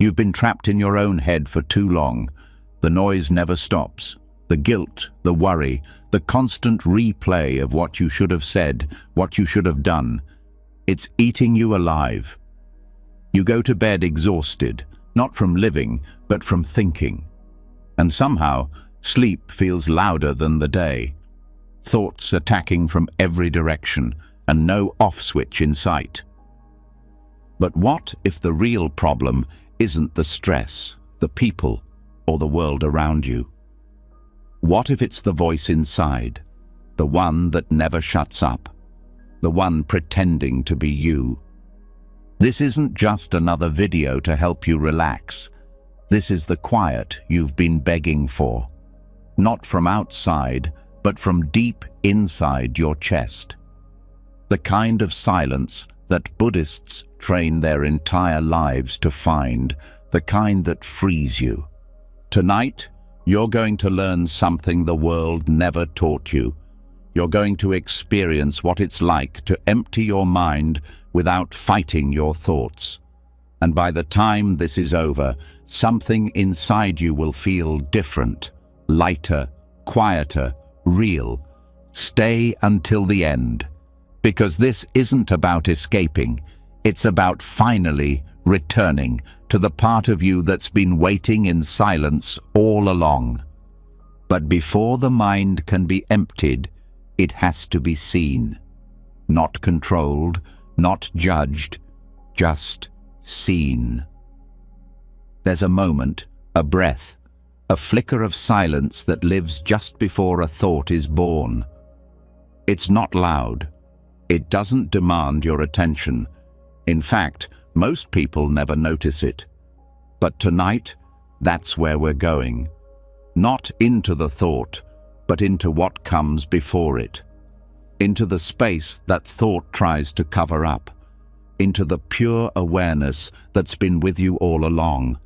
You've been trapped in your own head for too long. The noise never stops. The guilt, the worry, the constant replay of what you should have said, what you should have done. It's eating you alive. You go to bed exhausted, not from living, but from thinking. And somehow, sleep feels louder than the day. Thoughts attacking from every direction, and no off switch in sight. But what if the real problem isn't the stress, the people, or the world around you? What if it's the voice inside, the one that never shuts up, the one pretending to be you? This isn't just another video to help you relax. This is the quiet you've been begging for. Not from outside, but from deep inside your chest. The kind of silence that Buddhists train their entire lives to find, the kind that frees you. Tonight, you're going to learn something the world never taught you. You're going to experience what it's like to empty your mind without fighting your thoughts. And by the time this is over, something inside you will feel different, lighter, quieter, real. Stay until the end, because this isn't about escaping. It's about finally returning to the part of you that's been waiting in silence all along. But before the mind can be emptied, it has to be seen. Not controlled, not judged, just seen. There's a moment, a breath, a flicker of silence that lives just before a thought is born. It's not loud. It doesn't demand your attention. In fact, most people never notice it. But tonight, that's where we're going. Not into the thought, but into what comes before it. Into the space that thought tries to cover up. Into the pure awareness that's been with you all along.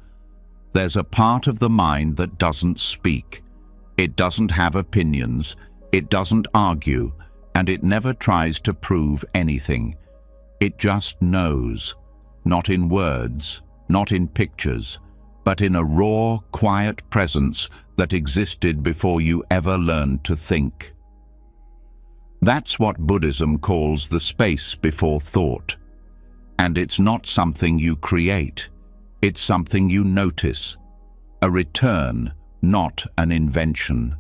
There's a part of the mind that doesn't speak. It doesn't have opinions. It doesn't argue. And it never tries to prove anything. It just knows. Not in words, not in pictures, but in a raw, quiet presence that existed before you ever learned to think. That's what Buddhism calls the space before thought. And it's not something you create. It's something you notice. A return, not an invention.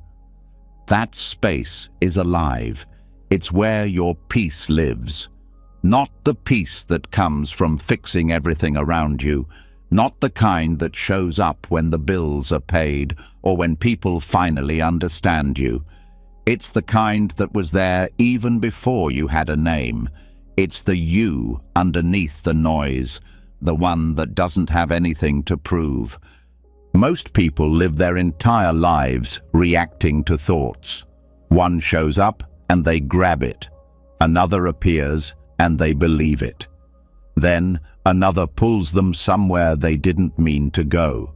That space is alive. It's where your peace lives. Not the peace that comes from fixing everything around you, not the kind that shows up when the bills are paid or when people finally understand you. It's the kind that was there even before you had a name. It's the you underneath the noise, the one that doesn't have anything to prove. Most people live their entire lives reacting to thoughts. One shows up and they grab it. Another appears and they believe it. Then another pulls them somewhere they didn't mean to go.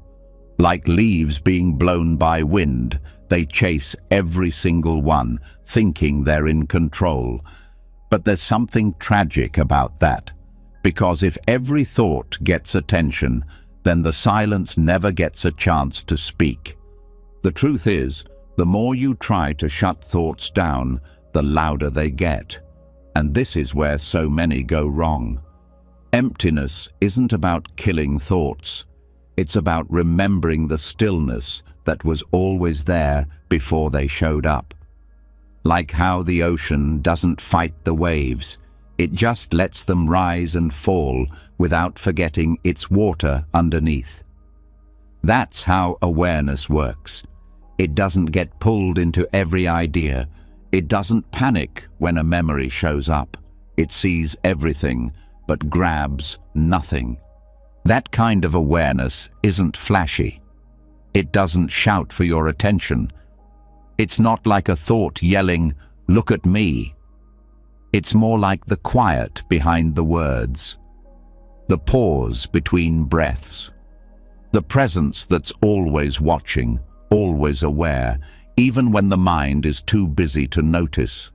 Like leaves being blown by wind, they chase every single one, thinking they're in control. But there's something tragic about that, because if every thought gets attention, then the silence never gets a chance to speak. The truth is, the more you try to shut thoughts down, the louder they get. And this is where so many go wrong. Emptiness isn't about killing thoughts. It's about remembering the stillness that was always there before they showed up. Like how the ocean doesn't fight the waves, it just lets them rise and fall without forgetting its water underneath. That's how awareness works. It doesn't get pulled into every idea. It doesn't panic when a memory shows up. It sees everything, but grabs nothing. That kind of awareness isn't flashy. It doesn't shout for your attention. It's not like a thought yelling, "Look at me." It's more like the quiet behind the words, the pause between breaths, the presence that's always watching, always aware, even when the mind is too busy to notice.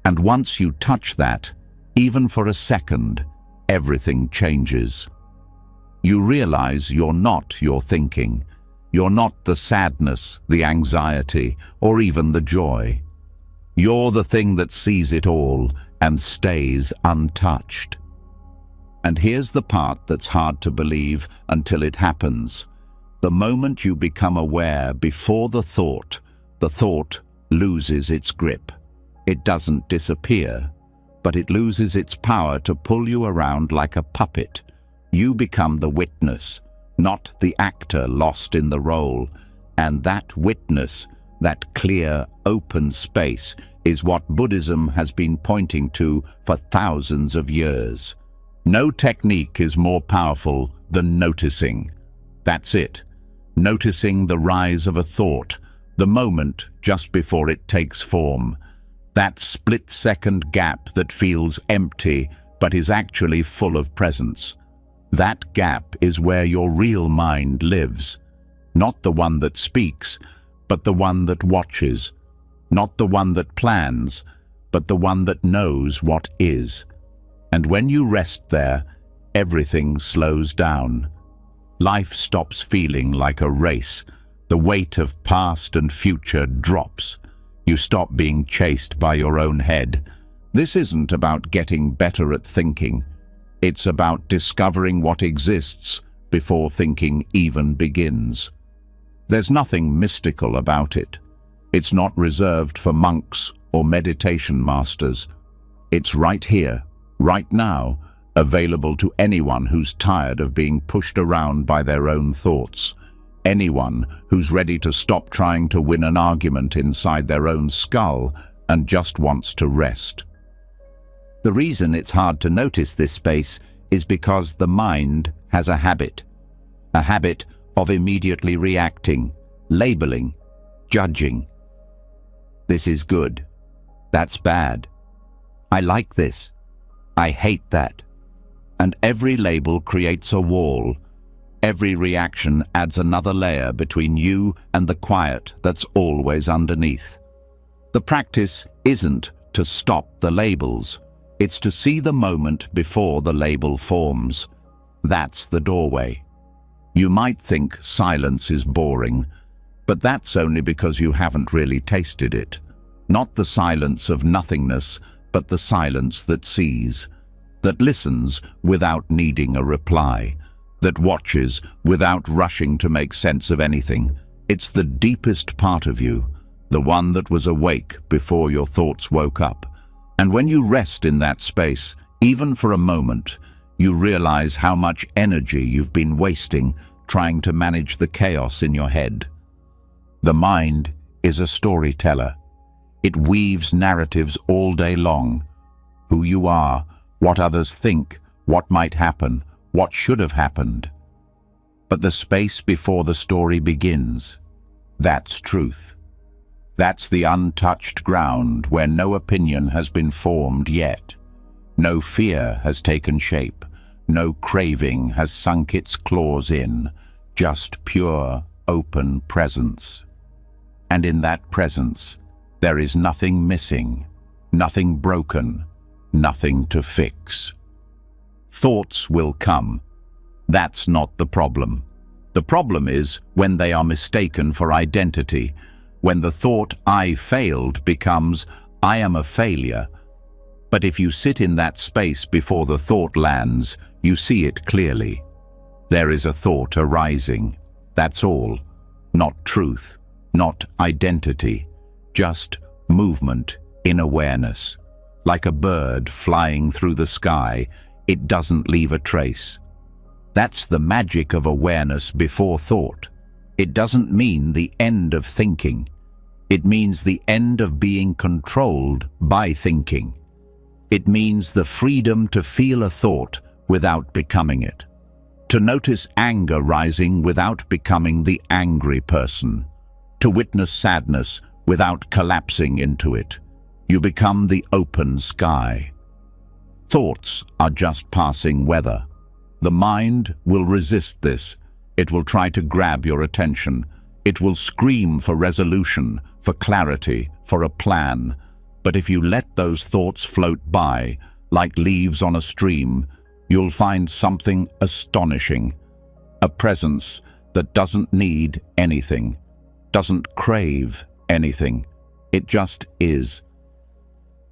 And once you touch that, even for a second, everything changes. You realize you're not your thinking. You're not the sadness, the anxiety, or even the joy. You're the thing that sees it all and stays untouched. And here's the part that's hard to believe until it happens. The moment you become aware before the thought loses its grip. It doesn't disappear, but it loses its power to pull you around like a puppet. You become the witness, not the actor lost in the role. And that witness, that clear, open space, is what Buddhism has been pointing to for thousands of years. No technique is more powerful than noticing. That's it. Noticing the rise of a thought, the moment just before it takes form. That split-second gap that feels empty but is actually full of presence. That gap is where your real mind lives. Not the one that speaks, but the one that watches. Not the one that plans, but the one that knows what is. And when you rest there, everything slows down. Life stops feeling like a race. The weight of past and future drops. You stop being chased by your own head. This isn't about getting better at thinking. It's about discovering what exists before thinking even begins. There's nothing mystical about it. It's not reserved for monks or meditation masters. It's right here, right now, available to anyone who's tired of being pushed around by their own thoughts. Anyone who's ready to stop trying to win an argument inside their own skull and just wants to rest. The reason it's hard to notice this space is because the mind has a habit of immediately reacting, labeling, judging. This is good. That's bad. I like this. I hate that. And every label creates a wall. Every reaction adds another layer between you and the quiet that's always underneath. The practice isn't to stop the labels. It's to see the moment before the label forms. That's the doorway. You might think silence is boring, but that's only because you haven't really tasted it. Not the silence of nothingness, but the silence that sees, that listens without needing a reply, that watches without rushing to make sense of anything. It's the deepest part of you, the one that was awake before your thoughts woke up. And when you rest in that space, even for a moment, you realize how much energy you've been wasting trying to manage the chaos in your head. The mind is a storyteller. It weaves narratives all day long. Who you are, what others think, what might happen, what should have happened. But the space before the story begins, that's truth. That's the untouched ground where no opinion has been formed yet. No fear has taken shape. No craving has sunk its claws in. Just pure, open presence. And in that presence, there is nothing missing, nothing broken, nothing to fix. Thoughts will come. That's not the problem. The problem is when they are mistaken for identity, when the thought "I failed" becomes "I am a failure." But if you sit in that space before the thought lands, you see it clearly. There is a thought arising. That's all. Not truth, not identity, just movement in awareness. Like a bird flying through the sky, it doesn't leave a trace. That's the magic of awareness before thought. It doesn't mean the end of thinking. It means the end of being controlled by thinking. It means the freedom to feel a thought without becoming it. To notice anger rising without becoming the angry person. To witness sadness without collapsing into it. You become the open sky. Thoughts are just passing weather. The mind will resist this. It will try to grab your attention. It will scream for resolution, for clarity, for a plan. But if you let those thoughts float by, like leaves on a stream, you'll find something astonishing. a presence that doesn't need anything, doesn't crave anything. It just is.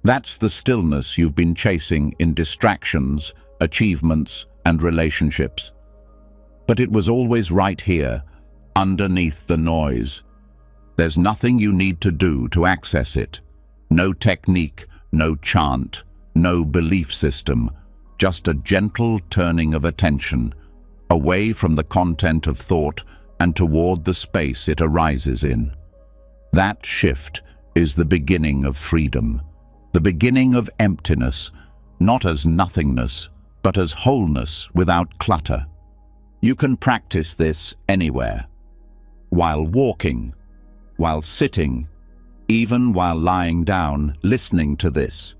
That's the stillness you've been chasing in distractions, achievements, and relationships. But it was always right here, underneath the noise. There's nothing you need to do to access it. No technique, no chant, no belief system, just a gentle turning of attention, away from the content of thought and toward the space it arises in. That shift is the beginning of freedom, the beginning of emptiness, not as nothingness, but as wholeness without clutter. You can practice this anywhere. While walking, while sitting, even while lying down, listening to this.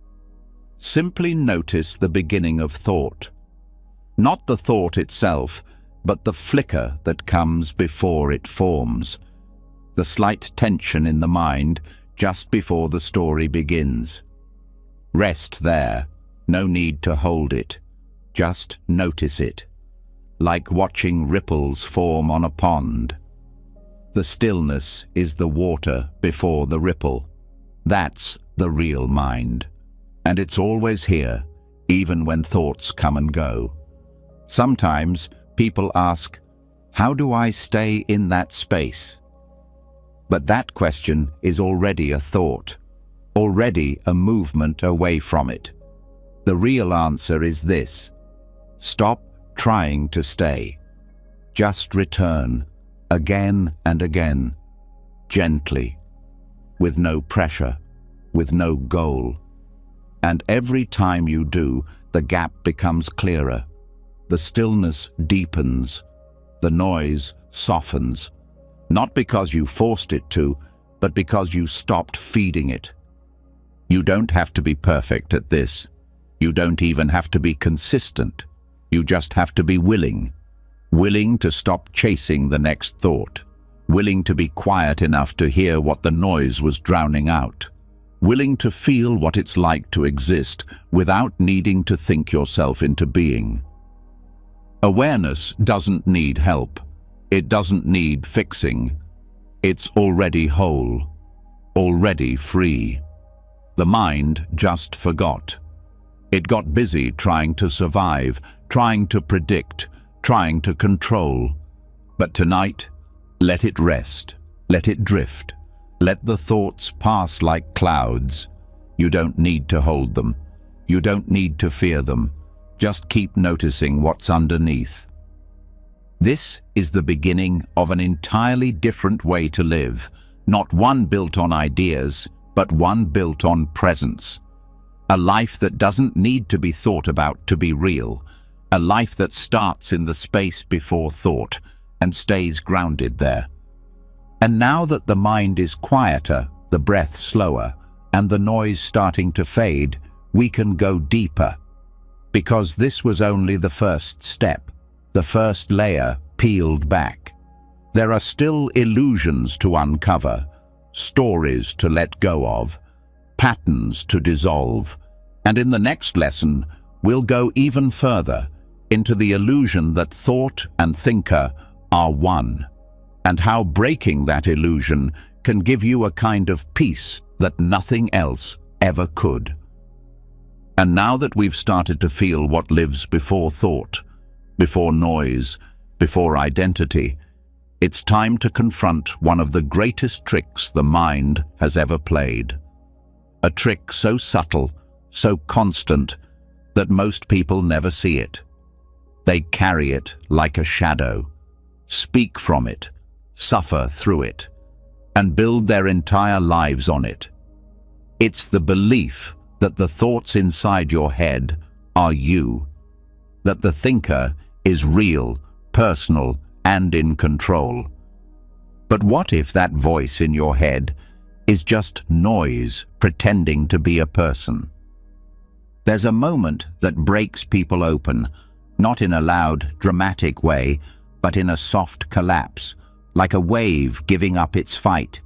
Simply notice the beginning of thought. Not the thought itself, but the flicker that comes before it forms. The slight tension in the mind just before the story begins. Rest there. No need to hold it. Just notice it. Like watching ripples form on a pond. The stillness is the water before the ripple. That's the real mind. And it's always here, even when thoughts come and go. Sometimes people ask, how do I stay in that space? But that question is already a thought, already a movement away from it. The real answer is this: stop trying to stay. Just return, again and again, gently, with no pressure, with no goal. And every time you do, the gap becomes clearer. The stillness deepens, the noise softens, not because you forced it to, but because you stopped feeding it. You don't have to be perfect at this. You don't even have to be consistent. You just have to be willing. Willing to stop chasing the next thought. Willing to be quiet enough to hear what the noise was drowning out. Willing to feel what it's like to exist without needing to think yourself into being. Awareness doesn't need help. It doesn't need fixing. It's already whole, already free. The mind just forgot. It got busy trying to survive, trying to predict, trying to control. But tonight, let it rest, let it drift. Let the thoughts pass like clouds. You don't need to hold them. You don't need to fear them. Just keep noticing what's underneath. This is the beginning of an entirely different way to live, not one built on ideas, but one built on presence. A life that doesn't need to be thought about to be real. A life that starts in the space before thought and stays grounded there. And now that the mind is quieter, the breath slower, and the noise starting to fade, we can go deeper. Because this was only the first step, the first layer peeled back. There are still illusions to uncover, stories to let go of, patterns to dissolve. And in the next lesson, we'll go even further into the illusion that thought and thinker are one, and how breaking that illusion can give you a kind of peace that nothing else ever could. And now that we've started to feel what lives before thought, before noise, before identity, it's time to confront one of the greatest tricks the mind has ever played. A trick so subtle, so constant, that most people never see it. They carry it like a shadow, speak from it, suffer through it, and build their entire lives on it. It's the belief that the thoughts inside your head are you, that the thinker is real, personal, and in control. But what if that voice in your head is just noise pretending to be a person? There's a moment that breaks people open, not in a loud, dramatic way, but in a soft collapse, like a wave giving up its fight.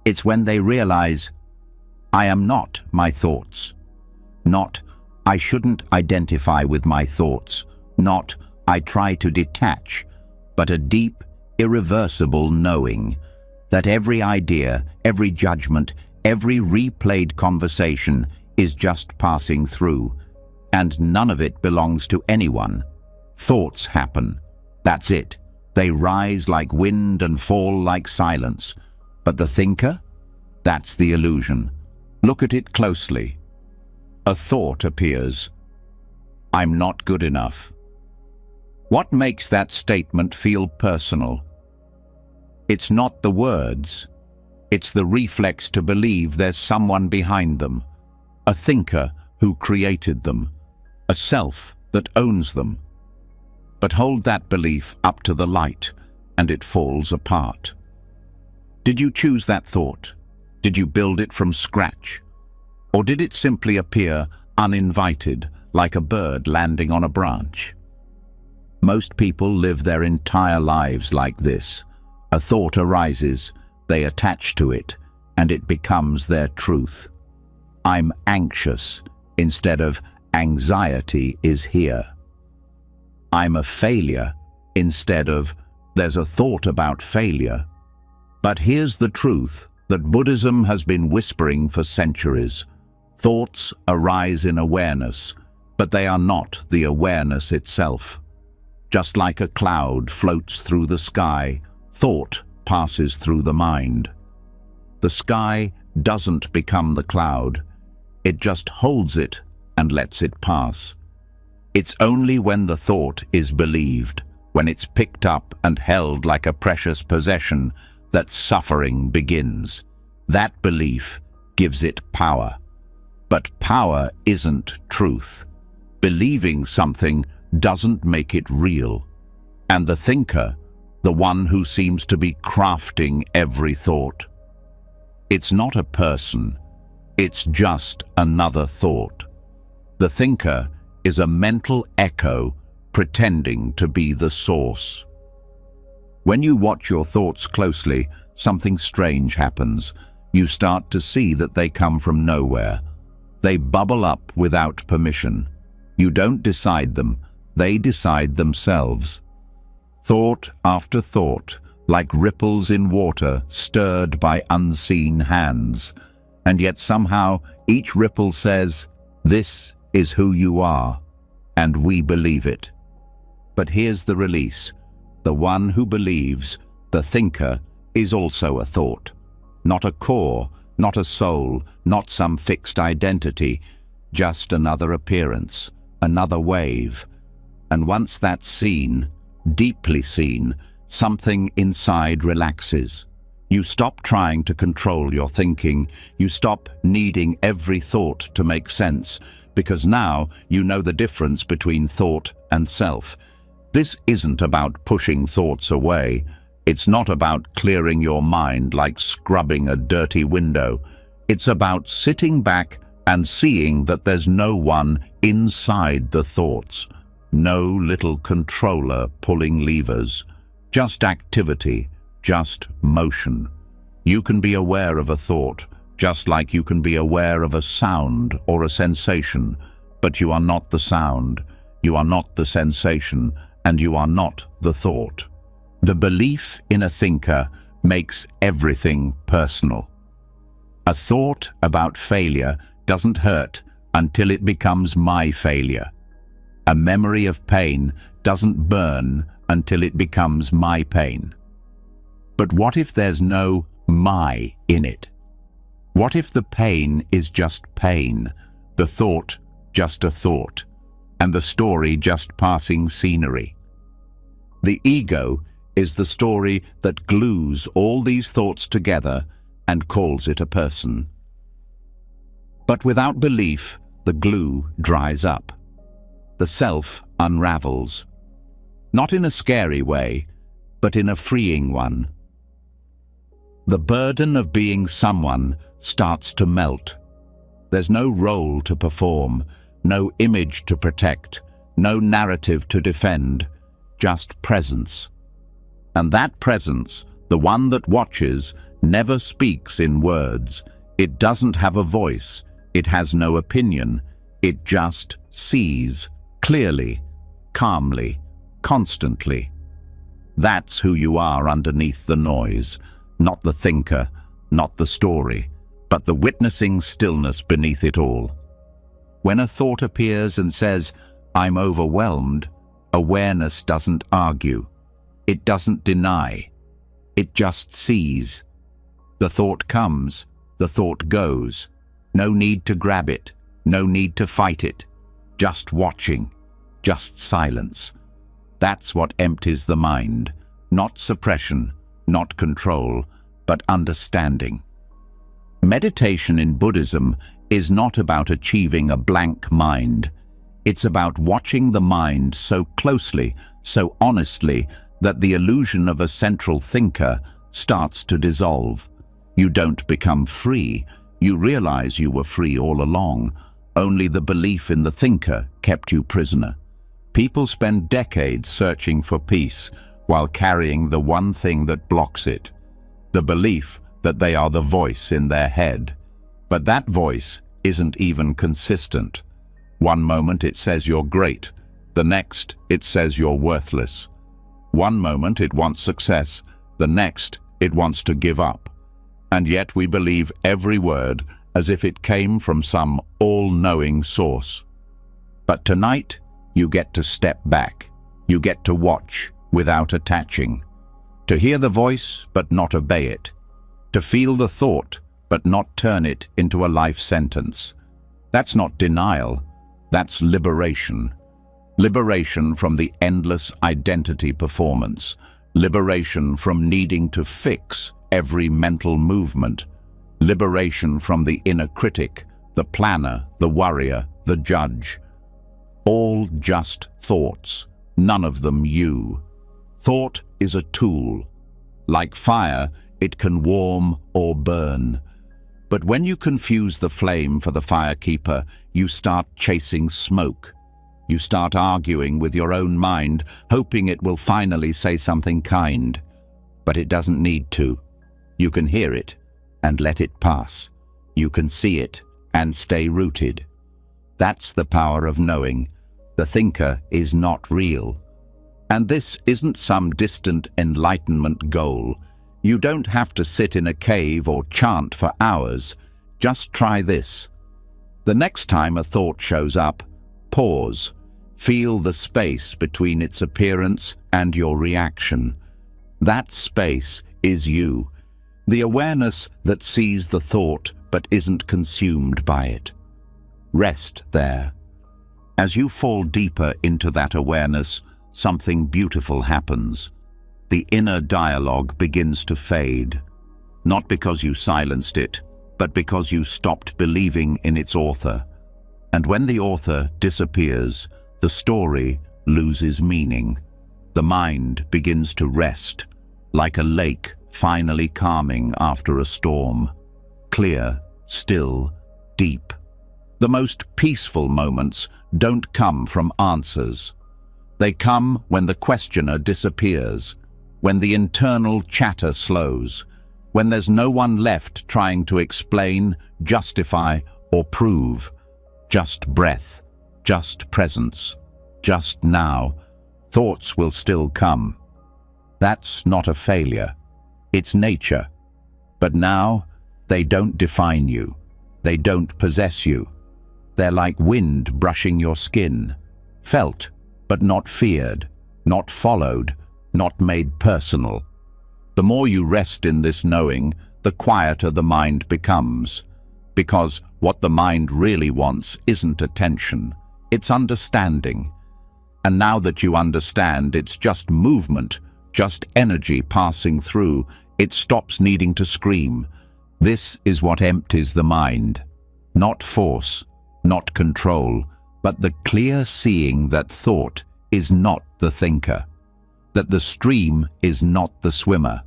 It's when they realize, I am not my thoughts. Not, I shouldn't identify with my thoughts. Not, I try to detach. but a deep, irreversible knowing that every idea, every judgment, every replayed conversation is just passing through, and none of it belongs to anyone. Thoughts happen. That's it. They rise like wind and fall like silence. But the thinker? That's the illusion. Look at it closely. A thought appears. I'm not good enough. What makes that statement feel personal? It's not the words. It's the reflex to believe there's someone behind them, a thinker who created them, a self that owns them. But hold that belief up to the light, and it falls apart. Did you choose that thought? Did you build it from scratch? Or did it simply appear uninvited, like a bird landing on a branch? Most people live their entire lives like this. A thought arises, they attach to it, and it becomes their truth. I'm anxious instead of anxiety is here. I'm a failure instead of there's a thought about failure. But here's the truth that Buddhism has been whispering for centuries. Thoughts arise in awareness, but they are not the awareness itself. Just like a cloud floats through the sky, thought passes through the mind. The sky doesn't become the cloud. It just holds it and lets it pass. It's only when the thought is believed, when it's picked up and held like a precious possession, that suffering begins. That belief gives it power. But power isn't truth. Believing something doesn't make it real. And the thinker, the one who seems to be crafting every thought, it's not a person, it's just another thought. The thinker is a mental echo pretending to be the source. When you watch your thoughts closely, something strange happens. You start to see that they come from nowhere. They bubble up without permission. You don't decide them, they decide themselves. Thought after thought, like ripples in water stirred by unseen hands. And yet somehow each ripple says, "This is who you are," and we believe it. But here's the release. The one who believes, the thinker, is also a thought. Not a core, not a soul, not some fixed identity, just another appearance, another wave. And once that's seen, deeply seen, something inside relaxes. You stop trying to control your thinking. You stop needing every thought to make sense, because now you know the difference between thought and self. This isn't about pushing thoughts away. It's not about clearing your mind like scrubbing a dirty window. It's about sitting back and seeing that there's no one inside the thoughts. No little controller pulling levers. Just activity, just motion. You can be aware of a thought, just like you can be aware of a sound or a sensation, but you are not the sound, you are not the sensation, and you are not the thought. The belief in a thinker makes everything personal. A thought about failure doesn't hurt until it becomes my failure. A memory of pain doesn't burn until it becomes my pain. But what if there's no my in it? What if the pain is just pain, the thought just a thought, and the story just passing scenery? The ego is the story that glues all these thoughts together and calls it a person. But without belief, the glue dries up. The self unravels. Not in a scary way, but in a freeing one. The burden of being someone starts to melt. There's no role to perform, no image to protect, no narrative to defend, just presence. And that presence, the one that watches, never speaks in words. It doesn't have a voice. It has no opinion. It just sees, clearly, calmly, constantly. That's who you are underneath the noise, not the thinker, not the story, but the witnessing stillness beneath it all. When a thought appears and says, "I'm overwhelmed," awareness doesn't argue. It doesn't deny. It just sees. The thought comes, the thought goes. No need to grab it, no need to fight it. Just watching, just silence. That's what empties the mind. Not suppression, not control, but understanding. Meditation in Buddhism is not about achieving a blank mind. It's about watching the mind so closely, so honestly, that the illusion of a central thinker starts to dissolve. You don't become free. You realize you were free all along. Only the belief in the thinker kept you prisoner. People spend decades searching for peace while carrying the one thing that blocks it, the belief that they are the voice in their head. But that voice isn't even consistent. One moment it says you're great, the next it says you're worthless. One moment it wants success, the next it wants to give up. And yet we believe every word as if it came from some all-knowing source. But tonight, you get to step back. You get to watch without attaching. To hear the voice but not obey it. To feel the thought but not turn it into a life sentence. That's not denial. That's liberation. Liberation from the endless identity performance. Liberation from needing to fix every mental movement. Liberation from the inner critic, the planner, the worrier, the judge. All just thoughts, none of them you. Thought is a tool. Like fire, it can warm or burn. But when you confuse the flame for the firekeeper, you start chasing smoke. You start arguing with your own mind, hoping it will finally say something kind. But it doesn't need to. You can hear it and let it pass. You can see it and stay rooted. That's the power of knowing. The thinker is not real. And this isn't some distant enlightenment goal. You don't have to sit in a cave or chant for hours. Just try this. The next time a thought shows up, pause. Feel the space between its appearance and your reaction. That space is you. The awareness that sees the thought but isn't consumed by it. Rest there. As you fall deeper into that awareness, something beautiful happens. The inner dialogue begins to fade, not because you silenced it, but because you stopped believing in its author. And when the author disappears, the story loses meaning. The mind begins to rest, like a lake finally calming after a storm. Clear, still, deep. The most peaceful moments don't come from answers. They come when the questioner disappears, when the internal chatter slows, when there's no one left trying to explain, justify, or prove. Just breath, just presence, just now. Thoughts will still come. That's not a failure. It's nature. But now, they don't define you. They don't possess you. They're like wind brushing your skin. Felt, but not feared, not followed, not made personal. The more you rest in this knowing, the quieter the mind becomes. Because what the mind really wants isn't attention, it's understanding. And now that you understand it's just movement, just energy passing through, it stops needing to scream. This is what empties the mind. Not force, not control, but the clear seeing that thought is not the thinker, that the stream is not the swimmer,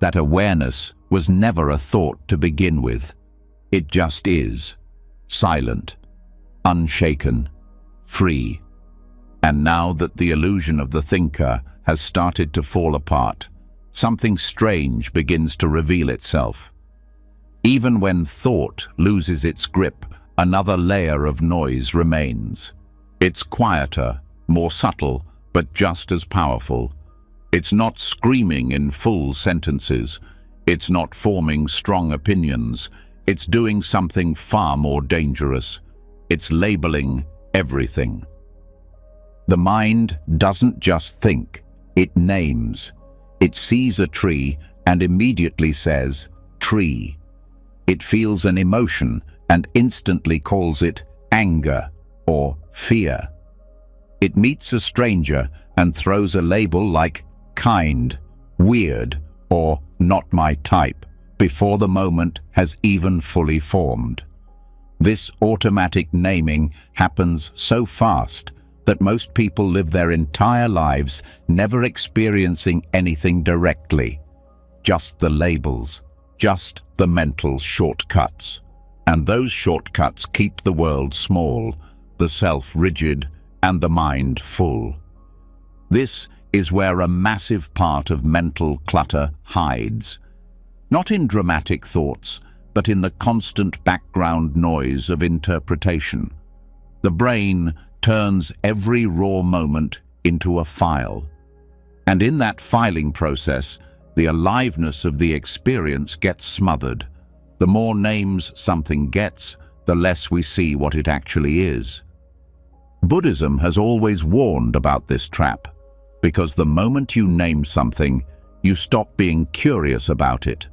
that awareness was never a thought to begin with. It just is, silent, unshaken, free. And now that the illusion of the thinker has started to fall apart, something strange begins to reveal itself. Even when thought loses its grip, another layer of noise remains. It's quieter, more subtle, but just as powerful. It's not screaming in full sentences. It's not forming strong opinions. It's doing something far more dangerous. It's labeling everything. The mind doesn't just think, it names. It sees a tree and immediately says, "tree." It feels an emotion and instantly calls it anger or fear. It meets a stranger and throws a label like kind, weird, or not my type before the moment has even fully formed. This automatic naming happens so fast that most people live their entire lives never experiencing anything directly. Just the labels, just the mental shortcuts. And those shortcuts keep the world small, the self rigid, and the mind full. This is where a massive part of mental clutter hides. Not in dramatic thoughts, but in the constant background noise of interpretation. The brain turns every raw moment into a file. And in that filing process, the aliveness of the experience gets smothered. The more names something gets, the less we see what it actually is. Buddhism has always warned about this trap, because the moment you name something, you stop being curious about it.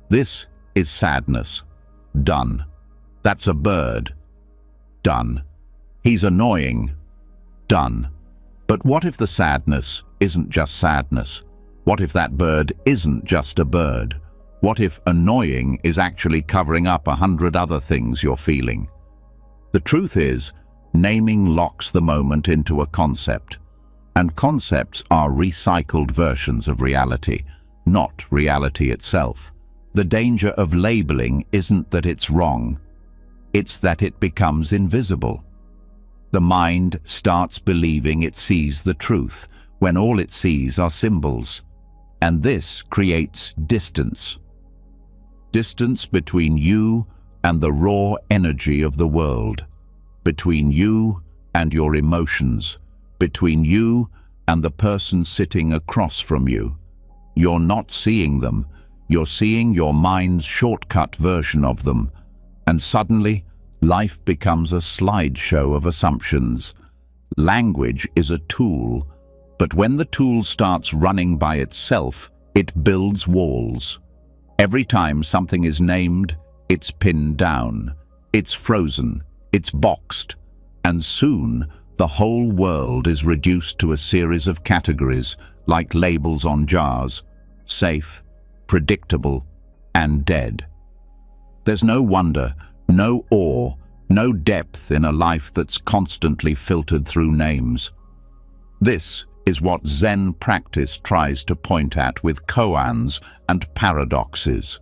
This is sadness. Done. That's a bird. Done. He's annoying. Done. But what if the sadness isn't just sadness? What if that bird isn't just a bird? What if annoying is actually covering up 100 other things you're feeling? The truth is, naming locks the moment into a concept. And concepts are recycled versions of reality, not reality itself. The danger of labeling isn't that it's wrong, it's that it becomes invisible. The mind starts believing it sees the truth when all it sees are symbols. And this creates distance. Distance between you and the raw energy of the world, between you and your emotions, between you and the person sitting across from you. You're not seeing them, you're seeing your mind's shortcut version of them, and suddenly life becomes a slideshow of assumptions. Language is a tool, but when the tool starts running by itself, it builds walls. Every time something is named, it's pinned down, it's frozen, it's boxed, and soon the whole world is reduced to a series of categories like labels on jars: safe, predictable, and dead. There's no wonder, no awe, no depth in a life that's constantly filtered through names. This is what Zen practice tries to point at with koans and paradoxes.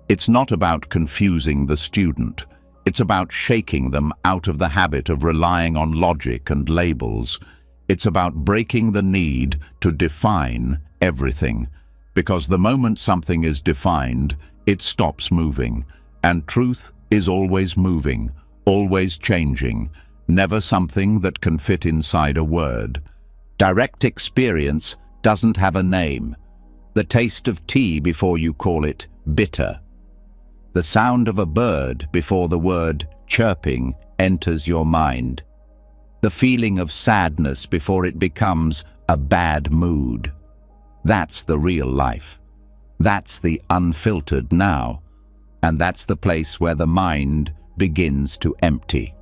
It's not about confusing the student. It's about shaking them out of the habit of relying on logic and labels. It's about breaking the need to define everything. Because the moment something is defined, it stops moving. And truth is always moving, always changing, never something that can fit inside a word. Direct experience doesn't have a name. The taste of tea before you call it bitter. The sound of a bird before the word chirping enters your mind. The feeling of sadness before it becomes a bad mood. That's the real life. That's the unfiltered now. And that's the place where the mind begins to empty.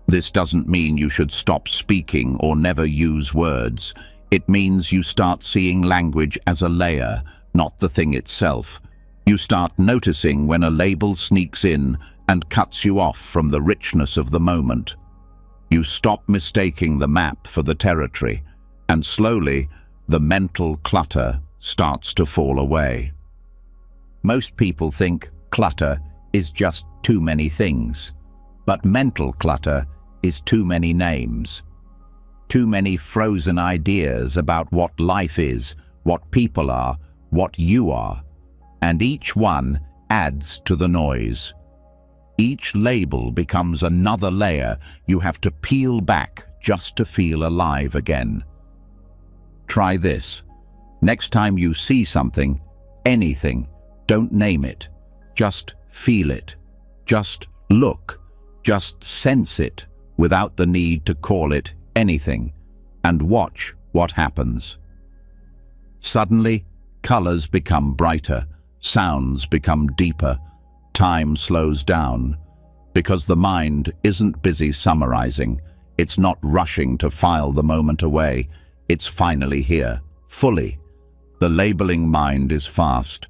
This doesn't mean you should stop speaking or never use words. It means you start seeing language as a layer, not the thing itself. You start noticing when a label sneaks in and cuts you off from the richness of the moment. You stop mistaking the map for the territory, and slowly the mental clutter starts to fall away. Most people think clutter is just too many things, but mental clutter is too many names. Too many frozen ideas about what life is, what people are, what you are, and each one adds to the noise. Each label becomes another layer you have to peel back just to feel alive again. Try this. Next time you see something, anything, don't name it. Just feel it. Just look. Just sense it without the need to call it anything, and watch what happens. Suddenly, colors become brighter, sounds become deeper, time slows down, because the mind isn't busy summarizing. It's not rushing to file the moment away. It's finally here, fully. The labeling mind is fast.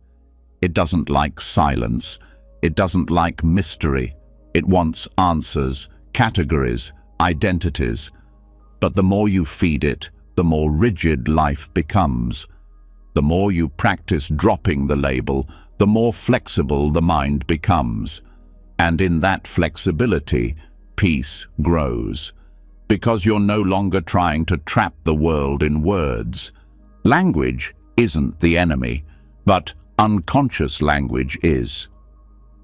It doesn't like silence. It doesn't like mystery. It wants answers, categories, identities. But the more you feed it, the more rigid life becomes. The more you practice dropping the label, the more flexible the mind becomes. And in that flexibility, peace grows. Because you're no longer trying to trap the world in words. Language isn't the enemy, but unconscious language is.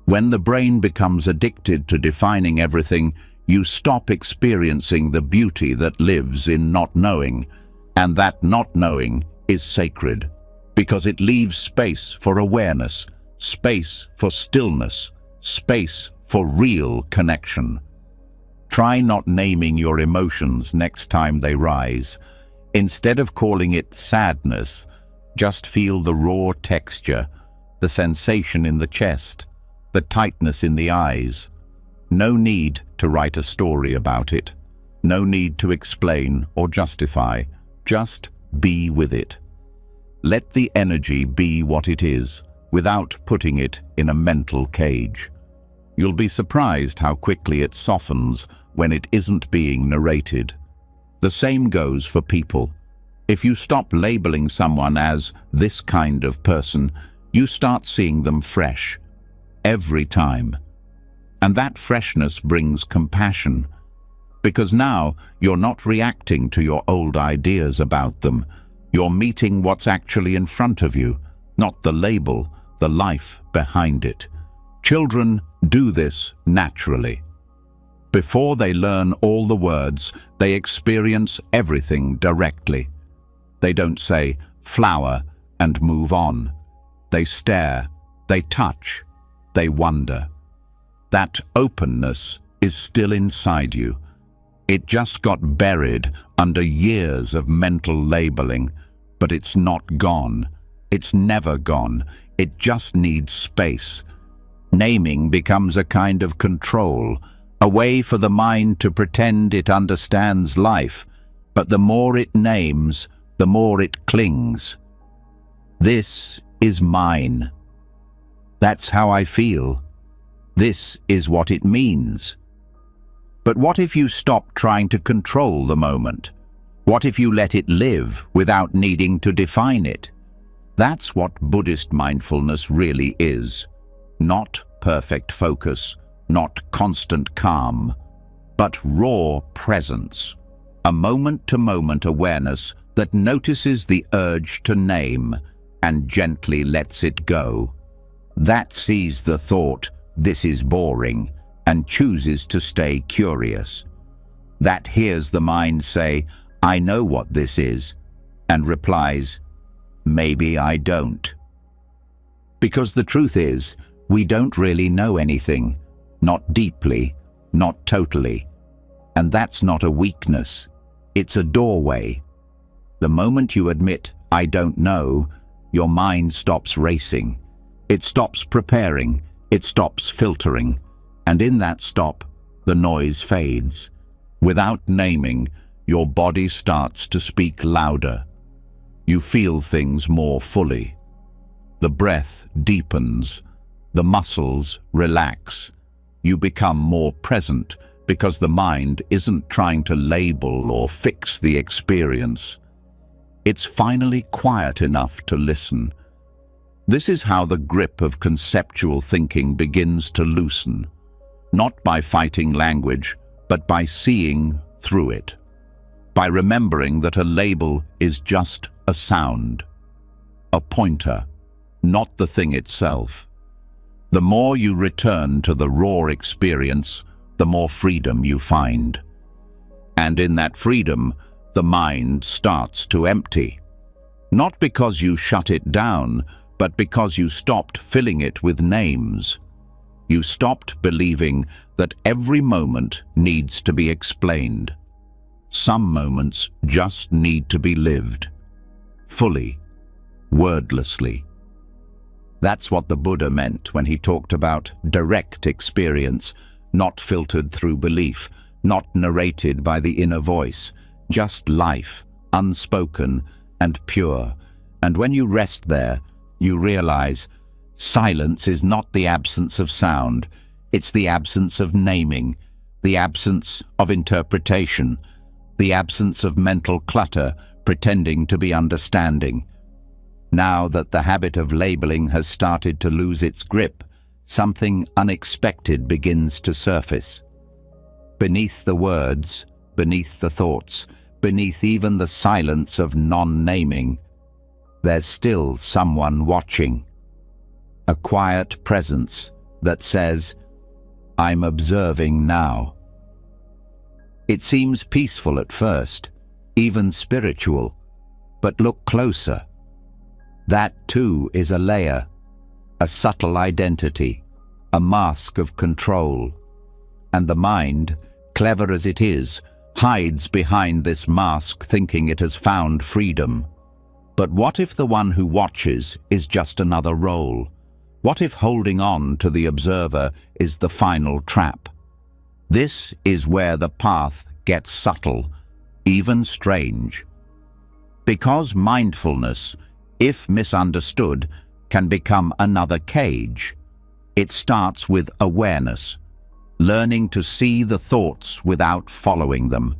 When the brain becomes addicted to defining everything, you stop experiencing the beauty that lives in not knowing, and that not knowing is sacred, because it leaves space for awareness, space for stillness, space for real connection. Try not naming your emotions next time they rise. Instead of calling it sadness, just feel the raw texture, the sensation in the chest, the tightness in the eyes. No need to write a story about it. No need to explain or justify. Just be with it. Let the energy be what it is, without putting it in a mental cage. You'll be surprised how quickly it softens when it isn't being narrated. The same goes for people. If you stop labeling someone as this kind of person, you start seeing them fresh, every time. And that freshness brings compassion, because now you're not reacting to your old ideas about them. You're meeting what's actually in front of you, not the label, the life behind it. Children do this naturally. Before they learn all the words, they experience everything directly. They don't say flower and move on. They stare, they touch, they wonder. That openness is still inside you. It just got buried under years of mental labeling, but it's not gone. It's never gone. It just needs space. Naming becomes a kind of control, a way for the mind to pretend it understands life, but the more it names, the more it clings. This is mine. That's how I feel. This is what it means. But what if you stop trying to control the moment? What if you let it live without needing to define it? That's what Buddhist mindfulness really is. Not perfect focus, not constant calm, but raw presence. A moment-to-moment awareness that notices the urge to name and gently lets it go. That sees the thought, "This is boring," and chooses to stay curious. That hears the mind say, "I know what this is," and replies, "Maybe I don't." Because the truth is, we don't really know anything, not deeply, not totally. And that's not a weakness, it's a doorway. The moment you admit, "I don't know," your mind stops racing. It stops preparing, it stops filtering, and in that stop, the noise fades. Without naming, your body starts to speak louder. You feel things more fully. The breath deepens, the muscles relax. You become more present because the mind isn't trying to label or fix the experience. It's finally quiet enough to listen. This is how the grip of conceptual thinking begins to loosen, not by fighting language, but by seeing through it, by remembering that a label is just a sound, a pointer, not the thing itself. The more you return to the raw experience, the more freedom you find. And in that freedom, the mind starts to empty. Not because you shut it down, but because you stopped filling it with names. You stopped believing that every moment needs to be explained. Some moments just need to be lived, fully, wordlessly. That's what the Buddha meant when he talked about direct experience, not filtered through belief, not narrated by the inner voice, just life, unspoken and pure. And when you rest there, you realize silence is not the absence of sound, it's the absence of naming, the absence of interpretation, the absence of mental clutter pretending to be understanding. Now that the habit of labeling has started to lose its grip, something unexpected begins to surface. Beneath the words, beneath the thoughts, beneath even the silence of non-naming, there's still someone watching. A quiet presence that says, "I'm observing now." It seems peaceful at first, even spiritual, but look closer. That too is a layer, a subtle identity, a mask of control. And the mind, clever as it is, hides behind this mask thinking it has found freedom. But what if the one who watches is just another role? What if holding on to the observer is the final trap? This is where the path gets subtle, even strange. Because mindfulness, if misunderstood, can become another cage. It starts with awareness, learning to see the thoughts without following them,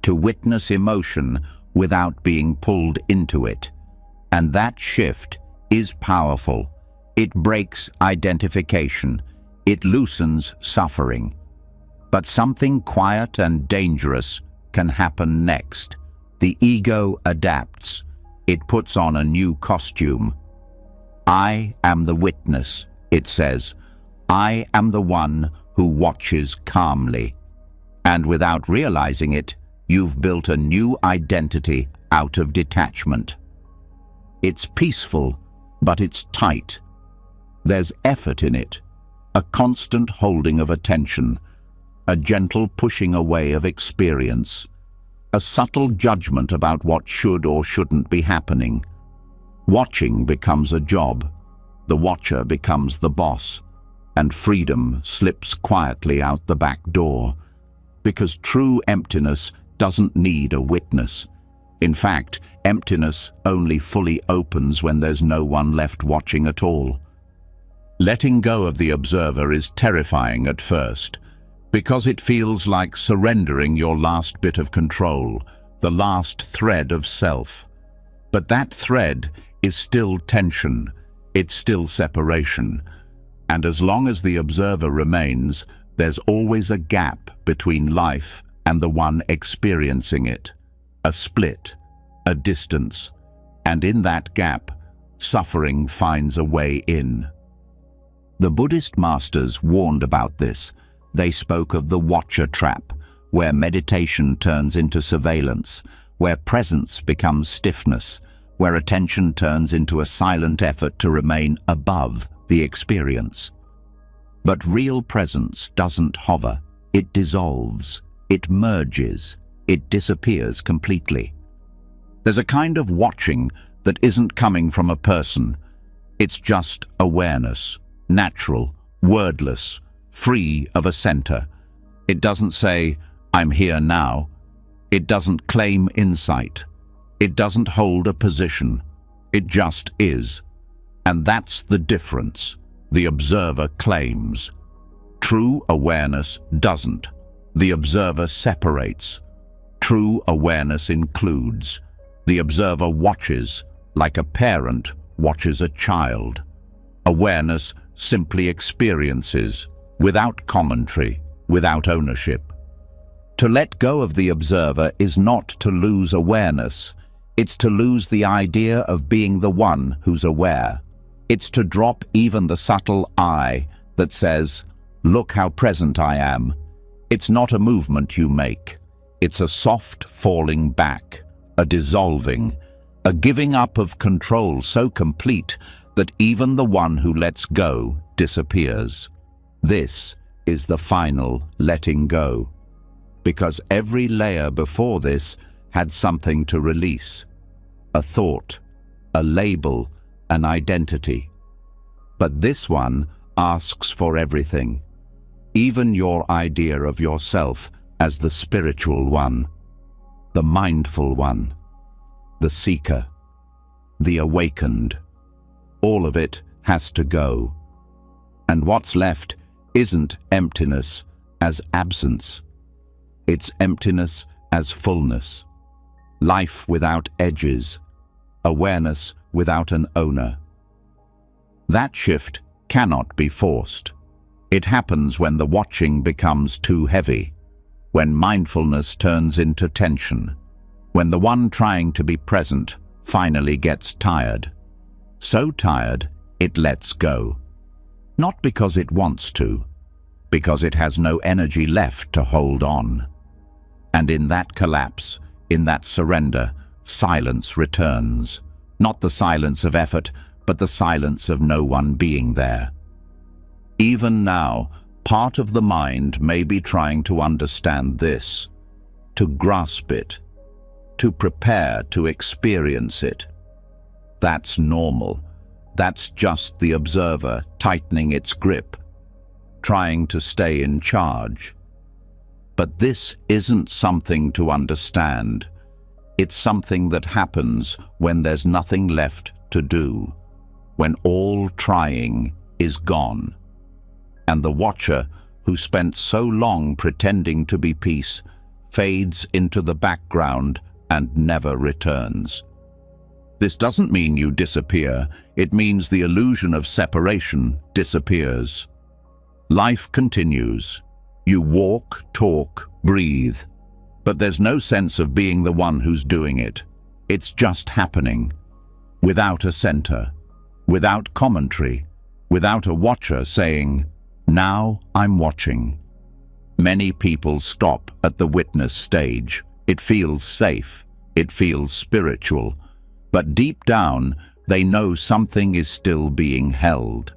to witness emotion without being pulled into it. And that shift is powerful. It breaks identification. It loosens suffering. But something quiet and dangerous can happen next. The ego adapts. It puts on a new costume. "I am the witness," it says. "I am the one who watches calmly." And without realizing it, you've built a new identity out of detachment. It's peaceful, but it's tight. There's effort in it, a constant holding of attention, a gentle pushing away of experience, a subtle judgment about what should or shouldn't be happening. Watching becomes a job, the watcher becomes the boss, and freedom slips quietly out the back door, because true emptiness doesn't need a witness. In fact, emptiness only fully opens when there's no one left watching at all. Letting go of the observer is terrifying at first, because it feels like surrendering your last bit of control, the last thread of self. But that thread is still tension, it's still separation. And as long as the observer remains, there's always a gap between life and the one experiencing it. A split, a distance. And in that gap, suffering finds a way in. The Buddhist masters warned about this. They spoke of the watcher trap, where meditation turns into surveillance, where presence becomes stiffness, where attention turns into a silent effort to remain above the experience. But real presence doesn't hover. It dissolves, it merges, it disappears completely. There's a kind of watching that isn't coming from a person. It's just awareness, natural, wordless, free of a center. It doesn't say, "I'm here now." It doesn't claim insight. It doesn't hold a position. It just is. And that's the difference. The observer claims. True awareness doesn't. The observer separates. True awareness includes. The observer watches, like a parent watches a child. Awareness simply experiences, without commentary, without ownership. To let go of the observer is not to lose awareness. It's to lose the idea of being the one who's aware. It's to drop even the subtle I that says, "Look how present I am." It's not a movement you make. It's a soft falling back, a dissolving, a giving up of control so complete that even the one who lets go disappears. This is the final letting go, because every layer before this had something to release: a thought, a label, an identity. But this one asks for everything, even your idea of yourself as the spiritual one, the mindful one, the seeker, the awakened. All of it has to go. And what's left isn't emptiness as absence. It's emptiness as fullness, life without edges, awareness without an owner. That shift cannot be forced. It happens when the watching becomes too heavy, when mindfulness turns into tension, when the one trying to be present finally gets tired. So tired, it lets go. Not because it wants to, because it has no energy left to hold on. And in that collapse, in that surrender, silence returns. Not the silence of effort, but the silence of no one being there. Even now, part of the mind may be trying to understand this, to grasp it, to prepare to experience it. That's normal. That's just the observer tightening its grip, trying to stay in charge. But this isn't something to understand. It's something that happens when there's nothing left to do, when all trying is gone. And the watcher, who spent so long pretending to be peace, fades into the background and never returns. This doesn't mean you disappear. It means the illusion of separation disappears. Life continues. You walk, talk, breathe. But there's no sense of being the one who's doing it. It's just happening, without a center, without commentary, without a watcher saying, "Now I'm watching." Many people stop at the witness stage. It feels safe. It feels spiritual. But deep down, they know something is still being held.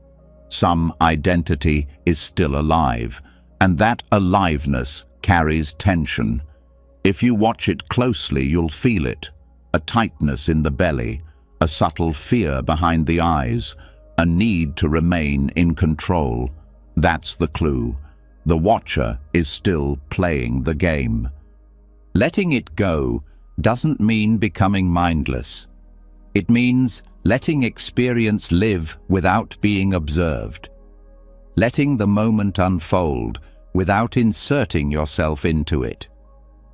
Some identity is still alive, and that aliveness carries tension. If you watch it closely, you'll feel it. A tightness in the belly, a subtle fear behind the eyes, a need to remain in control. That's the clue. The watcher is still playing the game. Letting it go doesn't mean becoming mindless. It means letting experience live without being observed. Letting the moment unfold without inserting yourself into it.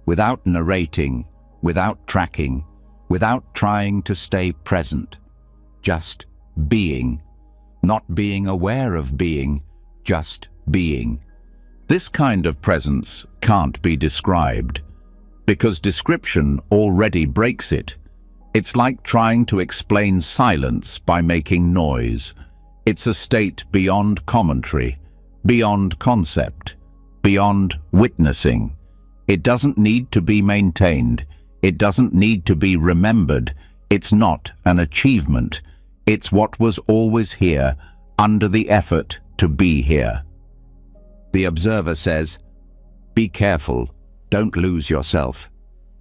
Without narrating, without tracking, without trying to stay present. Just being. Not being aware of being, just being. This kind of presence can't be described, because description already breaks it. It's like trying to explain silence by making noise. It's a state beyond commentary, beyond concept, beyond witnessing. It doesn't need to be maintained. It doesn't need to be remembered. It's not an achievement. It's what was always here, under the effort to be here. The observer says, "Be careful, don't lose yourself."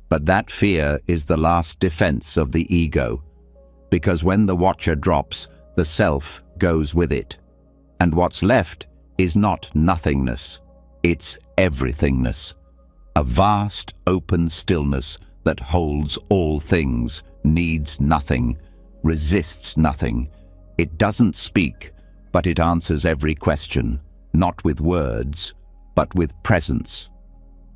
But that fear is the last defense of the ego, because when the watcher drops, the self goes with it. And what's left is not nothingness, it's everythingness. A vast, open stillness that holds all things, needs nothing, resists nothing. It doesn't speak, but it answers every question, not with words, but with presence.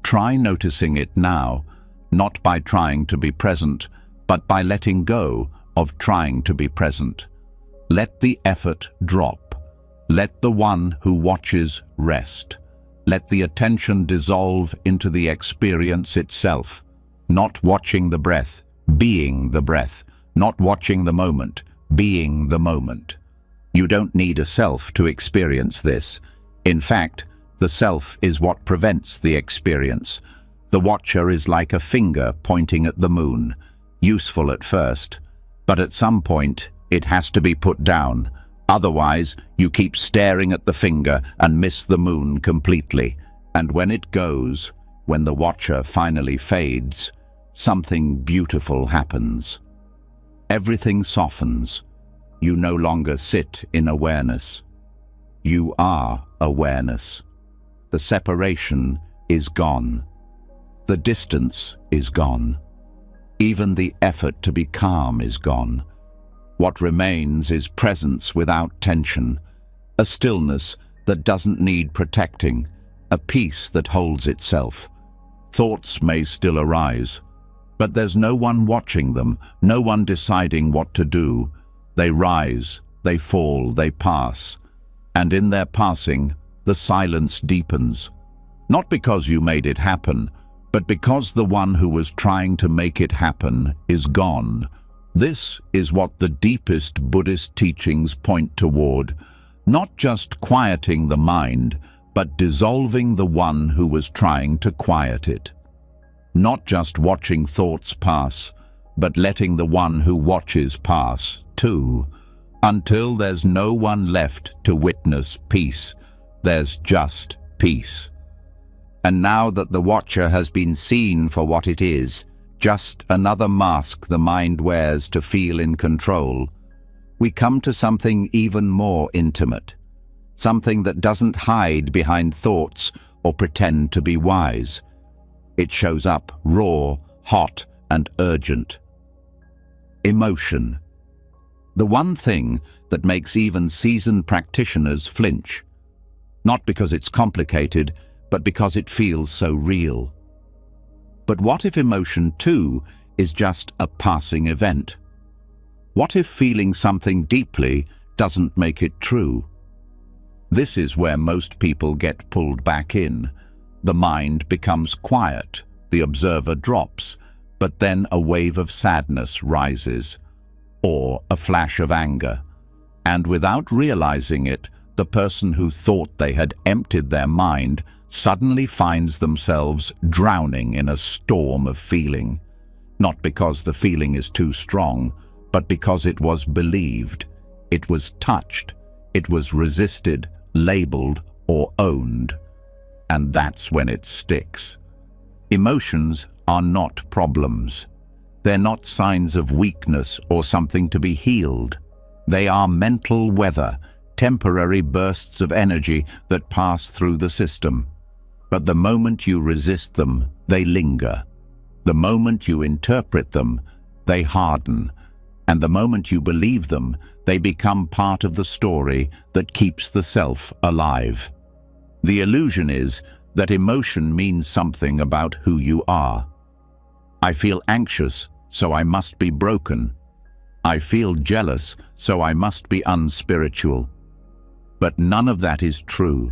Try noticing it now, not by trying to be present, but by letting go of trying to be present. Let the effort drop. Let the one who watches rest. Let the attention dissolve into the experience itself, not watching the breath, being the breath, not watching the moment, being the moment. You don't need a self to experience this. In fact, the self is what prevents the experience. The watcher is like a finger pointing at the moon. useful at first, but at some point it has to be put down. Otherwise, you keep staring at the finger and miss the moon completely. And when it goes, when the watcher finally fades, something beautiful happens. Everything softens. You no longer sit in awareness. You are awareness. The separation is gone. The distance is gone. Even the effort to be calm is gone. What remains is presence without tension, a stillness that doesn't need protecting, a peace that holds itself. Thoughts may still arise, but there's no one watching them, no one deciding what to do. They rise, they fall, they pass, and in their passing, the silence deepens. Not because you made it happen, but because the one who was trying to make it happen is gone. This is what the deepest Buddhist teachings point toward, not just quieting the mind, but dissolving the one who was trying to quiet it. Not just watching thoughts pass, but letting the one who watches pass, too. Until there's no one left to witness peace, there's just peace. And now that the watcher has been seen for what it is, just another mask the mind wears to feel in control, we come to something even more intimate, something that doesn't hide behind thoughts or pretend to be wise. It shows up raw, hot, and urgent. Emotion. The one thing that makes even seasoned practitioners flinch. Not because it's complicated, but because it feels so real. But what if emotion, too, is just a passing event? What if feeling something deeply doesn't make it true? This is where most people get pulled back in. The mind becomes quiet, the observer drops, but then a wave of sadness rises, or a flash of anger. And without realizing it, the person who thought they had emptied their mind suddenly finds themselves drowning in a storm of feeling. Not because the feeling is too strong, but because it was believed, it was touched, it was resisted, labeled, or owned. And that's when it sticks. Emotions are not problems. They're not signs of weakness or something to be healed. They are mental weather, temporary bursts of energy that pass through the system. But the moment you resist them, they linger. The moment you interpret them, they harden. And the moment you believe them, they become part of the story that keeps the self alive. The illusion is that emotion means something about who you are. I feel anxious, so I must be broken. I feel jealous, so I must be unspiritual. But none of that is true.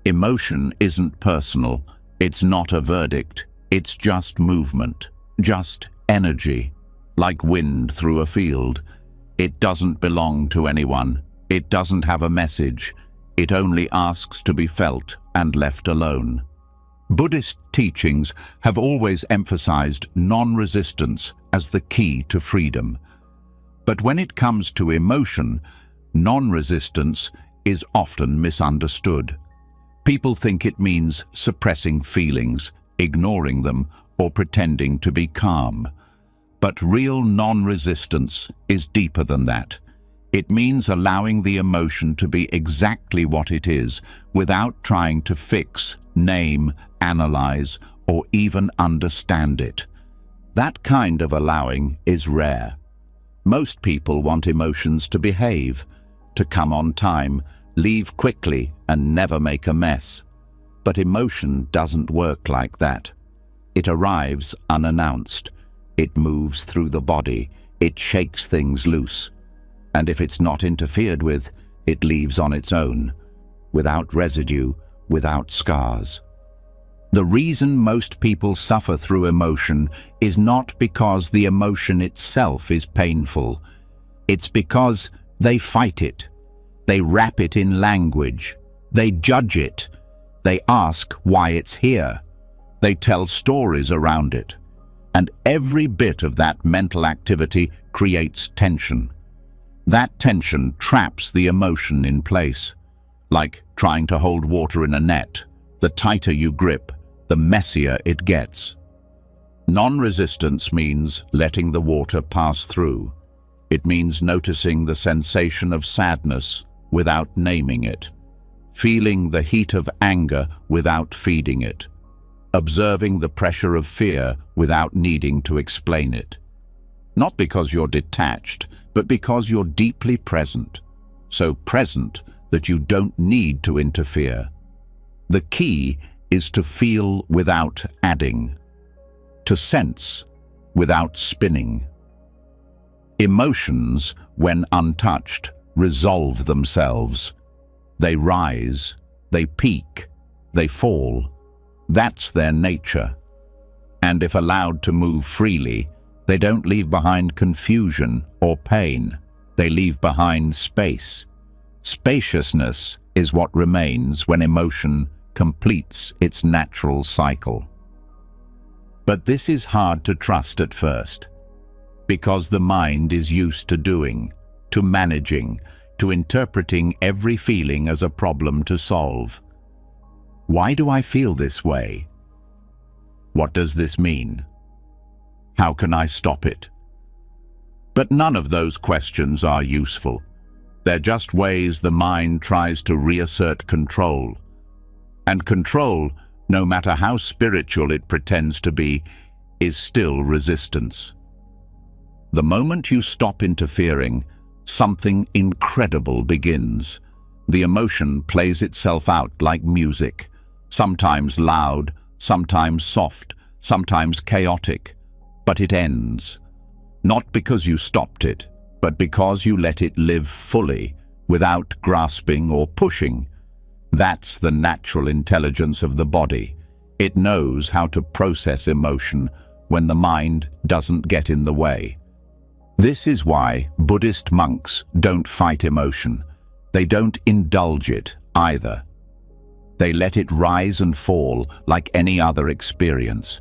Emotion isn't personal. It's not a verdict. It's just movement, just energy, like wind through a field. It doesn't belong to anyone. It doesn't have a message. It only asks to be felt and left alone. Buddhist teachings have always emphasized non-resistance as the key to freedom. But when it comes to emotion, non-resistance is often misunderstood. People think it means suppressing feelings, ignoring them, or pretending to be calm. But real non-resistance is deeper than that. It means allowing the emotion to be exactly what it is, without trying to fix, name, analyze, or even understand it. That kind of allowing is rare. Most people want emotions to behave, to come on time, leave quickly, and never make a mess. But emotion doesn't work like that. It arrives unannounced. It moves through the body. It shakes things loose. And if it's not interfered with, it leaves on its own, without residue, without scars. The reason most people suffer through emotion is not because the emotion itself is painful. It's because they fight it. They wrap it in language. They judge it. They ask why it's here. They tell stories around it. And every bit of that mental activity creates tension. That tension traps the emotion in place, like trying to hold water in a net. The tighter you grip, the messier it gets. Non-resistance means letting the water pass through. It means noticing the sensation of sadness without naming it, feeling the heat of anger without feeding it, observing the pressure of fear without needing to explain it. Not because you're detached, but because you're deeply present, so present that you don't need to interfere. The key is to feel without adding, to sense without spinning. Emotions, when untouched, resolve themselves. They rise, they peak, they fall. That's their nature. And if allowed to move freely, they don't leave behind confusion or pain. They leave behind space. Spaciousness is what remains when emotion completes its natural cycle. But this is hard to trust at first, because the mind is used to doing, to managing, to interpreting every feeling as a problem to solve. Why do I feel this way? What does this mean? How can I stop it? But none of those questions are useful. They're just ways the mind tries to reassert control. And control, no matter how spiritual it pretends to be, is still resistance. The moment you stop interfering, something incredible begins. The emotion plays itself out like music, sometimes loud, sometimes soft, sometimes chaotic, but it ends. Not because you stopped it, but because you let it live fully, without grasping or pushing. That's the natural intelligence of the body. It knows how to process emotion when the mind doesn't get in the way. This is why Buddhist monks don't fight emotion. They don't indulge it either. They let it rise and fall like any other experience.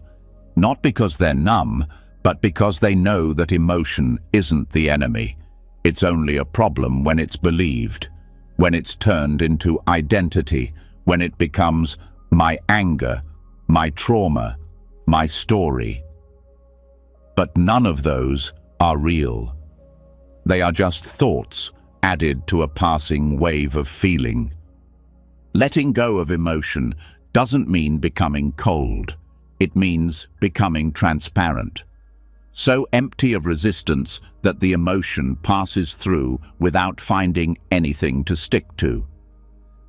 Not because they're numb, but because they know that emotion isn't the enemy. It's only a problem when it's believed, when it's turned into identity, when it becomes my anger, my trauma, my story. But none of those are real. They are just thoughts added to a passing wave of feeling. Letting go of emotion doesn't mean becoming cold. It means becoming transparent. So empty of resistance that the emotion passes through without finding anything to stick to.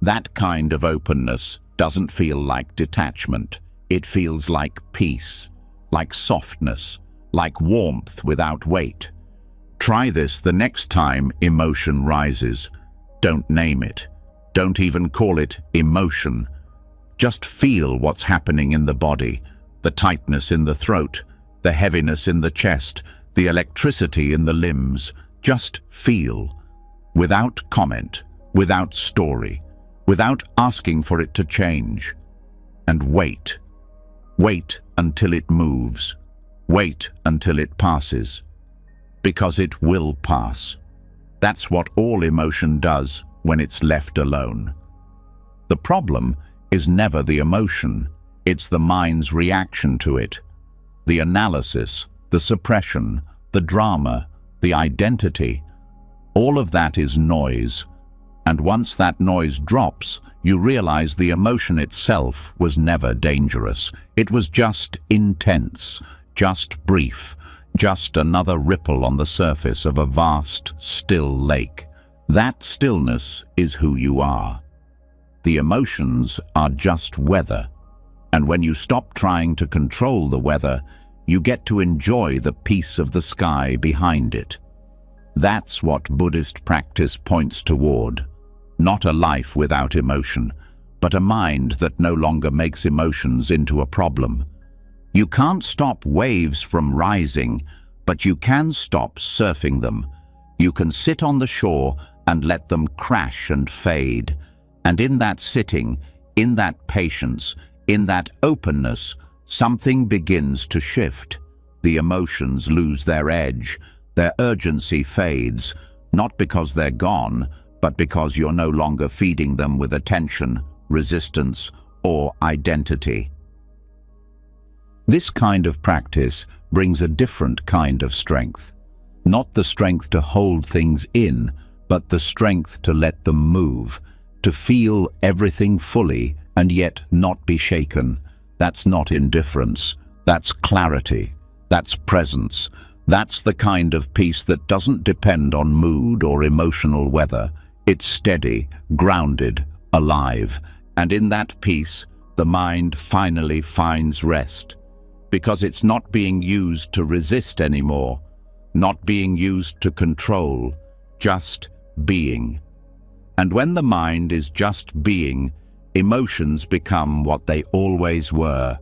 That kind of openness doesn't feel like detachment. It feels like peace, like softness, like warmth without weight. Try this the next time emotion rises. Don't name it. Don't even call it emotion. Just feel what's happening in the body, the tightness in the throat, the heaviness in the chest, the electricity in the limbs. Just feel, without comment, without story, without asking for it to change. And wait. Wait until it moves. Wait until it passes. Because it will pass. That's what all emotion does when it's left alone. The problem is never the emotion, it's the mind's reaction to it. The analysis, the suppression, the drama, the identity, all of that is noise. And once that noise drops, you realize the emotion itself was never dangerous. It was just intense, just brief, just another ripple on the surface of a vast, still lake. That stillness is who you are. The emotions are just weather. And when you stop trying to control the weather, you get to enjoy the peace of the sky behind it. That's what Buddhist practice points toward. Not a life without emotion, but a mind that no longer makes emotions into a problem. You can't stop waves from rising, but you can stop surfing them. You can sit on the shore and let them crash and fade. And in that sitting, in that patience, in that openness, something begins to shift. The emotions lose their edge, their urgency fades, not because they're gone, but because you're no longer feeding them with attention, resistance, or identity. This kind of practice brings a different kind of strength. Not the strength to hold things in, but the strength to let them move, to feel everything fully and yet not be shaken. That's not indifference, that's clarity, that's presence. That's the kind of peace that doesn't depend on mood or emotional weather. It's steady, grounded, alive, and in that peace, the mind finally finds rest, because it's not being used to resist anymore, not being used to control, just being. And when the mind is just being, emotions become what they always were,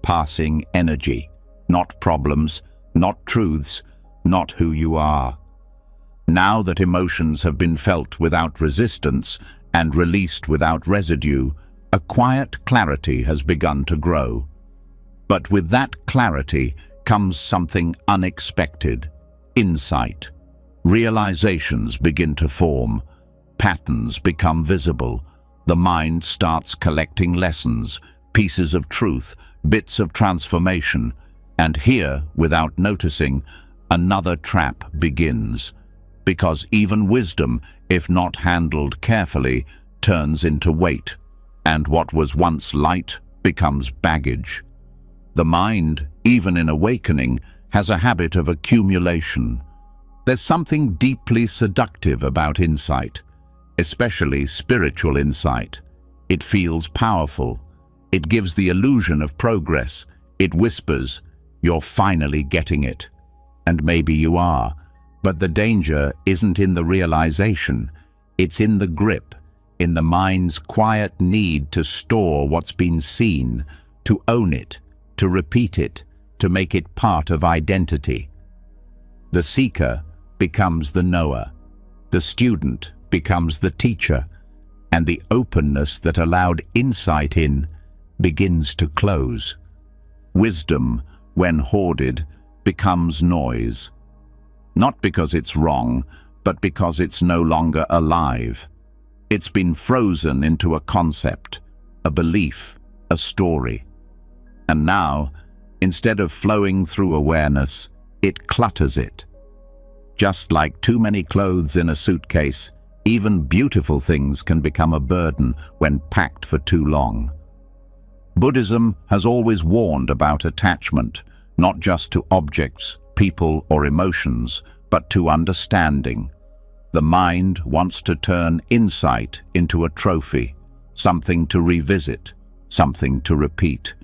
passing energy, not problems, not truths, not who you are. Now that emotions have been felt without resistance and released without residue, a quiet clarity has begun to grow. But with that clarity comes something unexpected: insight. Realizations begin to form, patterns become visible, the mind starts collecting lessons, pieces of truth, bits of transformation, and here, without noticing, another trap begins. Because even wisdom, if not handled carefully, turns into weight, and what was once light becomes baggage. The mind, even in awakening, has a habit of accumulation. There's something deeply seductive about insight, especially spiritual insight. It feels powerful. It gives the illusion of progress. It whispers, "You're finally getting it." And maybe you are. But the danger isn't in the realization. It's in the grip, in the mind's quiet need to store what's been seen, to own it, to repeat it, to make it part of identity. The seeker becomes the knower. The student becomes the teacher. And the openness that allowed insight in begins to close. Wisdom, when hoarded, becomes noise. Not because it's wrong, but because it's no longer alive. It's been frozen into a concept, a belief, a story. And now, instead of flowing through awareness, it clutters it. Just like too many clothes in a suitcase, even beautiful things can become a burden when packed for too long. Buddhism has always warned about attachment, not just to objects, people, or emotions, but to understanding. The mind wants to turn insight into a trophy, something to revisit, something to repeat.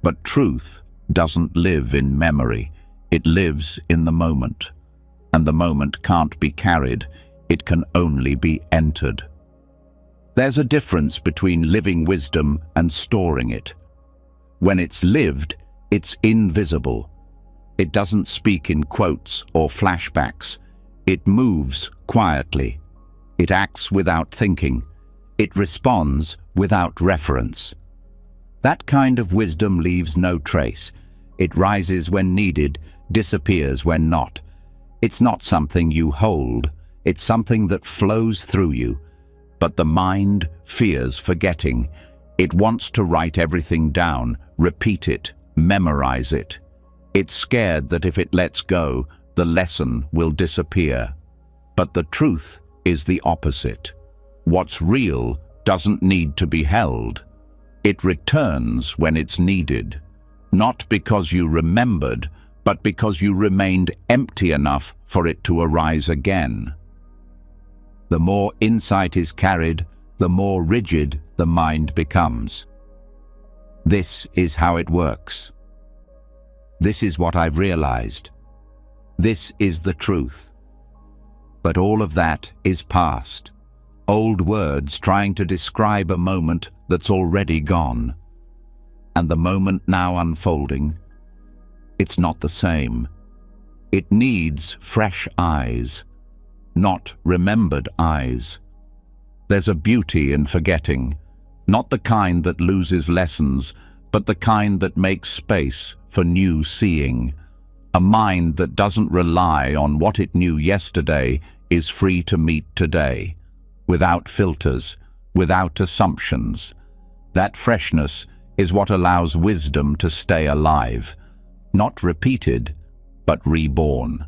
But truth doesn't live in memory. It lives in the moment. And the moment can't be carried. It can only be entered. There's a difference between living wisdom and storing it. When it's lived, it's invisible. It doesn't speak in quotes or flashbacks. It moves quietly. It acts without thinking. It responds without reference. That kind of wisdom leaves no trace. It rises when needed, disappears when not. It's not something you hold. It's something that flows through you. But the mind fears forgetting. It wants to write everything down, repeat it, memorize it. It's scared that if it lets go, the lesson will disappear. But the truth is the opposite. What's real doesn't need to be held. It returns when it's needed, not because you remembered, but because you remained empty enough for it to arise again. The more insight is carried, the more rigid the mind becomes. This is how it works. This is what I've realized. This is the truth. But all of that is past. Old words trying to describe a moment that's already gone. And the moment now unfolding, it's not the same. It needs fresh eyes, not remembered eyes. There's a beauty in forgetting, not the kind that loses lessons, but the kind that makes space for new seeing. A mind that doesn't rely on what it knew yesterday is free to meet today, without filters, without assumptions. That freshness is what allows wisdom to stay alive, not repeated, but reborn.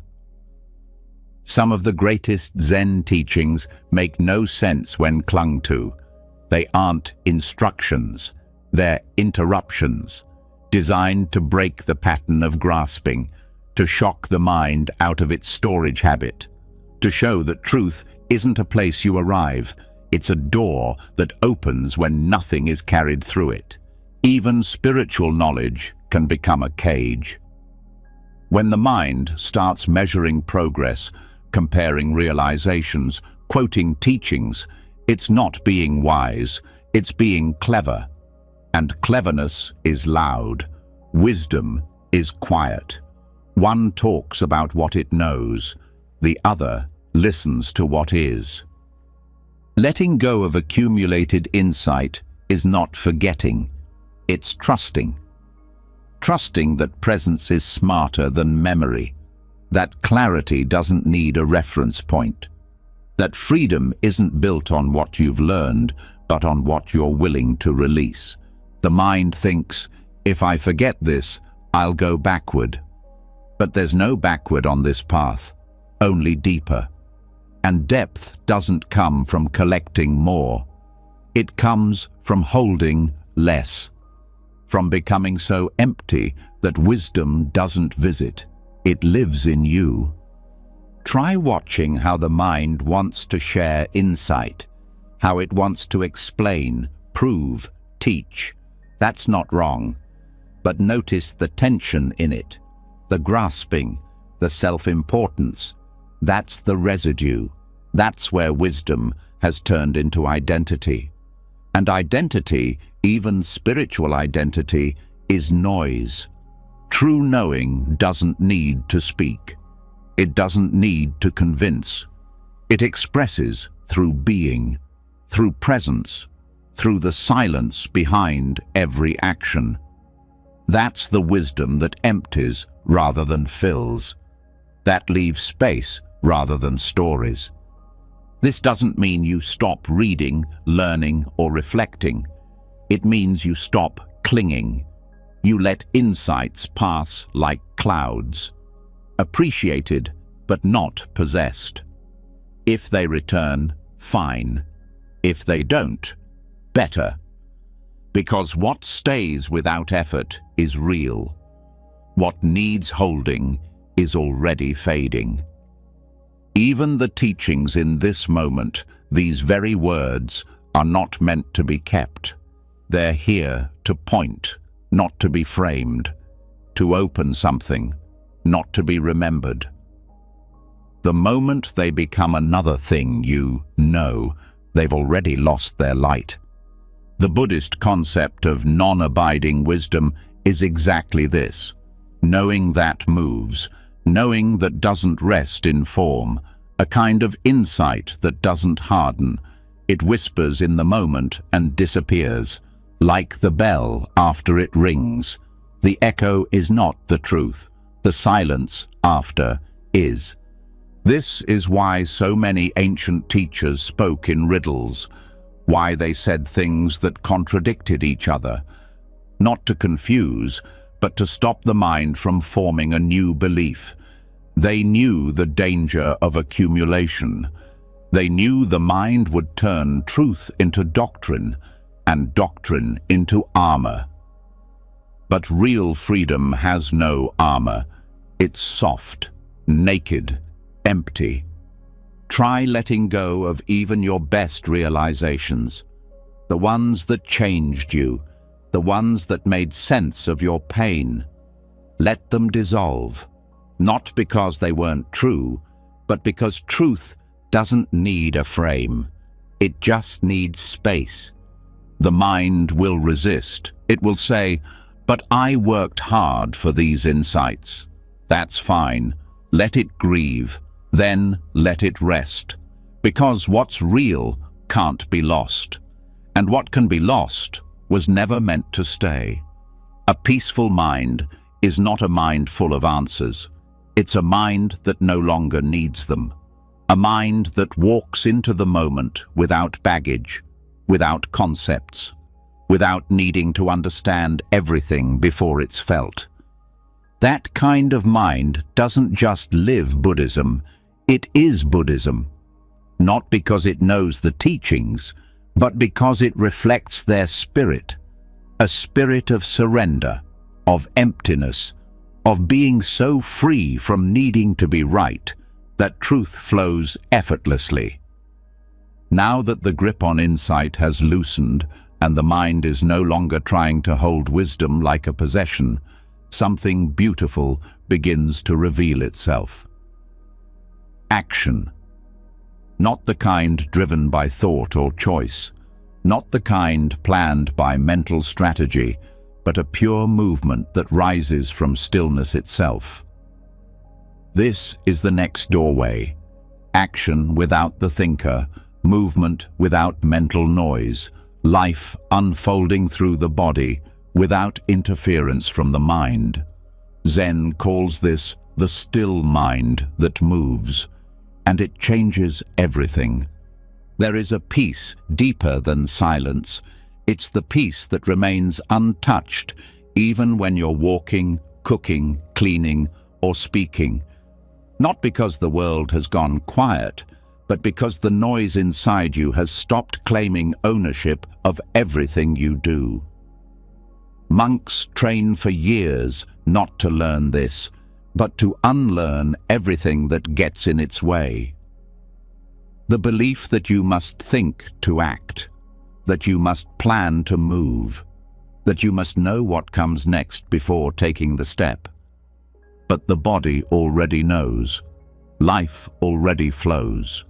Some of the greatest Zen teachings make no sense when clung to. They aren't instructions, they're interruptions, designed to break the pattern of grasping, to shock the mind out of its storage habit, to show that truth isn't a place you arrive, it's a door that opens when nothing is carried through it. Even spiritual knowledge can become a cage. When the mind starts measuring progress, comparing realizations, quoting teachings, it's not being wise, it's being clever. And cleverness is loud. Wisdom is quiet. One talks about what it knows, the other listens to what is. Letting go of accumulated insight is not forgetting, it's trusting. Trusting that presence is smarter than memory, that clarity doesn't need a reference point, that freedom isn't built on what you've learned, but on what you're willing to release. The mind thinks, if I forget this, I'll go backward. But there's no backward on this path, only deeper. And depth doesn't come from collecting more. It comes from holding less, from becoming so empty that wisdom doesn't visit. It lives in you. Try watching how the mind wants to share insight, how it wants to explain, prove, teach. That's not wrong. But notice the tension in it, the grasping, the self-importance. That's the residue. That's where wisdom has turned into identity. And identity, even spiritual identity, is noise. True knowing doesn't need to speak. It doesn't need to convince. It expresses through being, through presence, through the silence behind every action. That's the wisdom that empties rather than fills, that leaves space rather than stories. This doesn't mean you stop reading, learning, or reflecting. It means you stop clinging. You let insights pass like clouds, appreciated but not possessed. If they return, fine. If they don't, better. Because what stays without effort is real. What needs holding is already fading. Even the teachings in this moment, these very words, are not meant to be kept. They're here to point, not to be framed, to open something, not to be remembered. The moment they become another thing you know, they've already lost their light. The Buddhist concept of non-abiding wisdom is exactly this: knowing that moves, knowing that doesn't rest in form, a kind of insight that doesn't harden. It whispers in the moment and disappears, like the bell after it rings. The echo is not the truth. The silence after is. This is why so many ancient teachers spoke in riddles, why they said things that contradicted each other, not to confuse, but to stop the mind from forming a new belief. They knew the danger of accumulation. They knew the mind would turn truth into doctrine, and doctrine into armor. But real freedom has no armor. It's soft, naked, empty. Try letting go of even your best realizations, the ones that changed you, the ones that made sense of your pain. Let them dissolve, not because they weren't true, but because truth doesn't need a frame. It just needs space. The mind will resist. It will say, "But I worked hard for these insights." That's fine. Let it grieve. Then let it rest. Because what's real can't be lost. And what can be lost was never meant to stay. A peaceful mind is not a mind full of answers. It's a mind that no longer needs them. A mind that walks into the moment without baggage, without concepts, without needing to understand everything before it's felt. That kind of mind doesn't just live Buddhism, it is Buddhism. Not because it knows the teachings, but because it reflects their spirit. A spirit of surrender, of emptiness, of being so free from needing to be right that truth flows effortlessly. Now that the grip on insight has loosened and the mind is no longer trying to hold wisdom like a possession, something beautiful begins to reveal itself. Action. Not the kind driven by thought or choice, not the kind planned by mental strategy, but a pure movement that rises from stillness itself. This is the next doorway. Action without the thinker, movement without mental noise, life unfolding through the body without interference from the mind. Zen calls this the still mind that moves, and it changes everything. There is a peace deeper than silence. It's the peace that remains untouched even when you're walking, cooking, cleaning, or speaking. Not because the world has gone quiet, but because the noise inside you has stopped claiming ownership of everything you do. Monks train for years not to learn this, but to unlearn everything that gets in its way. The belief that you must think to act, that you must plan to move, that you must know what comes next before taking the step. But the body already knows. Life already flows.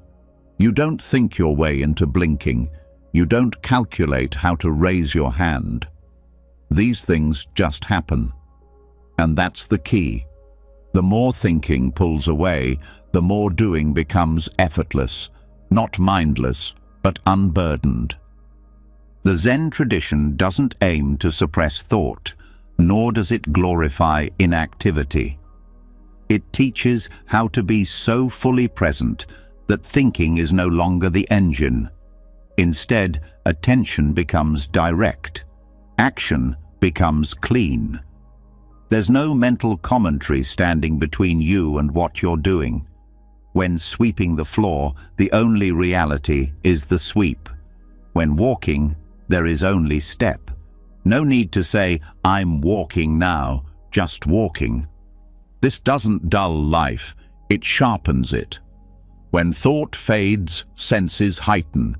You don't think your way into blinking. You don't calculate how to raise your hand. These things just happen. And that's the key. The more thinking pulls away, the more doing becomes effortless, not mindless, but unburdened. The Zen tradition doesn't aim to suppress thought, nor does it glorify inactivity. It teaches how to be so fully present that thinking is no longer the engine. Instead, attention becomes direct. Action becomes clean. There's no mental commentary standing between you and what you're doing. When sweeping the floor, the only reality is the sweep. When walking, there is only step. No need to say, "I'm walking now," just walking. This doesn't dull life, it sharpens it. When thought fades, senses heighten.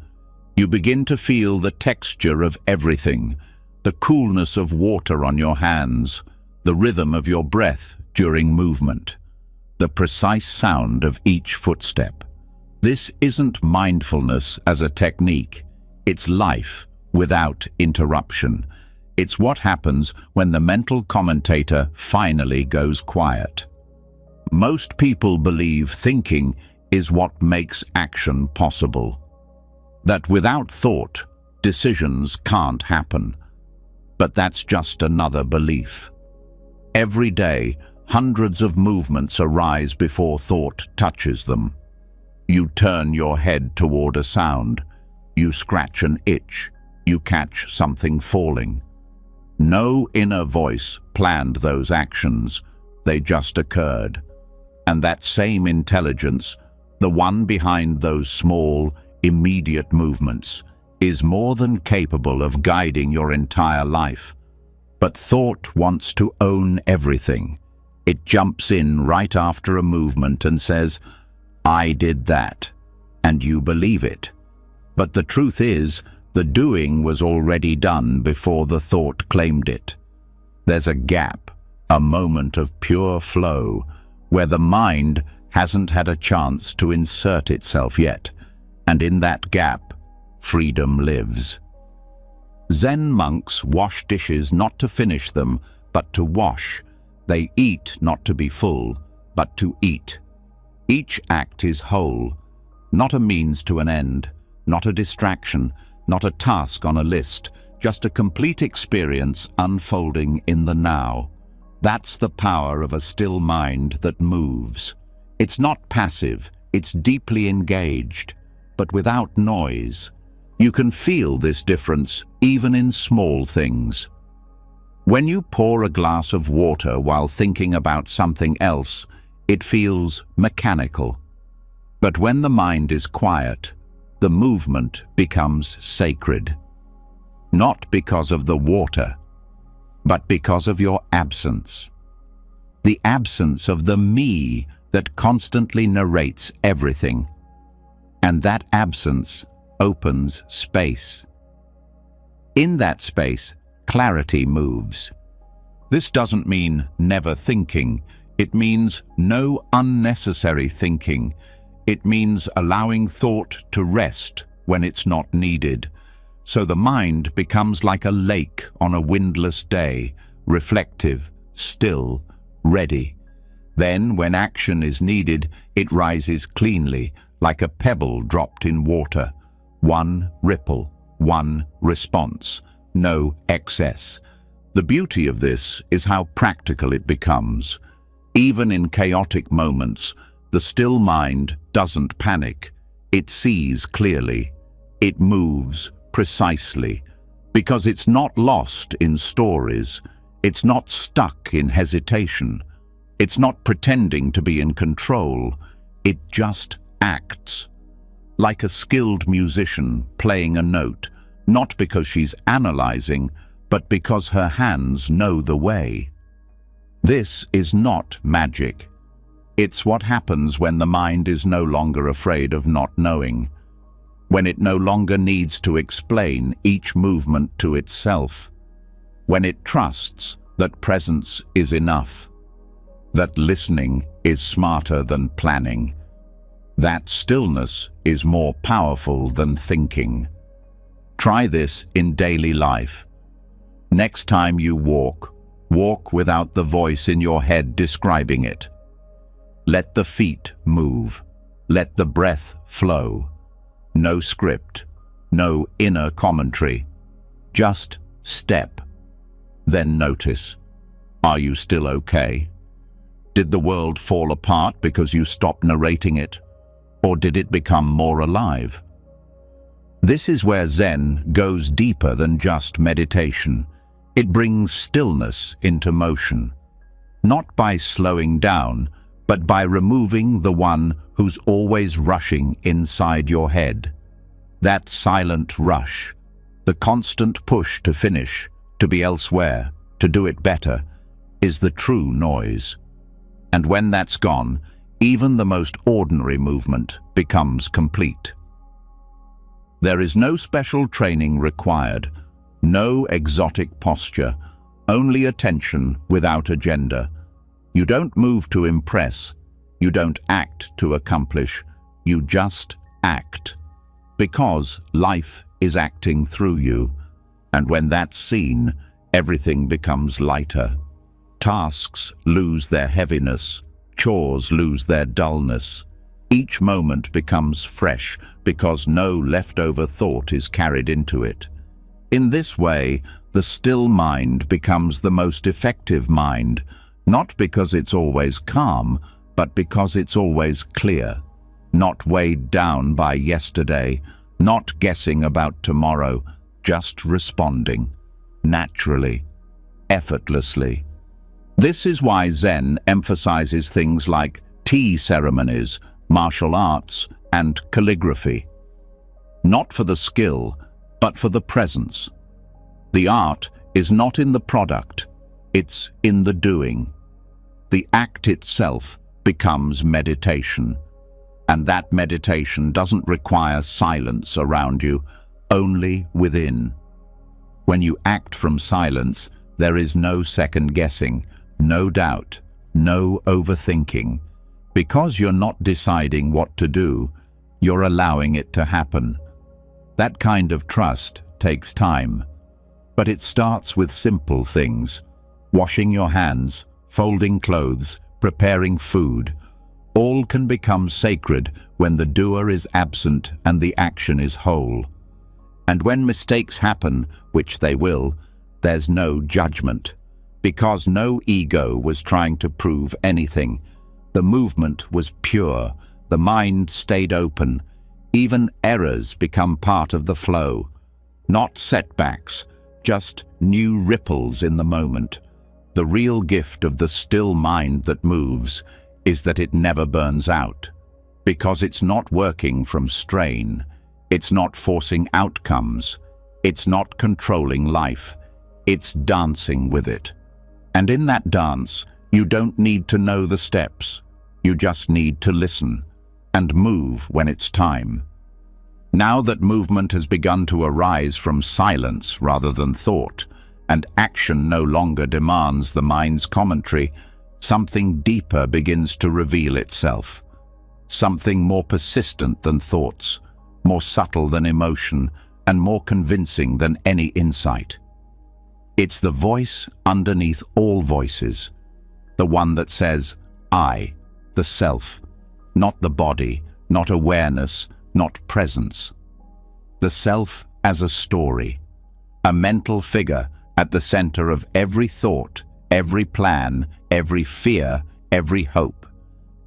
You begin to feel the texture of everything, the coolness of water on your hands, the rhythm of your breath during movement, the precise sound of each footstep. This isn't mindfulness as a technique, it's life without interruption. It's what happens when the mental commentator finally goes quiet. Most people believe thinking is what makes action possible. That without thought, decisions can't happen. But that's just another belief. Every day, hundreds of movements arise before thought touches them. You turn your head toward a sound. You scratch an itch. You catch something falling. No inner voice planned those actions. They just occurred. And that same intelligence, the one behind those small, immediate movements, is more than capable of guiding your entire life. But thought wants to own everything. It jumps in right after a movement and says, "I did that," and you believe it. But the truth is, the doing was already done before the thought claimed it. There's a gap, a moment of pure flow, where the mind hasn't had a chance to insert itself yet, and in that gap, freedom lives. Zen monks wash dishes not to finish them, but to wash. They eat not to be full, but to eat. Each act is whole, not a means to an end, not a distraction, not a task on a list, just a complete experience unfolding in the now. That's the power of a still mind that moves. It's not passive, it's deeply engaged, but without noise. You can feel this difference even in small things. When you pour a glass of water while thinking about something else, it feels mechanical. But when the mind is quiet, the movement becomes sacred. Not because of the water, but because of your absence. The absence of the me that constantly narrates everything. And that absence opens space. In that space, clarity moves. This doesn't mean never thinking. It means no unnecessary thinking. It means allowing thought to rest when it's not needed. So the mind becomes like a lake on a windless day, reflective, still, ready. Then, when action is needed, it rises cleanly, like a pebble dropped in water. One ripple, one response, no excess. The beauty of this is how practical it becomes. Even in chaotic moments, the still mind doesn't panic. It sees clearly. It moves precisely, because it's not lost in stories. It's not stuck in hesitation. It's not pretending to be in control. It just acts. Like a skilled musician playing a note, not because she's analyzing, but because her hands know the way. This is not magic. It's what happens when the mind is no longer afraid of not knowing, when it no longer needs to explain each movement to itself, when it trusts that presence is enough, that listening is smarter than planning, that stillness is more powerful than thinking. Try this in daily life. Next time you walk, walk without the voice in your head describing it. Let the feet move. Let the breath flow. No script, no inner commentary. Just step. Then notice. Are you still okay? Did the world fall apart because you stopped narrating it? Or did it become more alive? This is where Zen goes deeper than just meditation. It brings stillness into motion, not by slowing down, but by removing the one who's always rushing inside your head. That silent rush, the constant push to finish, to be elsewhere, to do it better, is the true noise. And when that's gone, even the most ordinary movement becomes complete. There is no special training required, no exotic posture, only attention without agenda. You don't move to impress, you don't act to accomplish, you just act. Because life is acting through you, and when that's seen, everything becomes lighter. Tasks lose their heaviness, chores lose their dullness. Each moment becomes fresh because no leftover thought is carried into it. In this way, the still mind becomes the most effective mind, not because it's always calm, but because it's always clear, not weighed down by yesterday, not guessing about tomorrow, just responding, naturally, effortlessly. This is why Zen emphasizes things like tea ceremonies, martial arts, and calligraphy. Not for the skill, but for the presence. The art is not in the product, it's in the doing. The act itself becomes meditation, and that meditation doesn't require silence around you, only within. When you act from silence, there is no second guessing, no doubt, no overthinking. Because you're not deciding what to do, you're allowing it to happen. That kind of trust takes time, but it starts with simple things. Washing your hands, folding clothes, preparing food. All can become sacred when the doer is absent and the action is whole. And when mistakes happen, which they will, there's no judgment. Because no ego was trying to prove anything. The movement was pure. The mind stayed open. Even errors become part of the flow. Not setbacks, just new ripples in the moment. The real gift of the still mind that moves is that it never burns out. Because it's not working from strain. It's not forcing outcomes. It's not controlling life. It's dancing with it. And in that dance, you don't need to know the steps. You just need to listen and move when it's time. Now that movement has begun to arise from silence rather than thought, and action no longer demands the mind's commentary, something deeper begins to reveal itself. Something more persistent than thoughts, more subtle than emotion, and more convincing than any insight. It's the voice underneath all voices, the one that says, I, the self, not the body, not awareness, not presence. The self as a story, a mental figure at the center of every thought, every plan, every fear, every hope.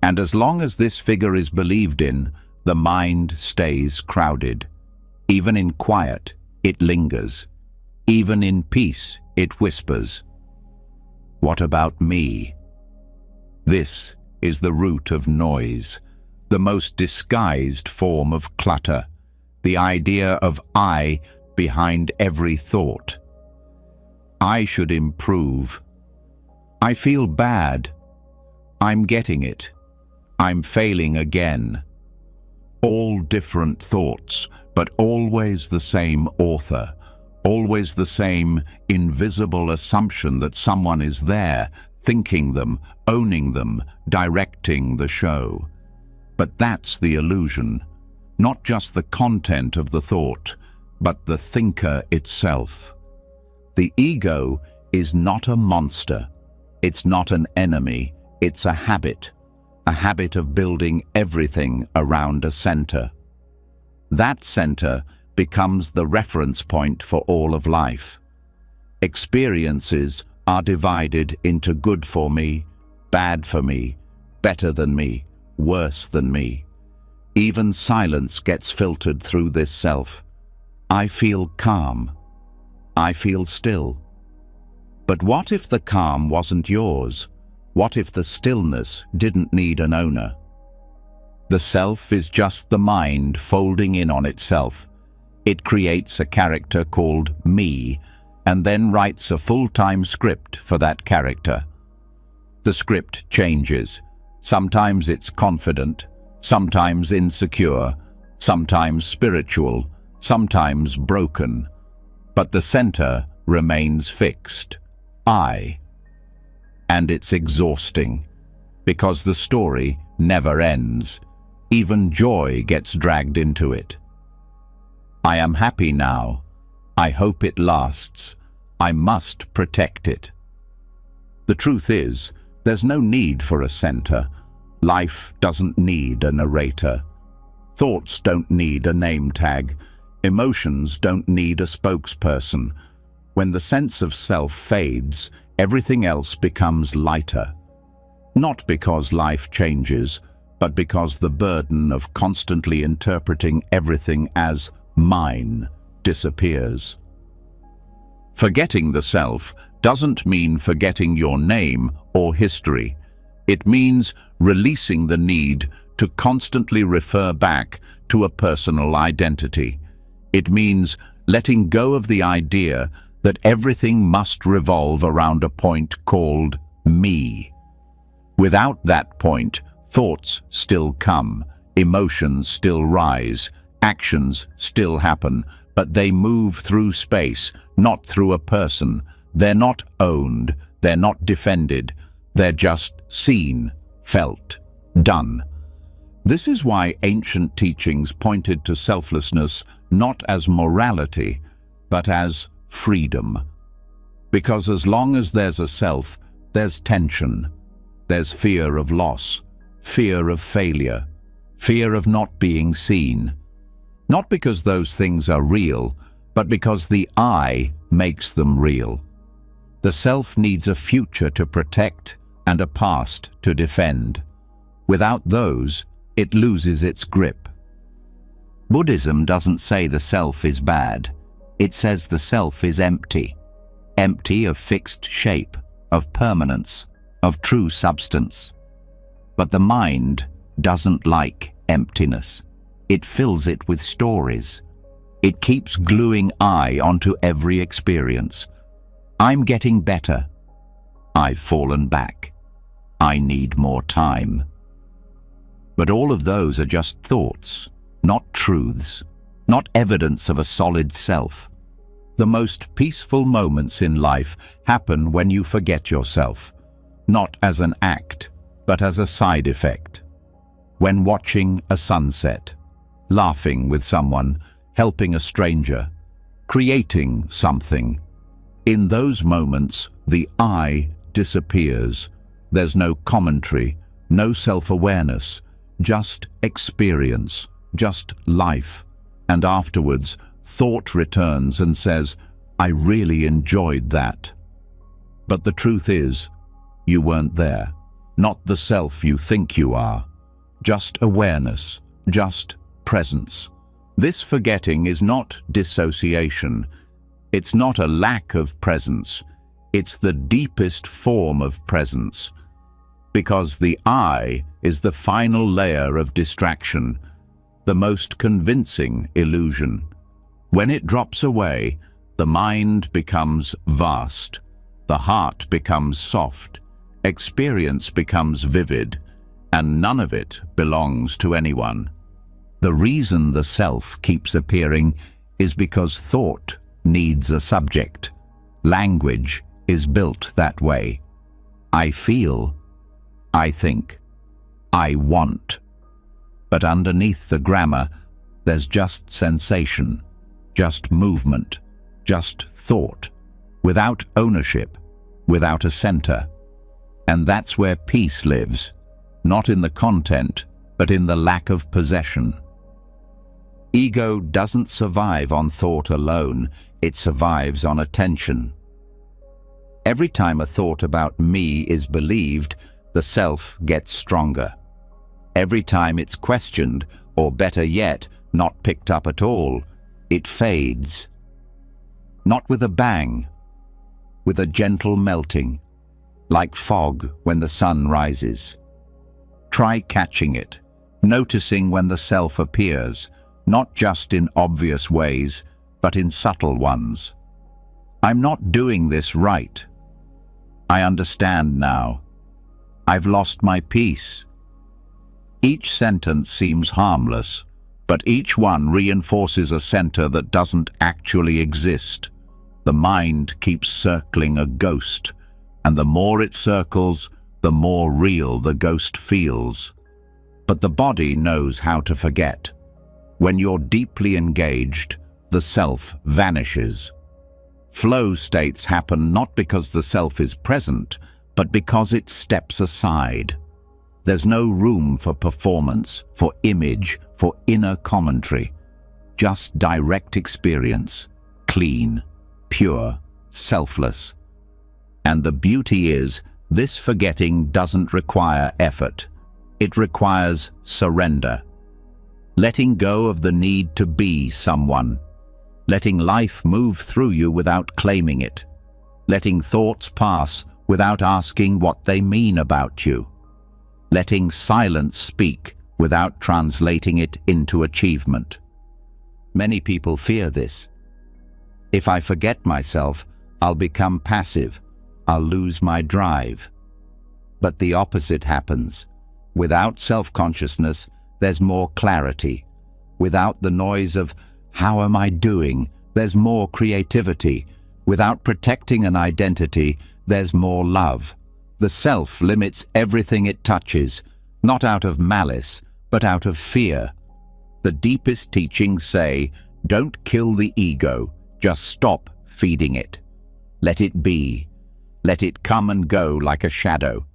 And as long as this figure is believed in, the mind stays crowded. Even in quiet, it lingers. Even in peace, it whispers. What about me? This is the root of noise, the most disguised form of clutter, the idea of I behind every thought. I should improve. I feel bad. I'm getting it. I'm failing again. All different thoughts, but always the same author, always the same invisible assumption that someone is there, thinking them, owning them, directing the show. But that's the illusion, not just the content of the thought, but the thinker itself. The ego is not a monster. It's not an enemy. It's a habit of building everything around a center. That center becomes the reference point for all of life. Experiences are divided into good for me, bad for me, better than me, worse than me. Even silence gets filtered through this self. I feel calm. I feel still. But what if the calm wasn't yours? What if the stillness didn't need an owner? The self is just the mind folding in on itself. It creates a character called me, and then writes a full-time script for that character. The script changes. Sometimes it's confident, sometimes insecure, sometimes spiritual, sometimes broken. But the center remains fixed. I. And it's exhausting, because the story never ends. Even joy gets dragged into it. I am happy now. I hope it lasts. I must protect it. The truth is, there's no need for a center. Life doesn't need a narrator. Thoughts don't need a name tag. Emotions don't need a spokesperson. When the sense of self fades, everything else becomes lighter. Not because life changes, but because the burden of constantly interpreting everything as mine disappears. Forgetting the self doesn't mean forgetting your name or history. It means releasing the need to constantly refer back to a personal identity. It means letting go of the idea that everything must revolve around a point called me. Without that point, thoughts still come, emotions still rise, actions still happen, but they move through space, not through a person. They're not owned, they're not defended, they're just seen, felt, done. This is why ancient teachings pointed to selflessness not as morality, but as freedom. Because as long as there's a self, there's tension. There's fear of loss, fear of failure, fear of not being seen. Not because those things are real, but because the I makes them real. The self needs a future to protect and a past to defend. Without those, it loses its grip. Buddhism doesn't say the self is bad. It says the self is empty. Empty of fixed shape, of permanence, of true substance. But the mind doesn't like emptiness. It fills it with stories. It keeps gluing I onto every experience. I'm getting better. I've fallen back. I need more time. But all of those are just thoughts, not truths, not evidence of a solid self. The most peaceful moments in life happen when you forget yourself, not as an act, but as a side effect. When watching a sunset, laughing with someone, helping a stranger, creating something. In those moments, the I disappears. There's no commentary, no self-awareness, just experience, just life. And afterwards, thought returns and says, I really enjoyed that. But the truth is, you weren't there. Not the self you think you are. Just awareness, just presence. This forgetting is not dissociation. It's not a lack of presence. It's the deepest form of presence. Because the I is the final layer of distraction, the most convincing illusion. When it drops away, the mind becomes vast, the heart becomes soft, experience becomes vivid, and none of it belongs to anyone. The reason the self keeps appearing is because thought needs a subject. Language is built that way. I feel, I think, I want. But underneath the grammar, there's just sensation, just movement, just thought, without ownership, without a center. And that's where peace lives, not in the content, but in the lack of possession. Ego doesn't survive on thought alone, it survives on attention. Every time a thought about me is believed, the self gets stronger. Every time it's questioned, or better yet, not picked up at all, it fades. Not with a bang, with a gentle melting, like fog when the sun rises. Try catching it, noticing when the self appears, not just in obvious ways, but in subtle ones. I'm not doing this right. I understand now. I've lost my peace. Each sentence seems harmless, but each one reinforces a center that doesn't actually exist. The mind keeps circling a ghost, and the more it circles, the more real the ghost feels. But the body knows how to forget. When you're deeply engaged, the self vanishes. Flow states happen not because the self is present, but because it steps aside. There's no room for performance, for image, for inner commentary. Just direct experience, clean, pure, selfless. And the beauty is, this forgetting doesn't require effort. It requires surrender. Letting go of the need to be someone. Letting life move through you without claiming it. Letting thoughts pass without asking what they mean about you. Letting silence speak without translating it into achievement. Many people fear this. If I forget myself, I'll become passive. I'll lose my drive. But the opposite happens. Without self-consciousness, there's more clarity. Without the noise of, how am I doing? There's more creativity. Without protecting an identity, there's more love. The self limits everything it touches, not out of malice, but out of fear. The deepest teachings say, don't kill the ego, just stop feeding it. Let it be. Let it come and go like a shadow.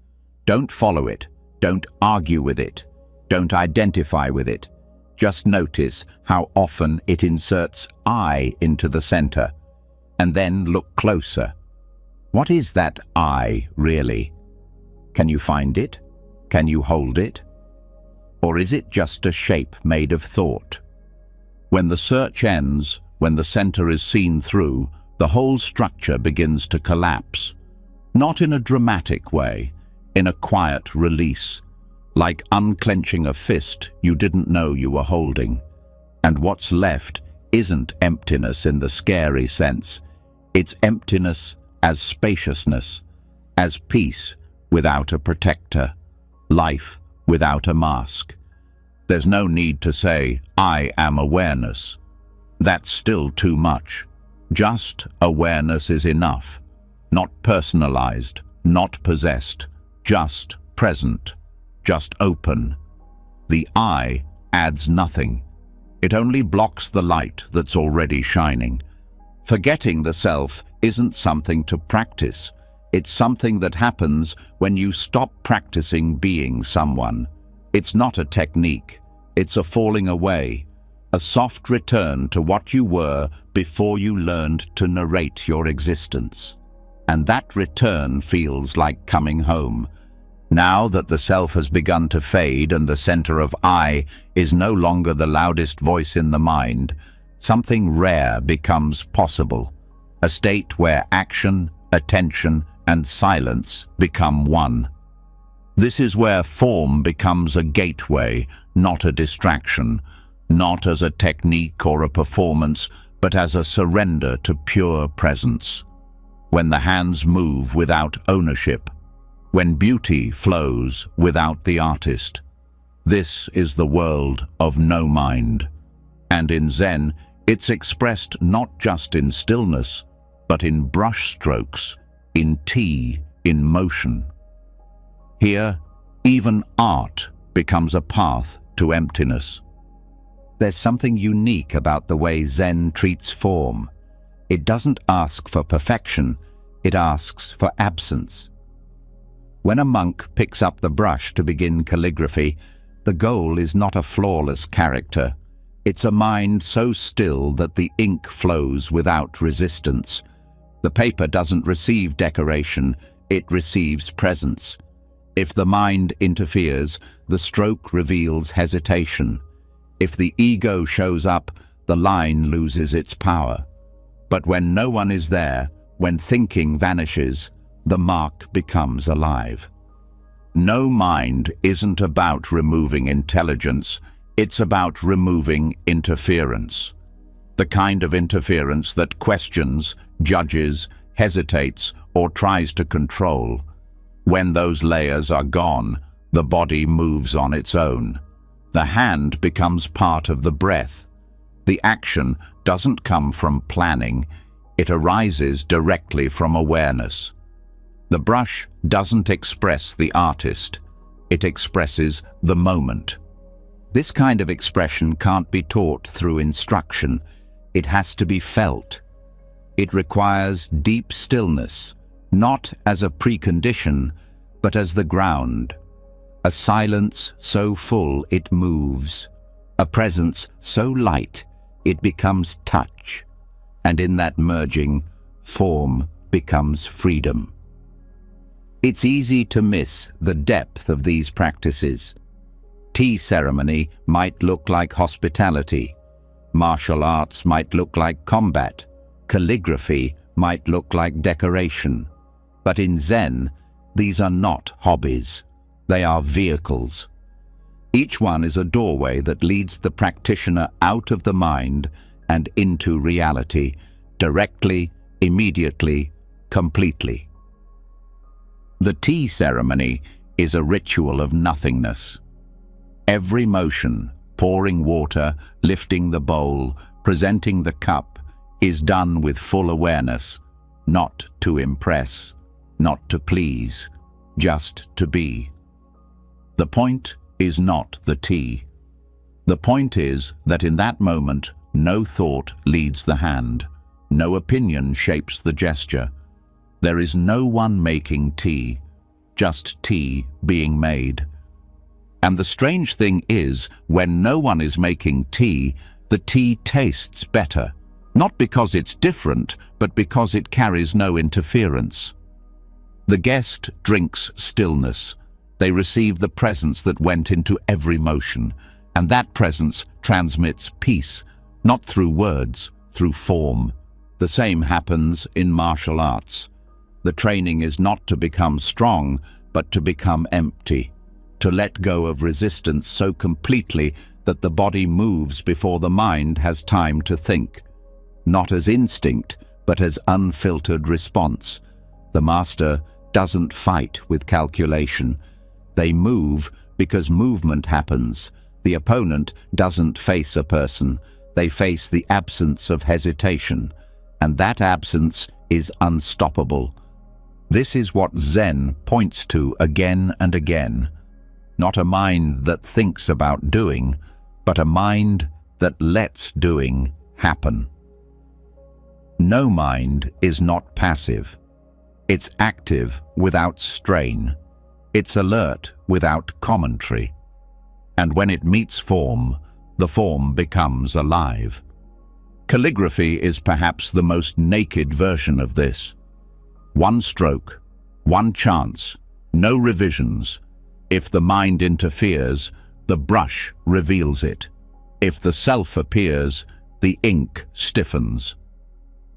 Don't follow it. Don't argue with it. Don't identify with it. Just notice how often it inserts I into the center. And then look closer. What is that I, really? Can you find it? Can you hold it? Or is it just a shape made of thought? When the search ends, when the center is seen through, the whole structure begins to collapse. Not in a dramatic way, in a quiet release, like unclenching a fist you didn't know you were holding. And what's left isn't emptiness in the scary sense. It's emptiness as spaciousness, as peace without a protector, life without a mask. There's no need to say, I am awareness. That's still too much. Just awareness is enough. Not personalized, not possessed, just present, just open. The I adds nothing. It only blocks the light that's already shining. Forgetting the self isn't something to practice. It's something that happens when you stop practicing being someone. It's not a technique. It's a falling away, a soft return to what you were before you learned to narrate your existence. And that return feels like coming home. Now that the self has begun to fade and the center of I is no longer the loudest voice in the mind, something rare becomes possible. A state where action, attention, and silence become one. This is where form becomes a gateway, not a distraction, not as a technique or a performance, but as a surrender to pure presence. When the hands move without ownership, when beauty flows without the artist. This is the world of no mind. And in Zen, it's expressed not just in stillness, but in brush strokes, in tea, in motion. Here, even art becomes a path to emptiness. There's something unique about the way Zen treats form. It doesn't ask for perfection, it asks for absence. When a monk picks up the brush to begin calligraphy, the goal is not a flawless character. It's a mind so still that the ink flows without resistance. The paper doesn't receive decoration, it receives presence. If the mind interferes, the stroke reveals hesitation. If the ego shows up, the line loses its power. But when no one is there, when thinking vanishes, the mark becomes alive. No mind isn't about removing intelligence, it's about removing interference. The kind of interference that questions, judges, hesitates, or tries to control. When those layers are gone, the body moves on its own. The hand becomes part of the breath. The action doesn't come from planning, it arises directly from awareness. The brush doesn't express the artist, it expresses the moment. This kind of expression can't be taught through instruction, it has to be felt. It requires deep stillness, not as a precondition, but as the ground. A silence so full it moves, a presence so light it becomes touch, and in that merging, form becomes freedom. It's easy to miss the depth of these practices. Tea ceremony might look like hospitality, martial arts might look like combat, calligraphy might look like decoration. But in Zen, these are not hobbies. They are vehicles. Each one is a doorway that leads the practitioner out of the mind and into reality, directly, immediately, completely. The tea ceremony is a ritual of nothingness. Every motion, pouring water, lifting the bowl, presenting the cup, is done with full awareness, not to impress, not to please, just to be. The point is not the tea. The point is that in that moment, no thought leads the hand, no opinion shapes the gesture. There is no one making tea, just tea being made. And the strange thing is, when no one is making tea, the tea tastes better. Not because it's different, but because it carries no interference. The guest drinks stillness. They receive the presence that went into every motion, and that presence transmits peace, not through words, through form. The same happens in martial arts. The training is not to become strong, but to become empty, to let go of resistance so completely that the body moves before the mind has time to think, not as instinct, but as unfiltered response. The master doesn't fight with calculation. They move because movement happens. The opponent doesn't face a person. They face the absence of hesitation, and that absence is unstoppable. This is what Zen points to again and again. Not a mind that thinks about doing, but a mind that lets doing happen. No mind is not passive. It's active without strain. It's alert without commentary. And when it meets form, the form becomes alive. Calligraphy is perhaps the most naked version of this. One stroke, one chance, no revisions. If the mind interferes, the brush reveals it. If the self appears, the ink stiffens.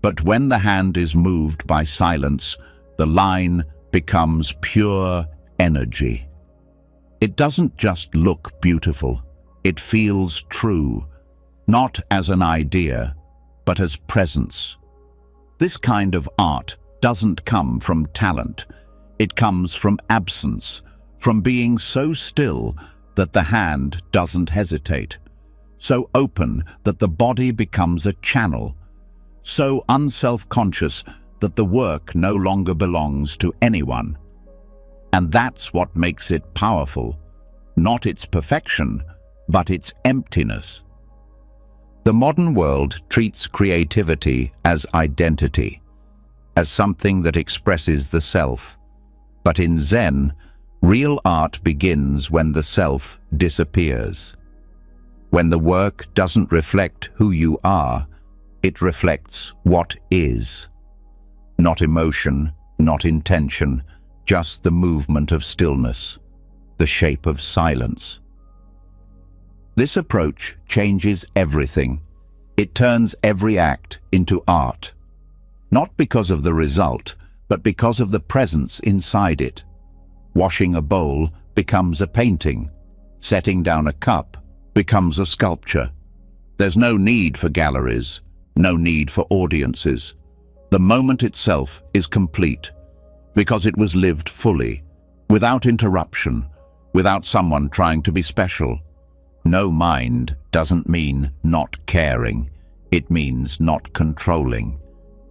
But when the hand is moved by silence, the line becomes pure energy. It doesn't just look beautiful, it feels true, not as an idea, but as presence. This kind of art doesn't come from talent. It comes from absence, from being so still that the hand doesn't hesitate, so open that the body becomes a channel, so unself-conscious that the work no longer belongs to anyone. And that's what makes it powerful, not its perfection, but its emptiness. The modern world treats creativity as identity, as something that expresses the self. But in Zen, real art begins when the self disappears. When the work doesn't reflect who you are, it reflects what is. Not emotion, not intention, just the movement of stillness, the shape of silence. This approach changes everything. It turns every act into art. Not because of the result, but because of the presence inside it. Washing a bowl becomes a painting. Setting down a cup becomes a sculpture. There's no need for galleries, no need for audiences. The moment itself is complete, because it was lived fully, without interruption, without someone trying to be special. No mind doesn't mean not caring. It means not controlling.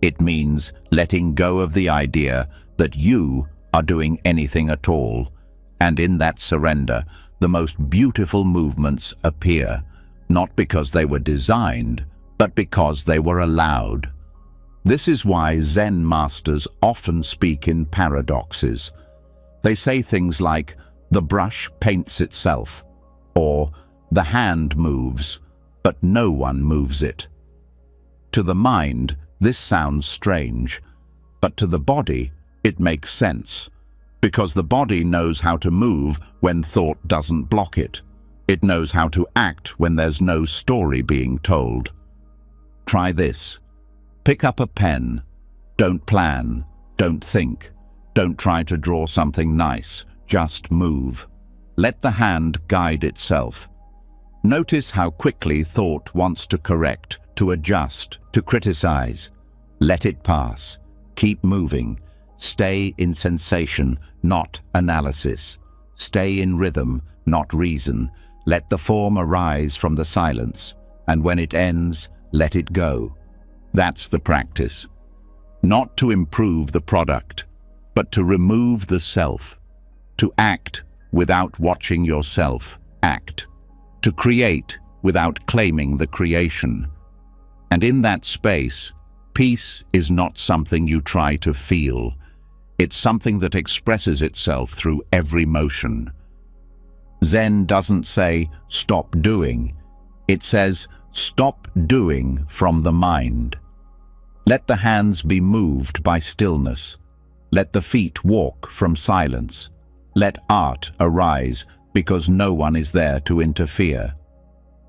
It means letting go of the idea that you are doing anything at all. And in that surrender, the most beautiful movements appear, not because they were designed, but because they were allowed. This is why Zen masters often speak in paradoxes. They say things like, the brush paints itself, or the hand moves, but no one moves it. To the mind, this sounds strange, but to the body, it makes sense, because the body knows how to move when thought doesn't block it. It knows how to act when there's no story being told. Try this. Pick up a pen. Don't plan. Don't think. Don't try to draw something nice. Just move. Let the hand guide itself. Notice how quickly thought wants to correct, to adjust, to criticize. Let it pass. Keep moving. Stay in sensation, not analysis. Stay in rhythm, not reason. Let the form arise from the silence, and when it ends, let it go. That's the practice. Not to improve the product, but to remove the self. To act without watching yourself act. To create without claiming the creation. And in that space, peace is not something you try to feel. It's something that expresses itself through every motion. Zen doesn't say, stop doing. It says, stop doing from the mind. Let the hands be moved by stillness. Let the feet walk from silence. Let art arise because no one is there to interfere.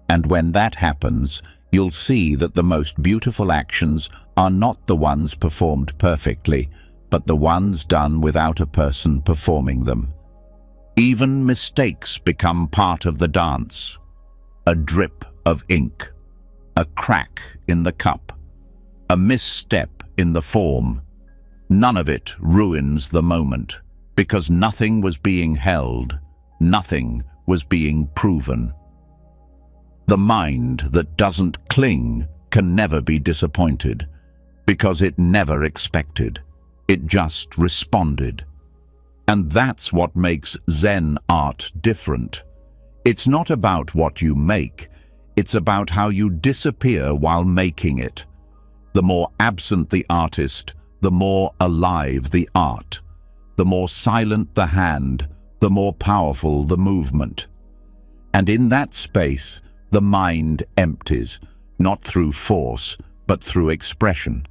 And when that happens, you'll see that the most beautiful actions are not the ones performed perfectly, but the ones done without a person performing them. Even mistakes become part of the dance. A drip of ink, a crack in the cup, a misstep in the form. None of it ruins the moment, because nothing was being held, nothing was being proven. The mind that doesn't cling can never be disappointed, because it never expected. It just responded. And that's what makes Zen art different. It's not about what you make, it's about how you disappear while making it. The more absent the artist, the more alive the art. The more silent the hand, the more powerful the movement. And in that space, the mind empties, not through force, but through expression.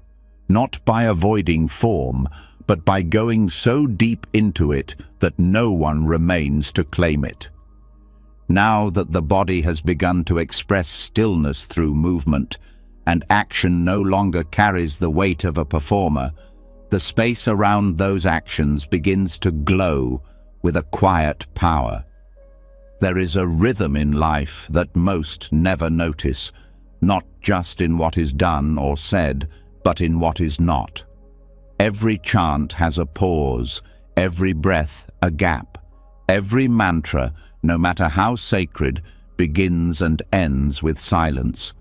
Not by avoiding form, but by going so deep into it that no one remains to claim it. Now that the body has begun to express stillness through movement, and action no longer carries the weight of a performer, the space around those actions begins to glow with a quiet power. There is a rhythm in life that most never notice, not just in what is done or said, but in what is not. Every chant has a pause, every breath a gap. Every mantra, no matter how sacred, begins and ends with silence.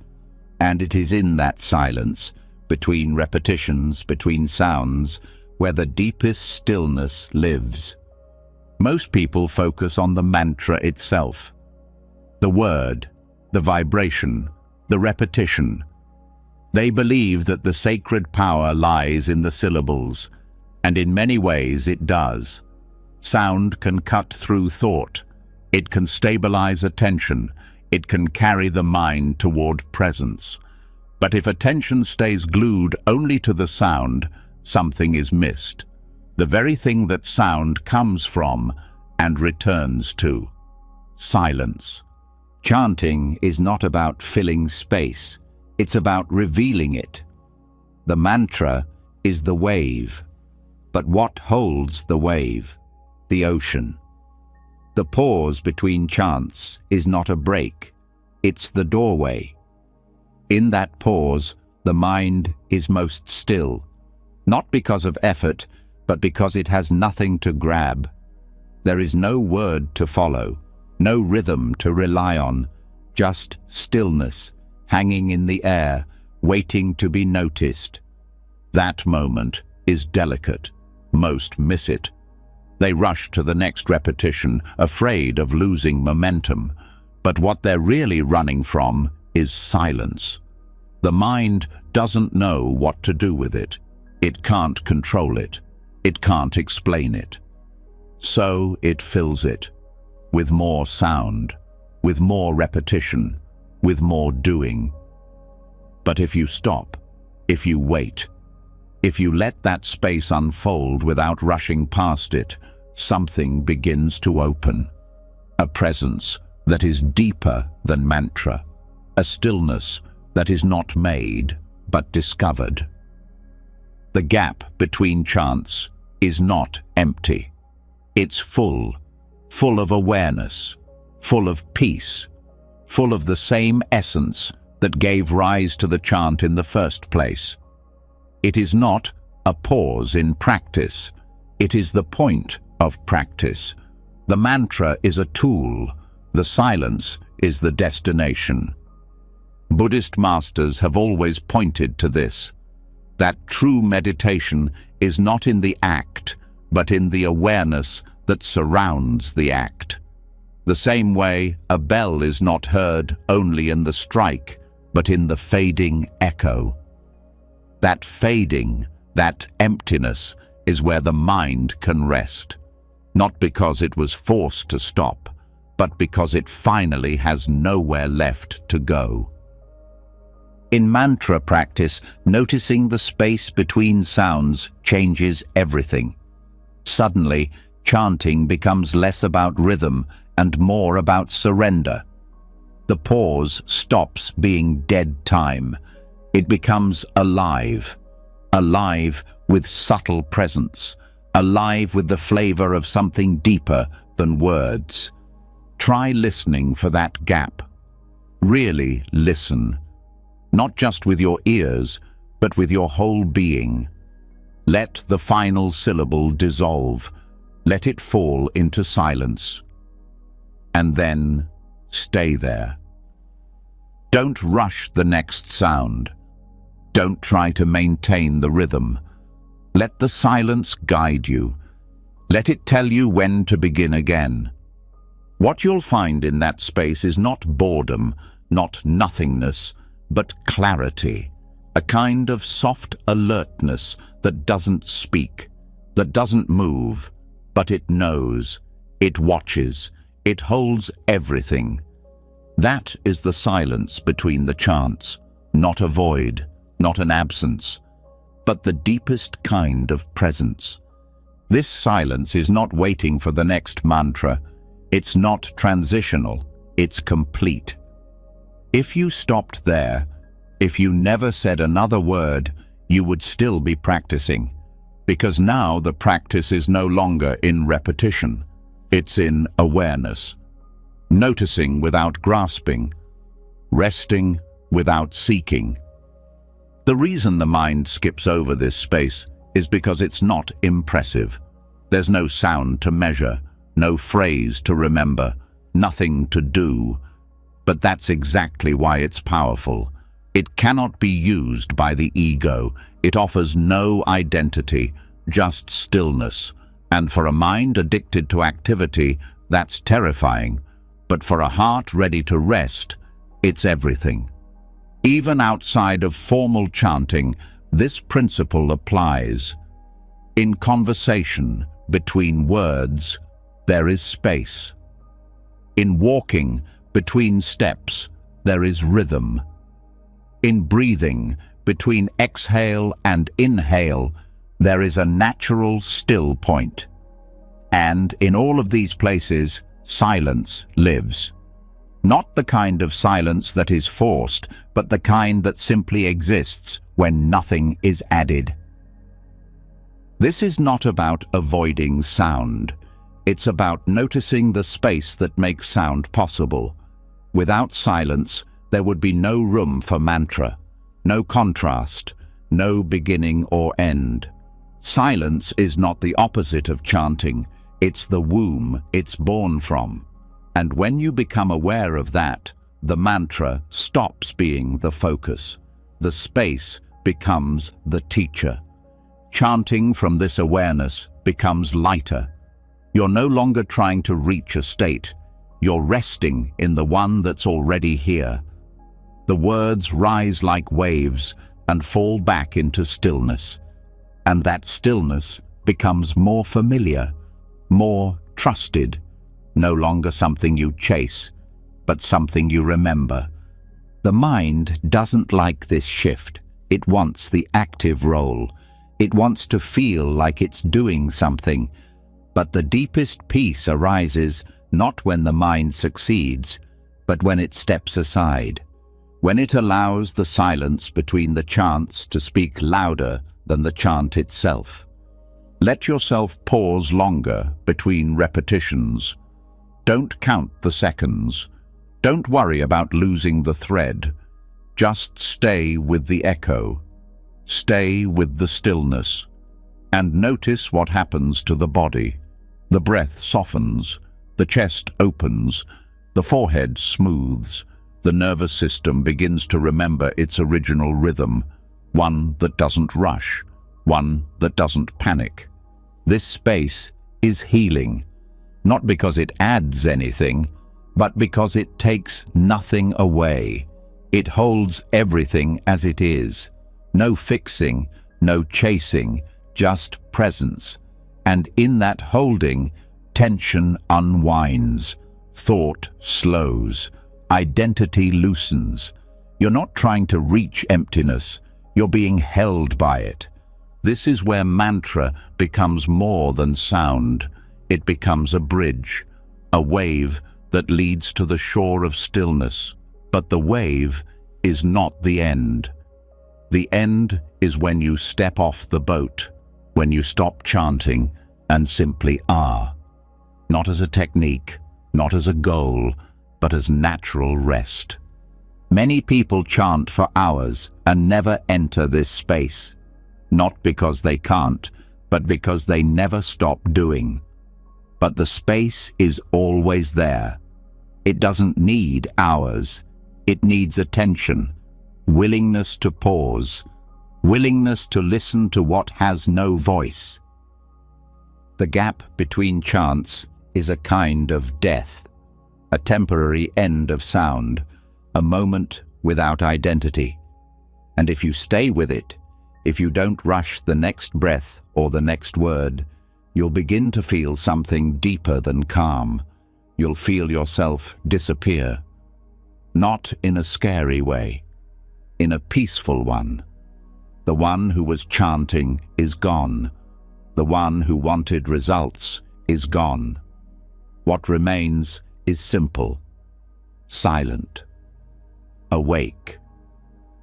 And it is in that silence, between repetitions, between sounds, where the deepest stillness lives. Most people focus on the mantra itself. The word, the vibration, the repetition. They believe that the sacred power lies in the syllables, and in many ways it does. Sound can cut through thought. It can stabilize attention. It can carry the mind toward presence. But if attention stays glued only to the sound, something is missed. The very thing that sound comes from and returns to. Silence. Chanting is not about filling space. It's about revealing it. The mantra is the wave. But what holds the wave? The ocean. The pause between chants is not a break. It's the doorway. In that pause, the mind is most still, not because of effort, but because it has nothing to grab. There is no word to follow, no rhythm to rely on, just stillness, hanging in the air, waiting to be noticed. That moment is delicate. Most miss it. They rush to the next repetition, afraid of losing momentum. But what they're really running from is silence. The mind doesn't know what to do with it. It can't control it. It can't explain it. So it fills it with more sound, with more repetition, with more doing. But if you stop, if you wait, if you let that space unfold without rushing past it, something begins to open. A presence that is deeper than mantra. A stillness that is not made, but discovered. The gap between chants is not empty. It's full of awareness, full of peace, full of the same essence that gave rise to the chant in the first place. It is not a pause in practice. It is the point of practice. The mantra is a tool. The silence is the destination. Buddhist masters have always pointed to this, that true meditation is not in the act, but in the awareness that surrounds the act. The same way a bell is not heard only in the strike, but in the fading echo. That fading, that emptiness, is where the mind can rest, not because it was forced to stop, but because it finally has nowhere left to go. In mantra practice, noticing the space between sounds changes everything. Suddenly, chanting becomes less about rhythm and more about surrender. The pause stops being dead time. It becomes alive. Alive with subtle presence. Alive with the flavor of something deeper than words. Try listening for that gap. Really listen. Not just with your ears, but with your whole being. Let the final syllable dissolve. Let it fall into silence. And then stay there. Don't rush the next sound. Don't try to maintain the rhythm. Let the silence guide you. Let it tell you when to begin again. What you'll find in that space is not boredom, not nothingness, but clarity. A kind of soft alertness that doesn't speak, that doesn't move, but it knows, it watches, it holds everything. That is the silence between the chants, not a void, not an absence, but the deepest kind of presence. This silence is not waiting for the next mantra. It's not transitional, it's complete. If you stopped there, if you never said another word, you would still be practicing, because now the practice is no longer in repetition. It's in awareness, noticing without grasping, resting without seeking. The reason the mind skips over this space is because it's not impressive. There's no sound to measure, no phrase to remember, nothing to do. But that's exactly why it's powerful. It cannot be used by the ego. It offers no identity, just stillness. And for a mind addicted to activity, that's terrifying. But for a heart ready to rest, it's everything. Even outside of formal chanting, this principle applies. In conversation, between words, there is space. In walking, between steps, there is rhythm. In breathing, between exhale and inhale, there is a natural still point. And in all of these places, silence lives. Not the kind of silence that is forced, but the kind that simply exists when nothing is added. This is not about avoiding sound. It's about noticing the space that makes sound possible. Without silence, there would be no room for mantra, no contrast, no beginning or end. Silence is not the opposite of chanting. It's the womb it's born from. And when you become aware of that, the mantra stops being the focus. The space becomes the teacher. Chanting from this awareness becomes lighter. You're no longer trying to reach a state. You're resting in the one that's already here. The words rise like waves and fall back into stillness. And that stillness becomes more familiar, more trusted, no longer something you chase, but something you remember. The mind doesn't like this shift. It wants the active role. It wants to feel like it's doing something. But the deepest peace arises not when the mind succeeds, but when it steps aside, when it allows the silence between the chants to speak louder than the chant itself. Let yourself pause longer between repetitions. Don't count the seconds. Don't worry about losing the thread. Just stay with the echo. Stay with the stillness. And notice what happens to the body. The breath softens. The chest opens. The forehead smooths. The nervous system begins to remember its original rhythm. One that doesn't rush. One that doesn't panic. This space is healing. Not because it adds anything, but because it takes nothing away. It holds everything as it is. No fixing, no chasing, just presence. And in that holding, tension unwinds, thought slows, identity loosens. You're not trying to reach emptiness, you're being held by it. This is where mantra becomes more than sound. It becomes a bridge, a wave that leads to the shore of stillness. But the wave is not the end. The end is when you step off the boat, when you stop chanting and simply are. Not as a technique, not as a goal, but as natural rest. Many people chant for hours and never enter this space, not because they can't, but because they never stop doing. But the space is always there. It doesn't need hours. It needs attention, willingness to pause, willingness to listen to what has no voice. The gap between chants is a kind of death, a temporary end of sound, a moment without identity. And if you stay with it, if you don't rush the next breath or the next word, you'll begin to feel something deeper than calm. You'll feel yourself disappear. Not in a scary way, in a peaceful one. The one who was chanting is gone. The one who wanted results is gone. What remains is simple, silent, awake.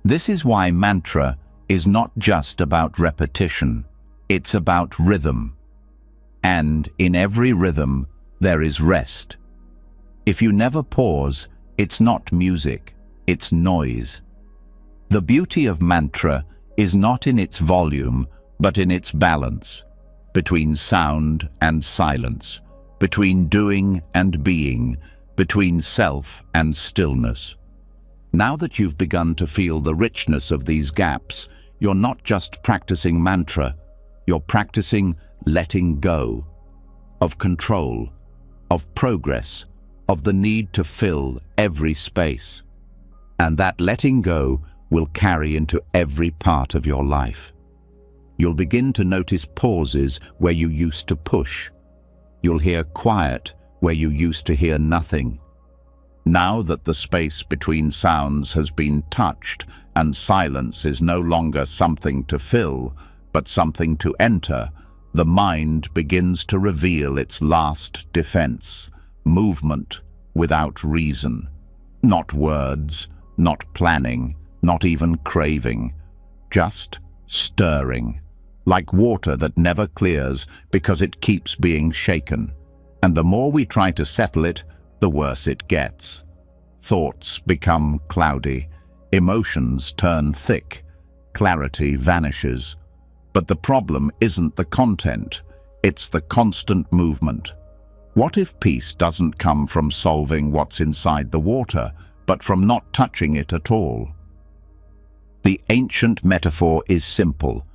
This is why mantra is not just about repetition. It's about rhythm. And in every rhythm, there is rest. If you never pause, it's not music, it's noise. The beauty of mantra is not in its volume, but in its balance, between sound and silence, between doing and being, between self and stillness. Now that you've begun to feel the richness of these gaps, you're not just practicing mantra, you're practicing letting go, of control, of progress, of the need to fill every space. And that letting go will carry into every part of your life. You'll begin to notice pauses where you used to push. You'll hear quiet where you used to hear nothing. Now that the space between sounds has been touched and silence is no longer something to fill, but something to enter, the mind begins to reveal its last defense, movement without reason. Not words, not planning, not even craving, just stirring, like water that never clears because it keeps being shaken. And the more we try to settle it, the worse it gets. Thoughts become cloudy, emotions turn thick, clarity vanishes. But the problem isn't the content, it's the constant movement. What if peace doesn't come from solving what's inside the water, but from not touching it at all? The ancient metaphor is simple: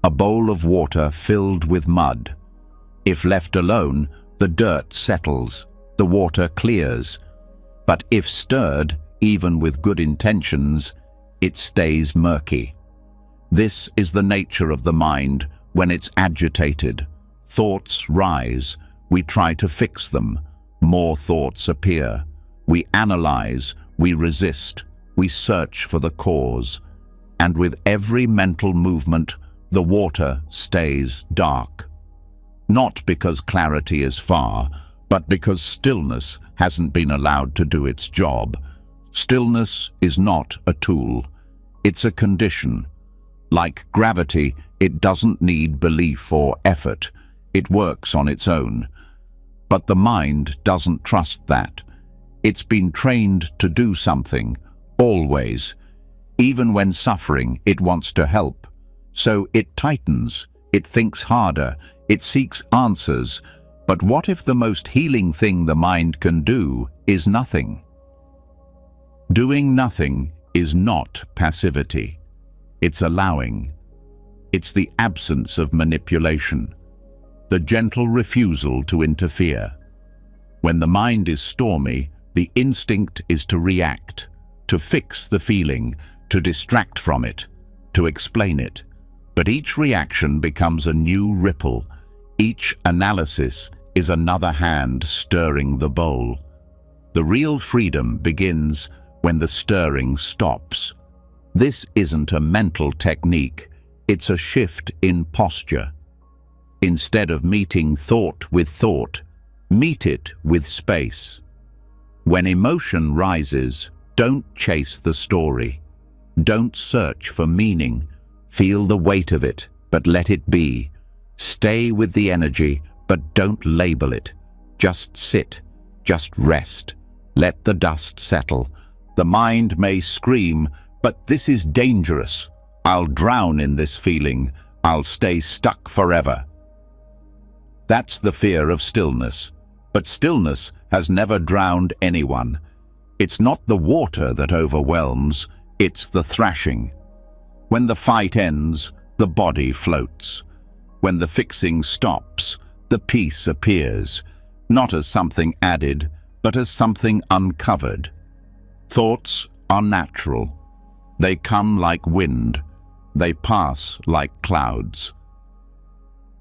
a bowl of water filled with mud. If left alone, the dirt settles, the water clears. But if stirred, even with good intentions, it stays murky. This is the nature of the mind when it's agitated. Thoughts rise, we try to fix them. More thoughts appear. We analyze, we resist, we search for the cause. And with every mental movement, the water stays dark. Not because clarity is far, but because stillness hasn't been allowed to do its job. Stillness is not a tool, it's a condition. Like gravity, it doesn't need belief or effort. It works on its own. But the mind doesn't trust that. It's been trained to do something, always. Even when suffering, it wants to help. So it tightens, it thinks harder, it seeks answers. But what if the most healing thing the mind can do is nothing? Doing nothing is not passivity. It's allowing. It's the absence of manipulation, the gentle refusal to interfere. When the mind is stormy, the instinct is to react, to fix the feeling, to distract from it, to explain it. But each reaction becomes a new ripple. Each analysis is another hand stirring the bowl. The real freedom begins when the stirring stops. This isn't a mental technique, It's a shift in posture. Instead of meeting thought with thought, meet it with space. When emotion rises, don't chase the story. Don't search for meaning. Feel the weight of it, but let it be. Stay with the energy, but don't label it. Just sit, just rest. Let the dust settle. The mind may scream, but this is dangerous. I'll drown in this feeling. I'll stay stuck forever. That's the fear of stillness. But stillness has never drowned anyone. It's not the water that overwhelms, it's the thrashing. When the fight ends, the body floats. When the fixing stops, the peace appears, not as something added, but as something uncovered. Thoughts are natural. They come like wind. They pass like clouds.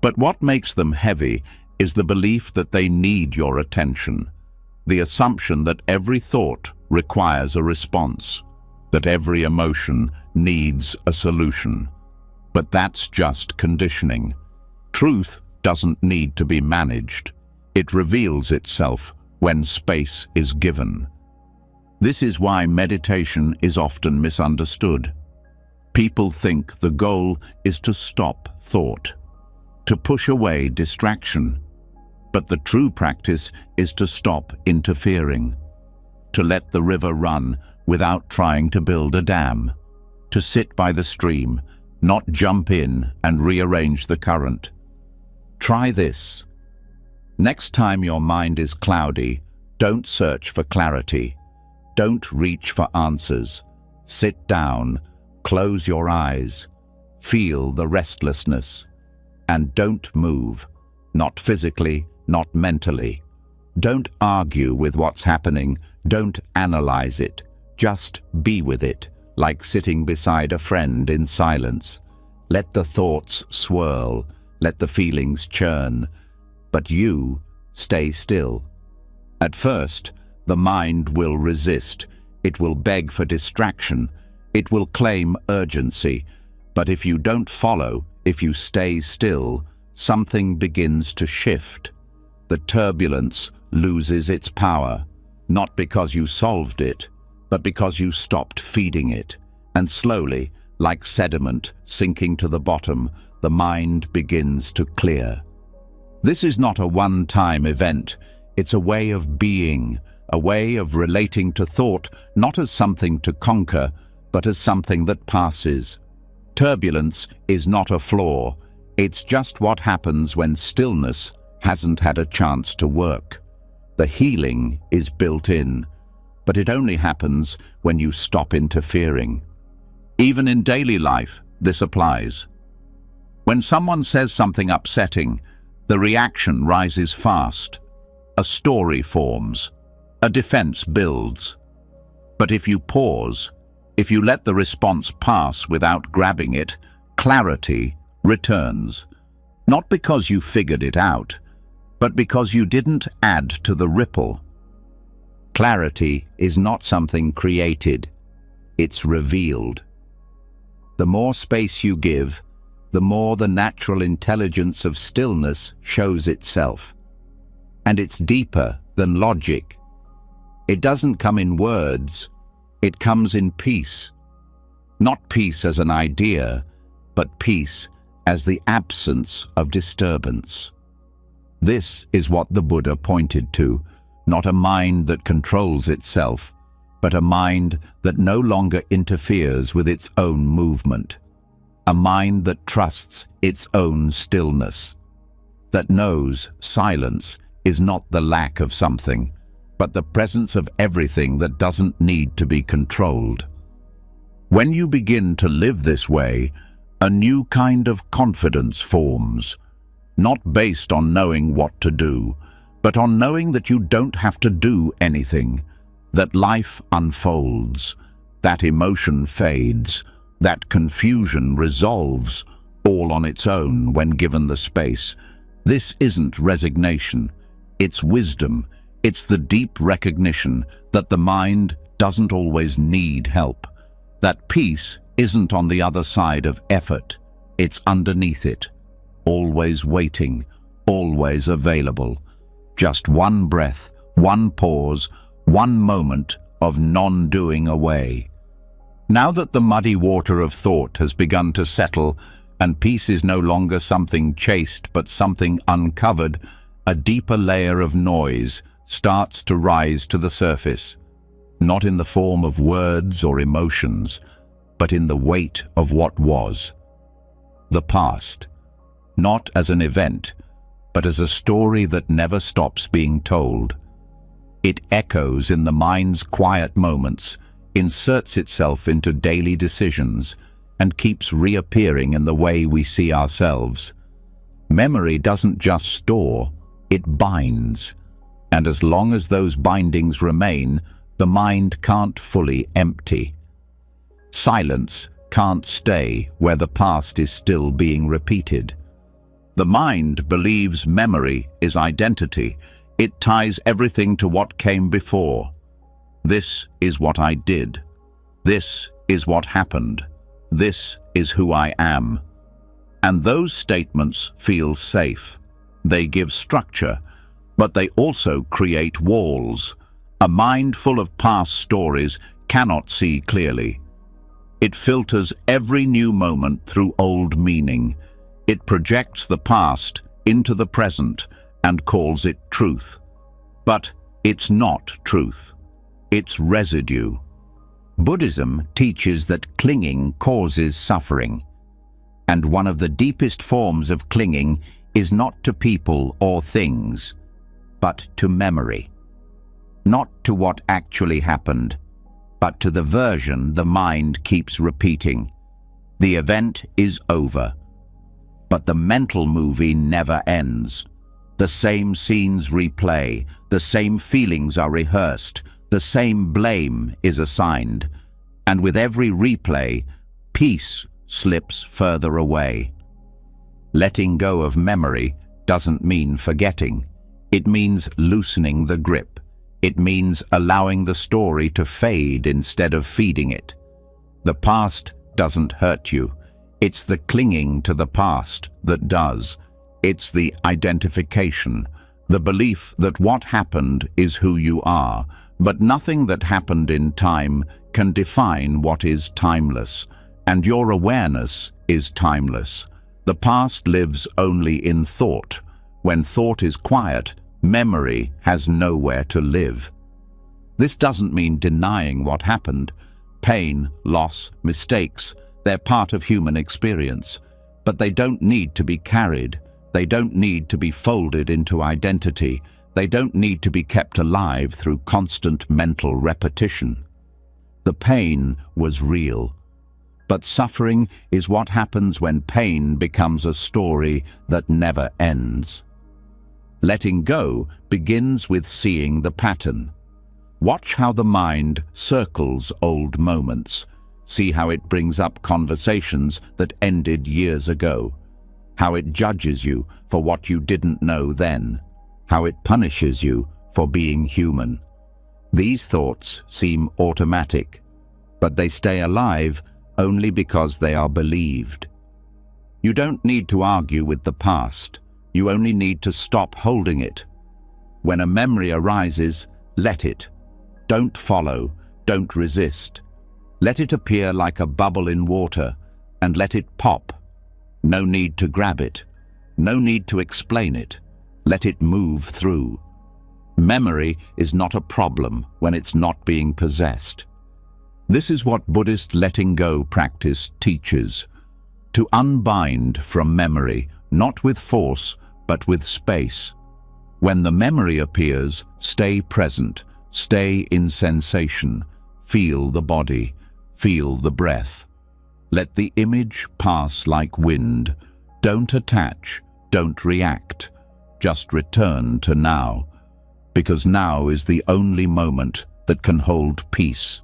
But what makes them heavy is the belief that they need your attention, the assumption that every thought requires a response, that every emotion needs a solution. But that's just conditioning. Truth doesn't need to be managed. It reveals itself when space is given. This is why meditation is often misunderstood. People think the goal is to stop thought, to push away distraction. But the true practice is to stop interfering, to let the river run without trying to build a dam, to sit by the stream, not jump in and rearrange the current. Try this. Next time your mind is cloudy, don't search for clarity. Don't reach for answers. Sit down, close your eyes, feel the restlessness, and don't move, not physically, not mentally. Don't argue with what's happening, don't analyze it. Just be with it, like sitting beside a friend in silence. Let the thoughts swirl, let the feelings churn, but you stay still. At first, the mind will resist. It will beg for distraction. It will claim urgency. But if you don't follow, if you stay still, something begins to shift. The turbulence loses its power, not because you solved it, but because you stopped feeding it. And slowly, like sediment sinking to the bottom, the mind begins to clear. This is not a one-time event. It's a way of being, a way of relating to thought, not as something to conquer, but as something that passes. Turbulence is not a flaw. It's just what happens when stillness hasn't had a chance to work. The healing is built in, but it only happens when you stop interfering. Even in daily life, this applies. When someone says something upsetting, the reaction rises fast. A story forms. A defense builds. But if you pause, if you let the response pass without grabbing it, clarity returns. Not because you figured it out, but because you didn't add to the ripple. Clarity is not something created, it's revealed. The more space you give, the more the natural intelligence of stillness shows itself. And it's deeper than logic. It doesn't come in words, it comes in peace. Not peace as an idea, but peace as the absence of disturbance. This is what the Buddha pointed to, not a mind that controls itself, but a mind that no longer interferes with its own movement. A mind that trusts its own stillness, that knows silence is not the lack of something, but the presence of everything that doesn't need to be controlled. When you begin to live this way, a new kind of confidence forms, not based on knowing what to do, but on knowing that you don't have to do anything, that life unfolds, that emotion fades, that confusion resolves, all on its own when given the space. This isn't resignation, it's wisdom. It's the deep recognition that the mind doesn't always need help, that peace isn't on the other side of effort. It's underneath it, always waiting, always available. Just one breath, one pause, one moment of non-doing away. Now that the muddy water of thought has begun to settle and peace is no longer something chased but something uncovered, a deeper layer of noise starts to rise to the surface, not in the form of words or emotions, but in the weight of what was. The past, not as an event, but as a story that never stops being told. It echoes in the mind's quiet moments, inserts itself into daily decisions, and keeps reappearing in the way we see ourselves. Memory doesn't just store, it binds. And as long as those bindings remain, the mind can't fully empty. Silence can't stay where the past is still being repeated. The mind believes memory is identity. It ties everything to what came before. This is what I did. This is what happened. This is who I am. And those statements feel safe. They give structure, but they also create walls. A mind full of past stories cannot see clearly. It filters every new moment through old meaning. It projects the past into the present and calls it truth. But it's not truth. It's residue. Buddhism teaches that clinging causes suffering. And one of the deepest forms of clinging is not to people or things, but to memory. Not to what actually happened, but to the version the mind keeps repeating. The event is over, but the mental movie never ends. The same scenes replay, the same feelings are rehearsed, the same blame is assigned, and with every replay, peace slips further away. Letting go of memory doesn't mean forgetting. It means loosening the grip. It means allowing the story to fade instead of feeding it. The past doesn't hurt you. It's the clinging to the past that does. It's the identification, the belief that what happened is who you are, but nothing that happened in time can define what is timeless, and your awareness is timeless. The past lives only in thought. When thought is quiet, memory has nowhere to live. This doesn't mean denying what happened. Pain, loss, mistakes, they're part of human experience. But they don't need to be carried. They don't need to be folded into identity. They don't need to be kept alive through constant mental repetition. The pain was real. But suffering is what happens when pain becomes a story that never ends. Letting go begins with seeing the pattern. Watch how the mind circles old moments. See how it brings up conversations that ended years ago. How it judges you for what you didn't know then. How it punishes you for being human. These thoughts seem automatic, but they stay alive only because they are believed. You don't need to argue with the past. You only need to stop holding it. When a memory arises, let it. Don't follow, don't resist. Let it appear like a bubble in water, and let it pop. No need to grab it. No need to explain it. Let it move through. Memory is not a problem when it's not being possessed. This is what Buddhist letting go practice teaches. To unbind from memory, not with force, but with space. When the memory appears, stay present, stay in sensation, feel the body, feel the breath. Let the image pass like wind. Don't attach, don't react. Just return to now, because now is the only moment that can hold peace.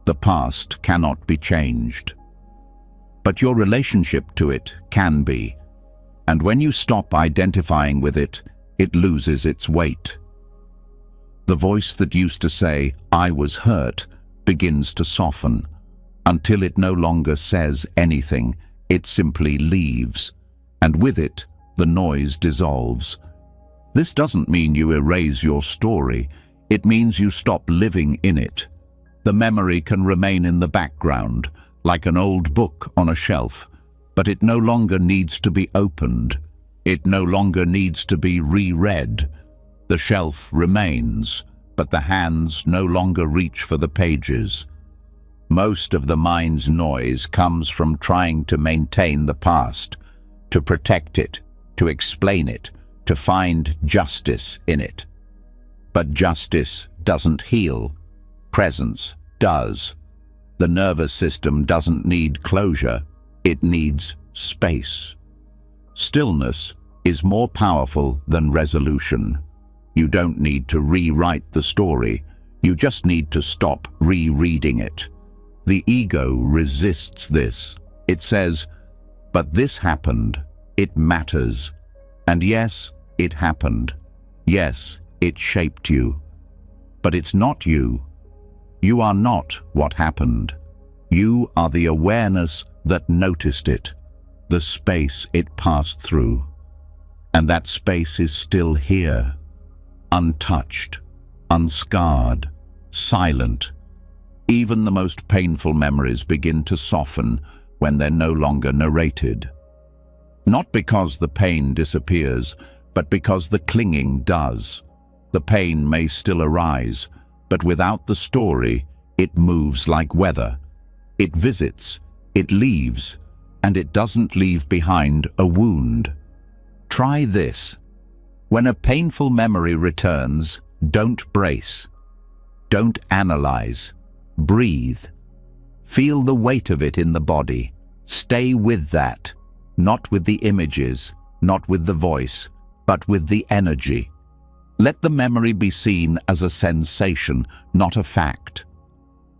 The past cannot be changed, but your relationship to it can be. And when you stop identifying with it, it loses its weight. The voice that used to say, "I was hurt," begins to soften, until it no longer says anything, It simply leaves, and with it, the noise dissolves. This doesn't mean you erase your story. It means you stop living in it. The memory can remain in the background, like an old book on a shelf, but it no longer needs to be opened. It no longer needs to be reread. The shelf remains, but the hands no longer reach for the pages. Most of the mind's noise comes from trying to maintain the past, to protect it, to explain it, to find justice in it. But justice doesn't heal. Presence does. The nervous system doesn't need closure. It needs space. Stillness is more powerful than resolution. You don't need to rewrite the story. You just need to stop rereading it. The ego resists this. It says, but this happened. It matters. And yes, it happened. Yes, it shaped you. But it's not you. You are not what happened. You are the awareness that noticed it, the space it passed through. And that space is still here, untouched, unscarred, silent. Even the most painful memories begin to soften when they're no longer narrated. Not because the pain disappears, but because the clinging does. The pain may still arise, but without the story, it moves like weather. It visits, it leaves, and it doesn't leave behind a wound. Try this. When a painful memory returns, don't brace. Don't analyze. Breathe. Feel the weight of it in the body. Stay with that, not with the images, not with the voice, but with the energy. Let the memory be seen as a sensation, not a fact.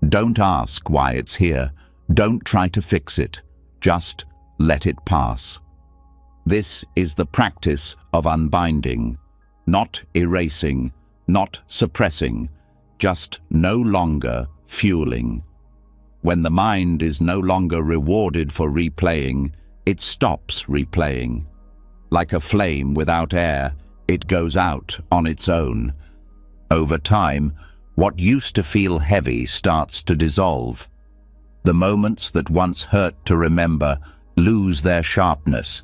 Don't ask why it's here. Don't try to fix it. Just let it pass. This is the practice of unbinding, not erasing, not suppressing, just no longer fueling. When the mind is no longer rewarded for replaying, it stops replaying. Like a flame without air, it goes out on its own. Over time, what used to feel heavy starts to dissolve. The moments that once hurt to remember lose their sharpness,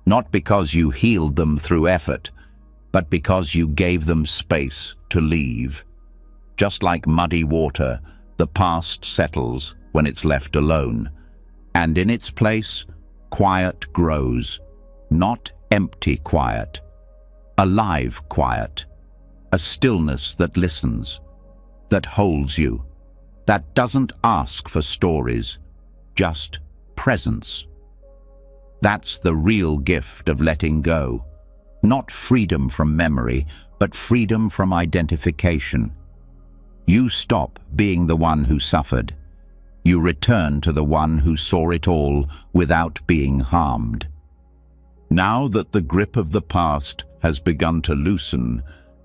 not because you healed them through effort, but because you gave them space to leave. Just like muddy water, the past settles when it's left alone, and in its place, quiet grows, not empty quiet, alive quiet, a stillness that listens, that holds you, that doesn't ask for stories, just presence. That's the real gift of letting go, not freedom from memory, but freedom from identification. You stop being the one who suffered. You return to the one who saw it all without being harmed. Now that the grip of the past has begun to loosen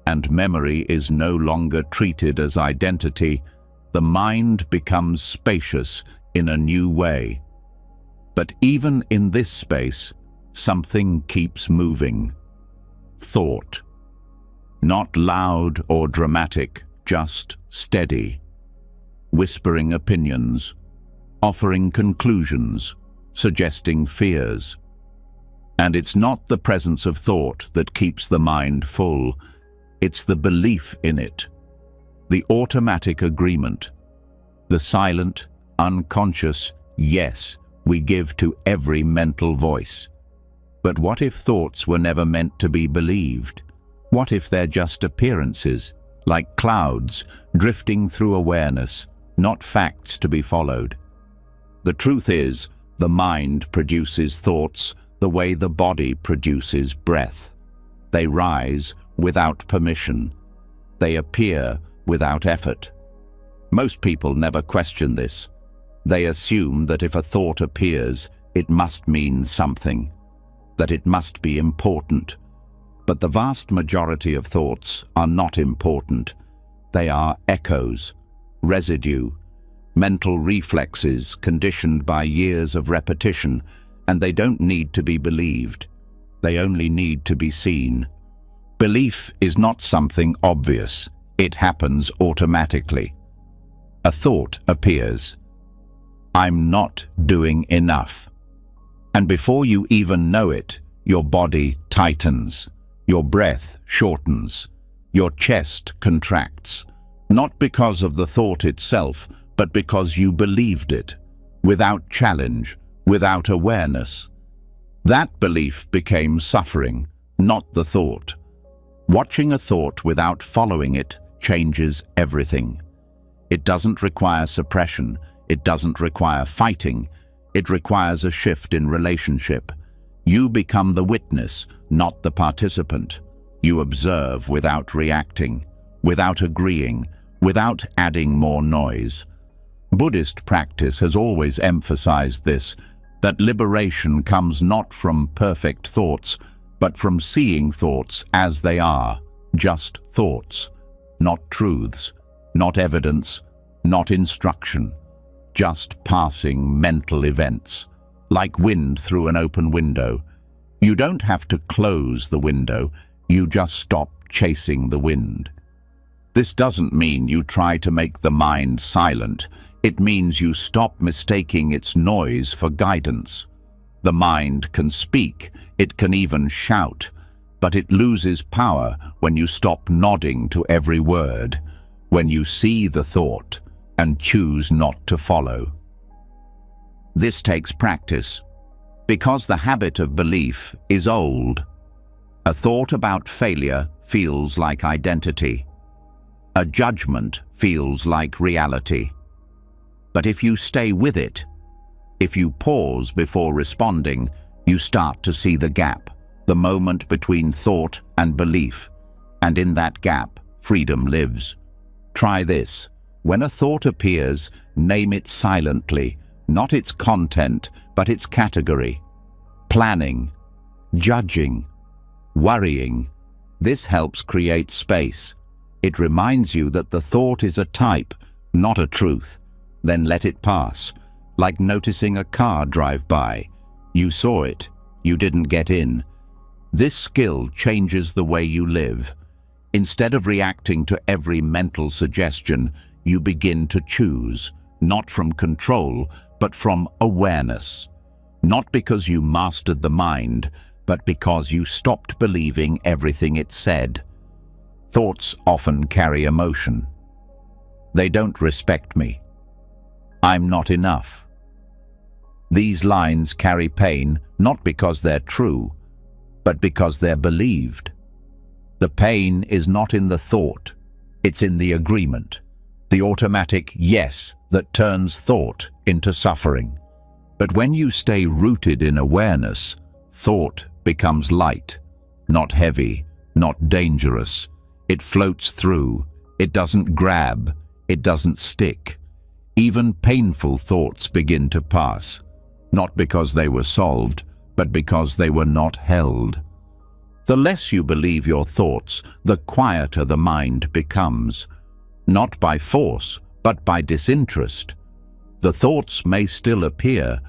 and memory is no longer treated as identity, the mind becomes spacious in a new way. But even in this space, something keeps moving. Thought. Not loud or dramatic, just steady. Whispering opinions, offering conclusions, suggesting fears. And it's not the presence of thought that keeps the mind full, it's the belief in it, the automatic agreement, the silent, unconscious yes we give to every mental voice. But what if thoughts were never meant to be believed? What if they're just appearances, like clouds drifting through awareness, not facts to be followed? The truth is, the mind produces thoughts the way the body produces breath. They rise without permission. They appear without effort. Most people never question this. They assume that if a thought appears, it must mean something, that it must be important. But the vast majority of thoughts are not important. They are echoes, residue, mental reflexes conditioned by years of repetition, and they don't need to be believed. They only need to be seen. Belief is not something obvious. It happens automatically. A thought appears. I'm not doing enough. And before you even know it, your body tightens, your breath shortens, your chest contracts, not because of the thought itself, but because you believed it, without challenge, without awareness. That belief became suffering, not the thought. Watching a thought without following it changes everything. It doesn't require suppression. It doesn't require fighting. It requires a shift in relationship. You become the witness, not the participant. You observe without reacting, without agreeing, without adding more noise. Buddhist practice has always emphasized this, that liberation comes not from perfect thoughts, but from seeing thoughts as they are, just thoughts, not truths, not evidence, not instruction, just passing mental events, like wind through an open window. You don't have to close the window, you just stop chasing the wind. This doesn't mean you try to make the mind silent. It means you stop mistaking its noise for guidance. The mind can speak, it can even shout, but it loses power when you stop nodding to every word, when you see the thought and choose not to follow. This takes practice, because the habit of belief is old. A thought about failure feels like identity. A judgment feels like reality. But if you stay with it, if you pause before responding, you start to see the gap, the moment between thought and belief. And in that gap, freedom lives. Try this. When a thought appears, name it silently, not its content, but its category. Planning, judging, worrying. This helps create space. It reminds you that the thought is a type, not a truth. Then let it pass, like noticing a car drive by. You saw it, you didn't get in. This skill changes the way you live. Instead of reacting to every mental suggestion, you begin to choose, not from control, but from awareness. Not because you mastered the mind, but because you stopped believing everything it said. Thoughts often carry emotion. They don't respect me. I'm not enough. These lines carry pain not because they're true, but because they're believed. The pain is not in the thought, it's in the agreement, the automatic yes that turns thought into suffering. But when you stay rooted in awareness, thought becomes light, not heavy, not dangerous. It floats through, it doesn't grab, it doesn't stick. Even painful thoughts begin to pass, not because they were solved, but because they were not held. The less you believe your thoughts, the quieter the mind becomes, not by force, but by disinterest. The thoughts may still appear,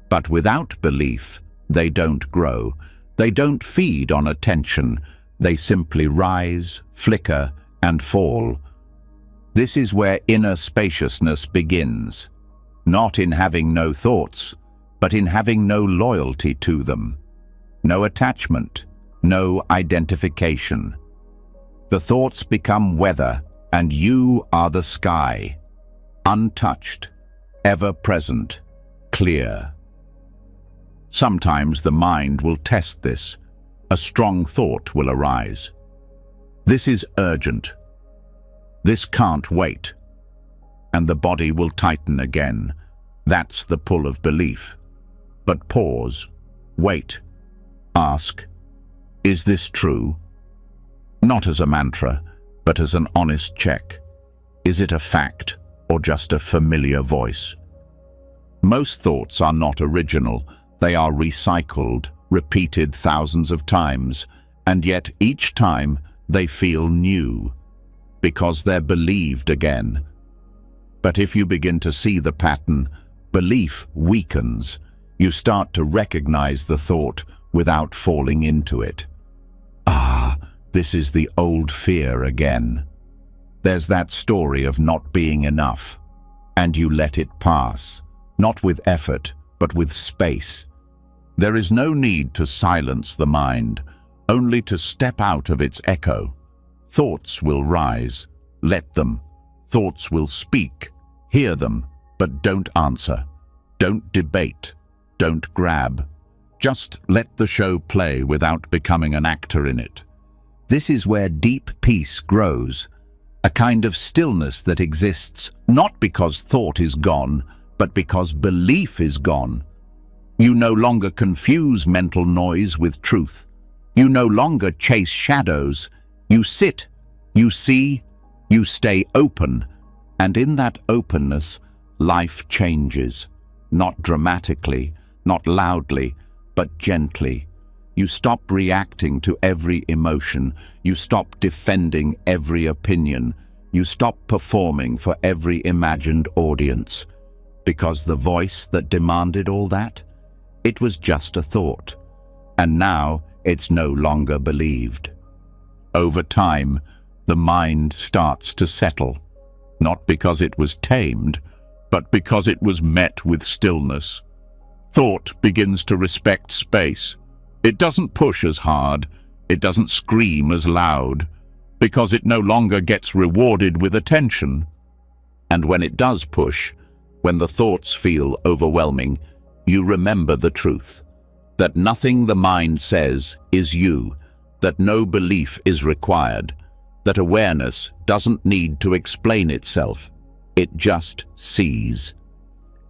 but without belief, they don't grow. They don't feed on attention. They simply rise, flicker, and fall. This is where inner spaciousness begins, not in having no thoughts, but in having no loyalty to them, no attachment, no identification. The thoughts become weather, and you are the sky, untouched, ever present, clear. Sometimes the mind will test this. A strong thought will arise. This is urgent. This can't wait. And the body will tighten again. That's the pull of belief. But pause, wait, ask, is this true? Not as a mantra, but as an honest check. Is it a fact or just a familiar voice? Most thoughts are not original. They are recycled, repeated thousands of times, and yet each time they feel new, because they're believed again. But if you begin to see the pattern, belief weakens. You start to recognize the thought without falling into it. Ah, this is the old fear again. There's that story of not being enough, and you let it pass, not with effort, but with space. There is no need to silence the mind, only to step out of its echo. Thoughts will rise. Let them. Thoughts will speak. Hear them, but don't answer. Don't debate. Don't grab. Just let the show play without becoming an actor in it. This is where deep peace grows, a kind of stillness that exists not because thought is gone, but because belief is gone. You no longer confuse mental noise with truth. You no longer chase shadows. You sit, you see, you stay open, and in that openness, life changes. Not dramatically, not loudly, but gently. You stop reacting to every emotion. You stop defending every opinion. You stop performing for every imagined audience. Because the voice that demanded all that, it was just a thought. And now it's no longer believed. Over time, the mind starts to settle, not because it was tamed, but because it was met with stillness. Thought begins to respect space. It doesn't push as hard, it doesn't scream as loud, because it no longer gets rewarded with attention. And when it does push, when the thoughts feel overwhelming, you remember the truth, that nothing the mind says is you, that no belief is required, that awareness doesn't need to explain itself, it just sees,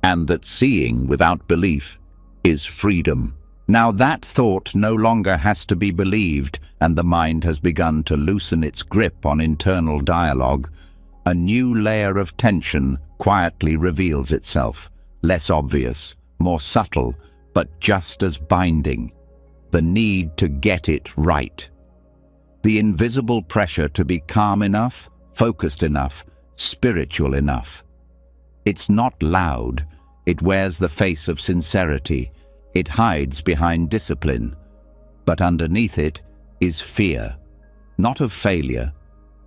and that seeing without belief is freedom. Now that thought no longer has to be believed, and the mind has begun to loosen its grip on internal dialogue. A new layer of tension quietly reveals itself, less obvious, more subtle, but just as binding. The need to get it right. The invisible pressure to be calm enough, focused enough, spiritual enough. It's not loud. It wears the face of sincerity. It hides behind discipline. But underneath it is fear, not of failure,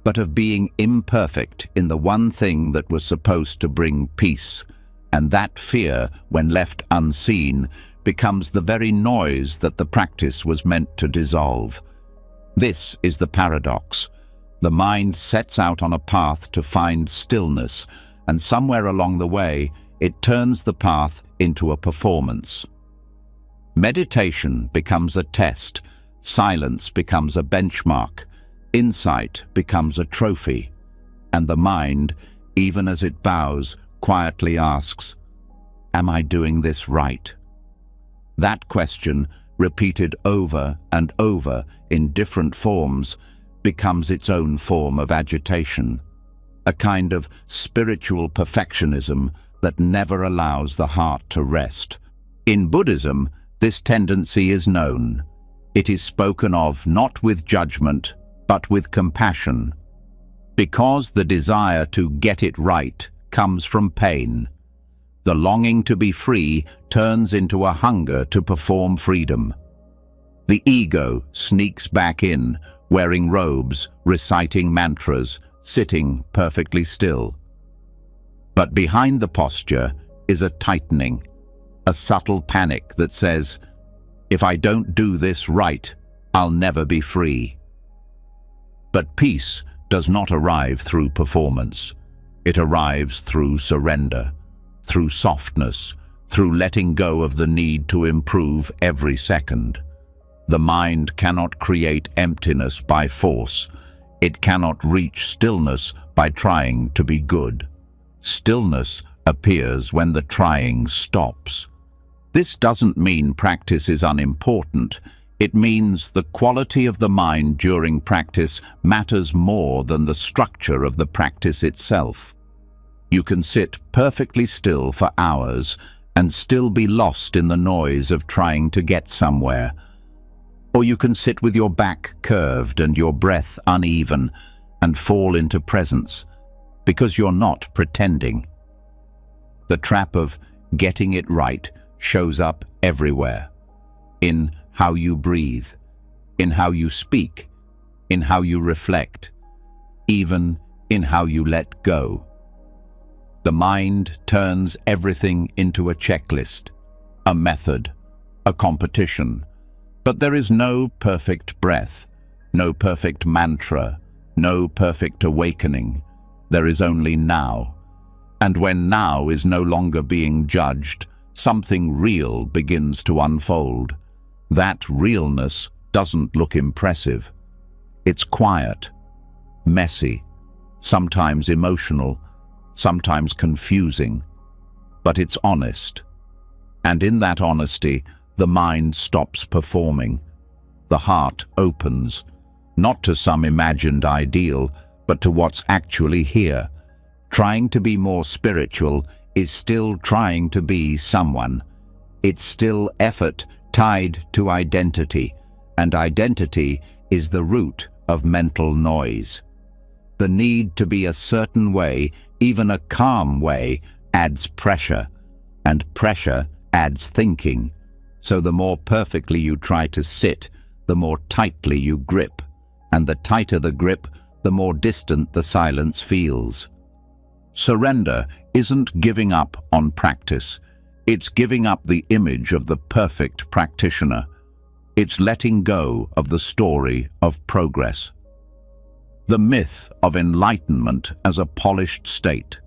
but of being imperfect in the one thing that was supposed to bring peace. And that fear, when left unseen, becomes the very noise that the practice was meant to dissolve. This is the paradox. The mind sets out on a path to find stillness, and somewhere along the way, it turns the path into a performance. Meditation becomes a test, silence becomes a benchmark, insight becomes a trophy, and the mind, even as it bows, quietly asks, "Am I doing this right?" That question, repeated over and over in different forms, becomes its own form of agitation, a kind of spiritual perfectionism that never allows the heart to rest. In Buddhism, this tendency is known. It is spoken of not with judgment, but with compassion, because the desire to get it right comes from pain. The longing to be free turns into a hunger to perform freedom. The ego sneaks back in, wearing robes, reciting mantras, sitting perfectly still. But behind the posture is a tightening, a subtle panic that says, "If I don't do this right, I'll never be free." But peace does not arrive through performance. It arrives through surrender, through softness, through letting go of the need to improve every second. The mind cannot create emptiness by force. It cannot reach stillness by trying to be good. Stillness appears when the trying stops. This doesn't mean practice is unimportant. It means the quality of the mind during practice matters more than the structure of the practice itself. You can sit perfectly still for hours and still be lost in the noise of trying to get somewhere. Or you can sit with your back curved and your breath uneven and fall into presence, because you're not pretending. The trap of getting it right shows up everywhere. In how you breathe, in how you speak, in how you reflect, even in how you let go. The mind turns everything into a checklist, a method, a competition. But there is no perfect breath, no perfect mantra, no perfect awakening. There is only now. And when now is no longer being judged, something real begins to unfold. That realness doesn't look impressive. It's quiet, messy, sometimes emotional, sometimes confusing, but it's honest. And in that honesty, the mind stops performing. The heart opens, not to some imagined ideal, but to what's actually here. Trying to be more spiritual is still trying to be someone. It's still effort tied to identity, and identity is the root of mental noise. The need to be a certain way, even a calm way, adds pressure, and pressure adds thinking. So the more perfectly you try to sit, the more tightly you grip, and the tighter the grip, the more distant the silence feels. Surrender isn't giving up on practice. It's giving up the image of the perfect practitioner. It's letting go of the story of progress. The myth of enlightenment as a polished state.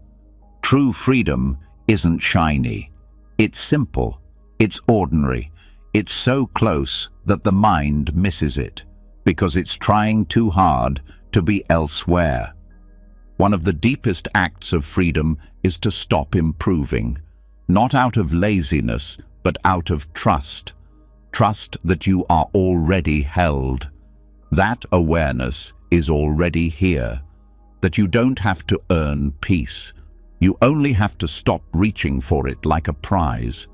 True freedom isn't shiny. It's simple. It's ordinary. It's so close that the mind misses it, because it's trying too hard to be elsewhere. One of the deepest acts of freedom is to stop improving, not out of laziness, but out of trust. Trust that you are already held. That awareness is already here, that you don't have to earn peace. You only have to stop reaching for it like a prize.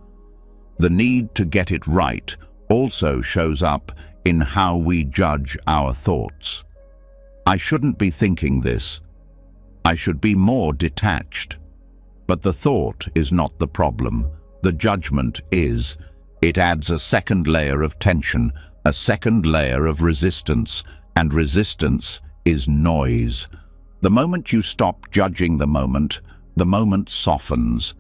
The need to get it right also shows up in how we judge our thoughts. I shouldn't be thinking this. I should be more detached. But the thought is not the problem. The judgment is. It adds a second layer of tension, a second layer of resistance, and resistance is noise. The moment you stop judging the moment softens.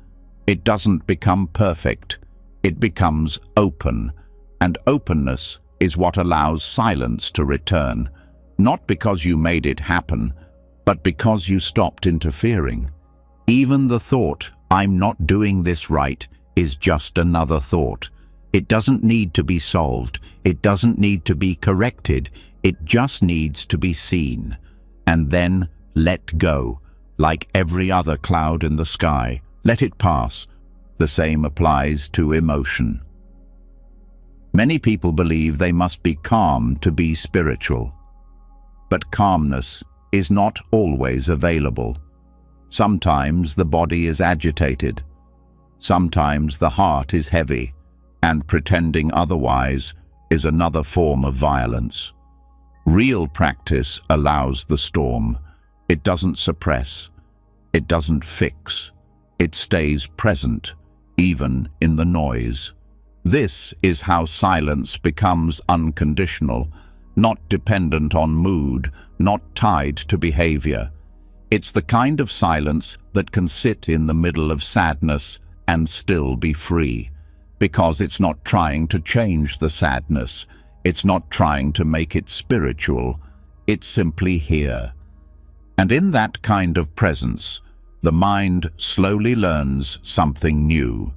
It doesn't become perfect. It becomes open, and openness is what allows silence to return, not because you made it happen, but because you stopped interfering. Even the thought, "I'm not doing this right," is just another thought. It doesn't need to be solved. It doesn't need to be corrected. It just needs to be seen. And then let go, like every other cloud in the sky. Let it pass. The same applies to emotion. Many people believe they must be calm to be spiritual. But calmness is not always available. Sometimes the body is agitated. Sometimes the heart is heavy, and pretending otherwise is another form of violence. Real practice allows the storm. It doesn't suppress. It doesn't fix. It stays present, even in the noise. This is how silence becomes unconditional, not dependent on mood, not tied to behavior. It's the kind of silence that can sit in the middle of sadness and still be free, because it's not trying to change the sadness. It's not trying to make it spiritual. It's simply here. And in that kind of presence, the mind slowly learns something new.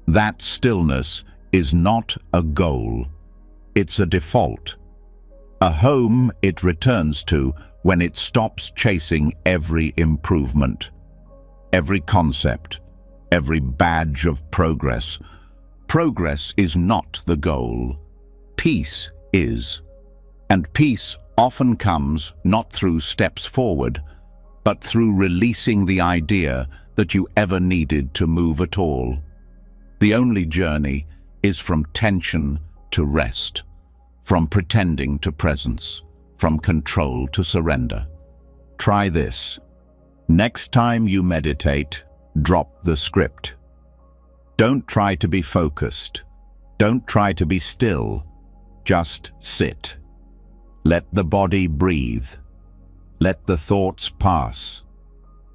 That stillness is not a goal. It's a default. A home it returns to when it stops chasing every improvement, every concept, every badge of progress. Progress is not the goal. Peace is. And peace often comes not through steps forward, but through releasing the idea that you ever needed to move at all. The only journey is from tension to rest, from pretending to presence, from control to surrender. Try this. Next time you meditate, drop the script. Don't try to be focused. Don't try to be still. Just sit. Let the body breathe. Let the thoughts pass.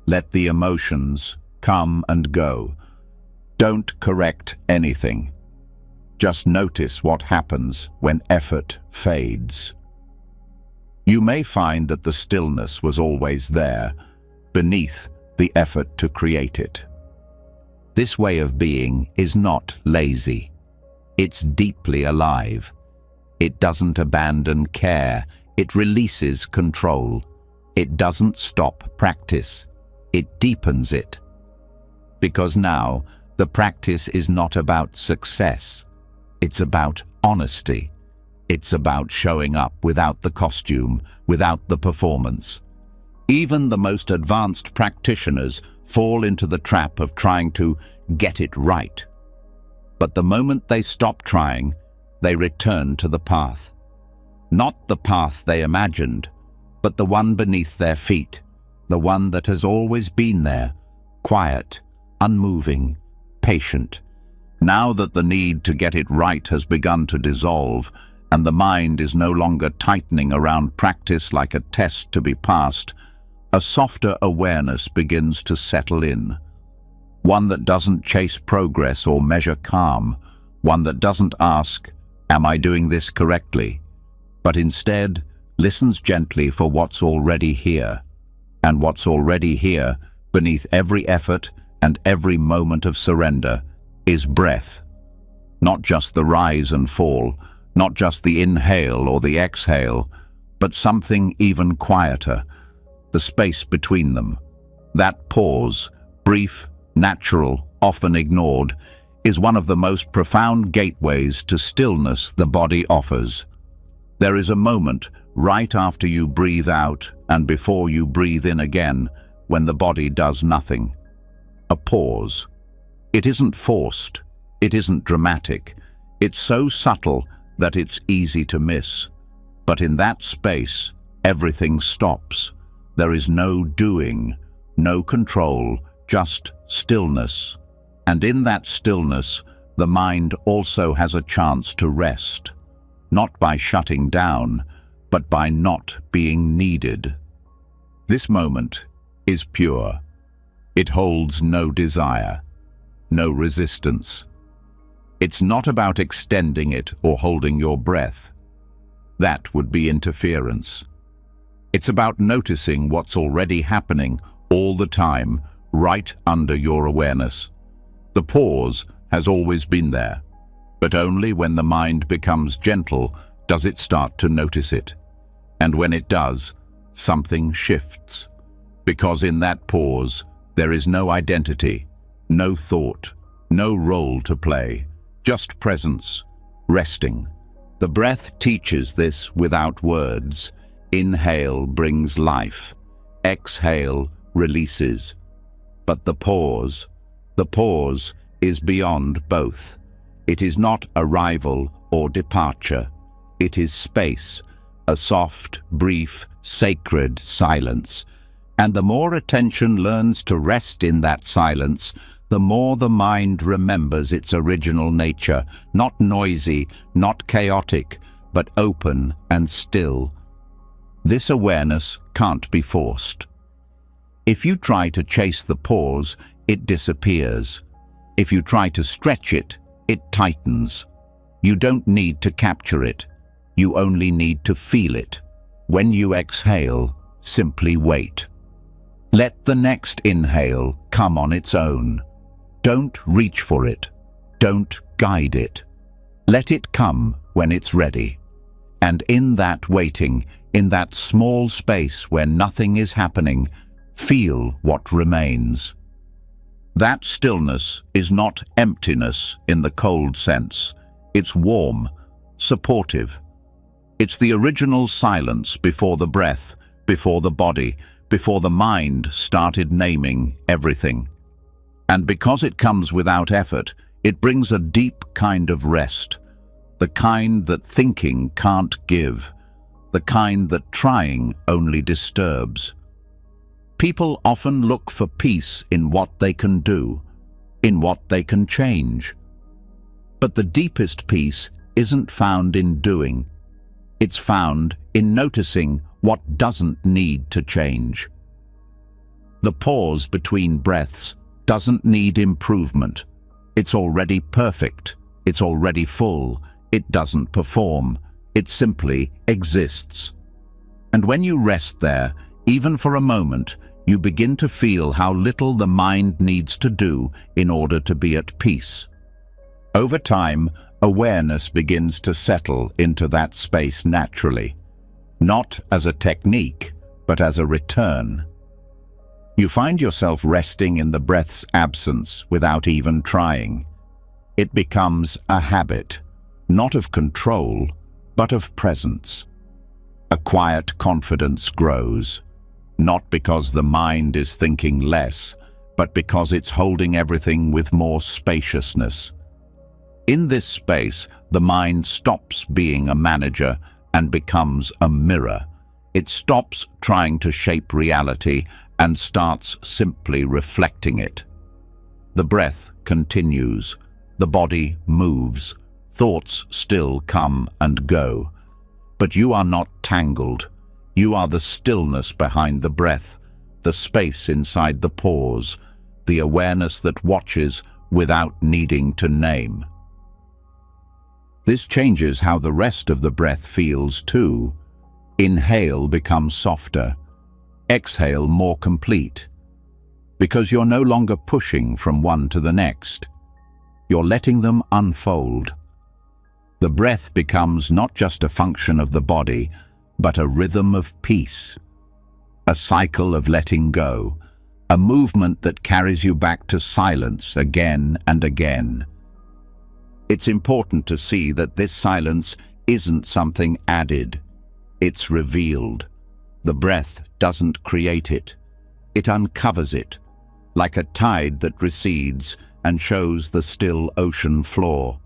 Let the emotions come and go. Don't correct anything. Just notice what happens when effort fades. You may find that the stillness was always there, beneath the effort to create it. This way of being is not lazy. It's deeply alive. It doesn't abandon care. It releases control. It doesn't stop practice. It deepens it. Because now, the practice is not about success. It's about honesty. It's about showing up without the costume, without the performance. Even the most advanced practitioners fall into the trap of trying to get it right. But the moment they stop trying, they return to the path. Not the path they imagined, but the one beneath their feet, the one that has always been there, quiet, unmoving, patient. Now that the need to get it right has begun to dissolve, and the mind is no longer tightening around practice like a test to be passed, a softer awareness begins to settle in. One that doesn't chase progress or measure calm, one that doesn't ask, "Am I doing this correctly?" but instead listens gently for what's already here. And what's already here, beneath every effort and every moment of surrender, is breath. Not just the rise and fall, not just the inhale or the exhale, but something even quieter, the space between them. That pause, brief, natural, often ignored, is one of the most profound gateways to stillness the body offers. There is a moment right after you breathe out and before you breathe in again when the body does nothing. A pause. It isn't forced. It isn't dramatic. It's so subtle that it's easy to miss. But in that space, everything stops. There is no doing, no control, just stillness. And in that stillness, the mind also has a chance to rest, not by shutting down, but by not being needed. This moment is pure. It holds no desire, no resistance. It's not about extending it or holding your breath. That would be interference. It's about noticing what's already happening all the time, right under your awareness. The pause has always been there, but only when the mind becomes gentle does it start to notice it. And when it does, something shifts. Because in that pause, there is no identity, no thought, no role to play, just presence, resting. The breath teaches this without words. Inhale brings life, exhale releases. But the pause is beyond both. It is not arrival or departure. It is space, a soft, brief, sacred silence. And the more attention learns to rest in that silence, the more the mind remembers its original nature, not noisy, not chaotic, but open and still. This awareness can't be forced. If you try to chase the pause, it disappears. If you try to stretch it, it tightens. You don't need to capture it. You only need to feel it. When you exhale, simply wait. Let the next inhale come on its own. Don't reach for it. Don't guide it. Let it come when it's ready. And in that waiting, in that small space where nothing is happening, feel what remains. That stillness is not emptiness in the cold sense. It's warm, supportive. It's the original silence before the breath, before the body, before the mind started naming everything. And because it comes without effort, it brings a deep kind of rest, the kind that thinking can't give, the kind that trying only disturbs. People often look for peace in what they can do, in what they can change. But the deepest peace isn't found in doing. It's found in noticing what doesn't need to change. The pause between breaths doesn't need improvement. It's already perfect. It's already full. It doesn't perform. It simply exists. And when you rest there, even for a moment, you begin to feel how little the mind needs to do in order to be at peace. Over time, awareness begins to settle into that space naturally, not as a technique, but as a return. You find yourself resting in the breath's absence without even trying. It becomes a habit, not of control, but of presence. A quiet confidence grows, not because the mind is thinking less, but because it's holding everything with more spaciousness. In this space, the mind stops being a manager and becomes a mirror. It stops trying to shape reality and starts simply reflecting it. The breath continues. The body moves. Thoughts still come and go. But you are not tangled. You are the stillness behind the breath, the space inside the pause, the awareness that watches without needing to name. This changes how the rest of the breath feels too. Inhale becomes softer. Exhale more complete. Because you're no longer pushing from one to the next. You're letting them unfold. The breath becomes not just a function of the body, but a rhythm of peace. A cycle of letting go. A movement that carries you back to silence again and again. It's important to see that this silence isn't something added. It's revealed. The breath doesn't create it. It uncovers it, like a tide that recedes and shows the still ocean floor.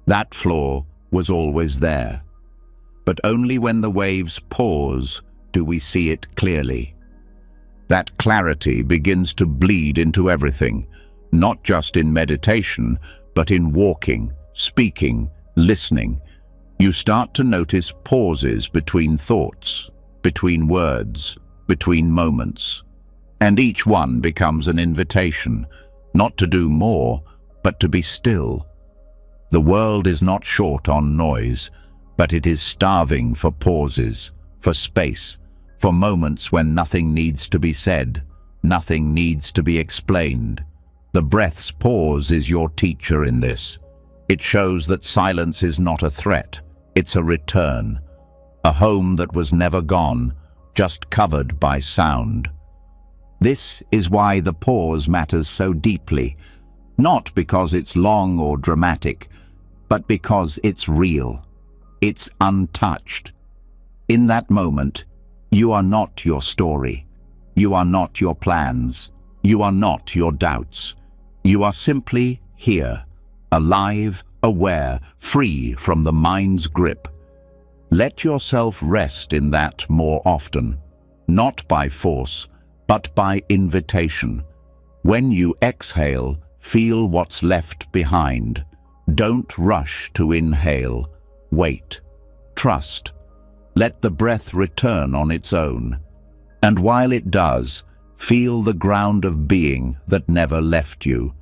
That floor was always there. But only when the waves pause do we see it clearly. That clarity begins to bleed into everything, not just in meditation, but in walking, speaking, listening. You start to notice pauses between thoughts, between words, between moments. And each one becomes an invitation, not to do more, but to be still. The world is not short on noise, but it is starving for pauses, for space, for moments when nothing needs to be said, nothing needs to be explained. The breath's pause is your teacher in this. It shows that silence is not a threat, it's a return, a home that was never gone, just covered by sound. This is why the pause matters so deeply, not because it's long or dramatic, but because it's real. It's untouched. In that moment, you are not your story. You are not your plans. You are not your doubts. You are simply here, alive, aware, free from the mind's grip. Let yourself rest in that more often, not by force, but by invitation. When you exhale, feel what's left behind. Don't rush to inhale. Wait. Trust. Let the breath return on its own. And while it does, feel the ground of being that never left you.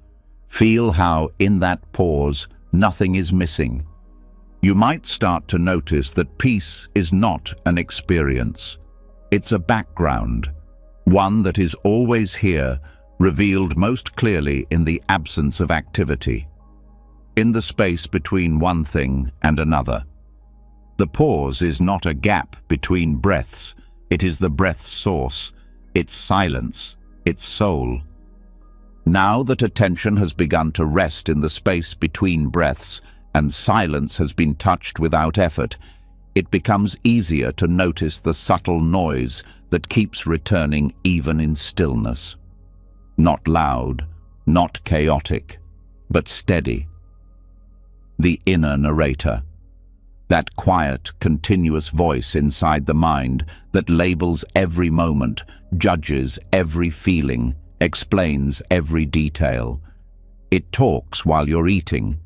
Feel how, in that pause, nothing is missing. You might start to notice that peace is not an experience. It's a background, one that is always here, revealed most clearly in the absence of activity, in the space between one thing and another. The pause is not a gap between breaths. It is the breath's source, its silence, its soul. Now that attention has begun to rest in the space between breaths and silence has been touched without effort, it becomes easier to notice the subtle noise that keeps returning even in stillness. Not loud, not chaotic, but steady. The inner narrator. That quiet, continuous voice inside the mind that labels every moment, judges every feeling, explains every detail. It talks while you're eating.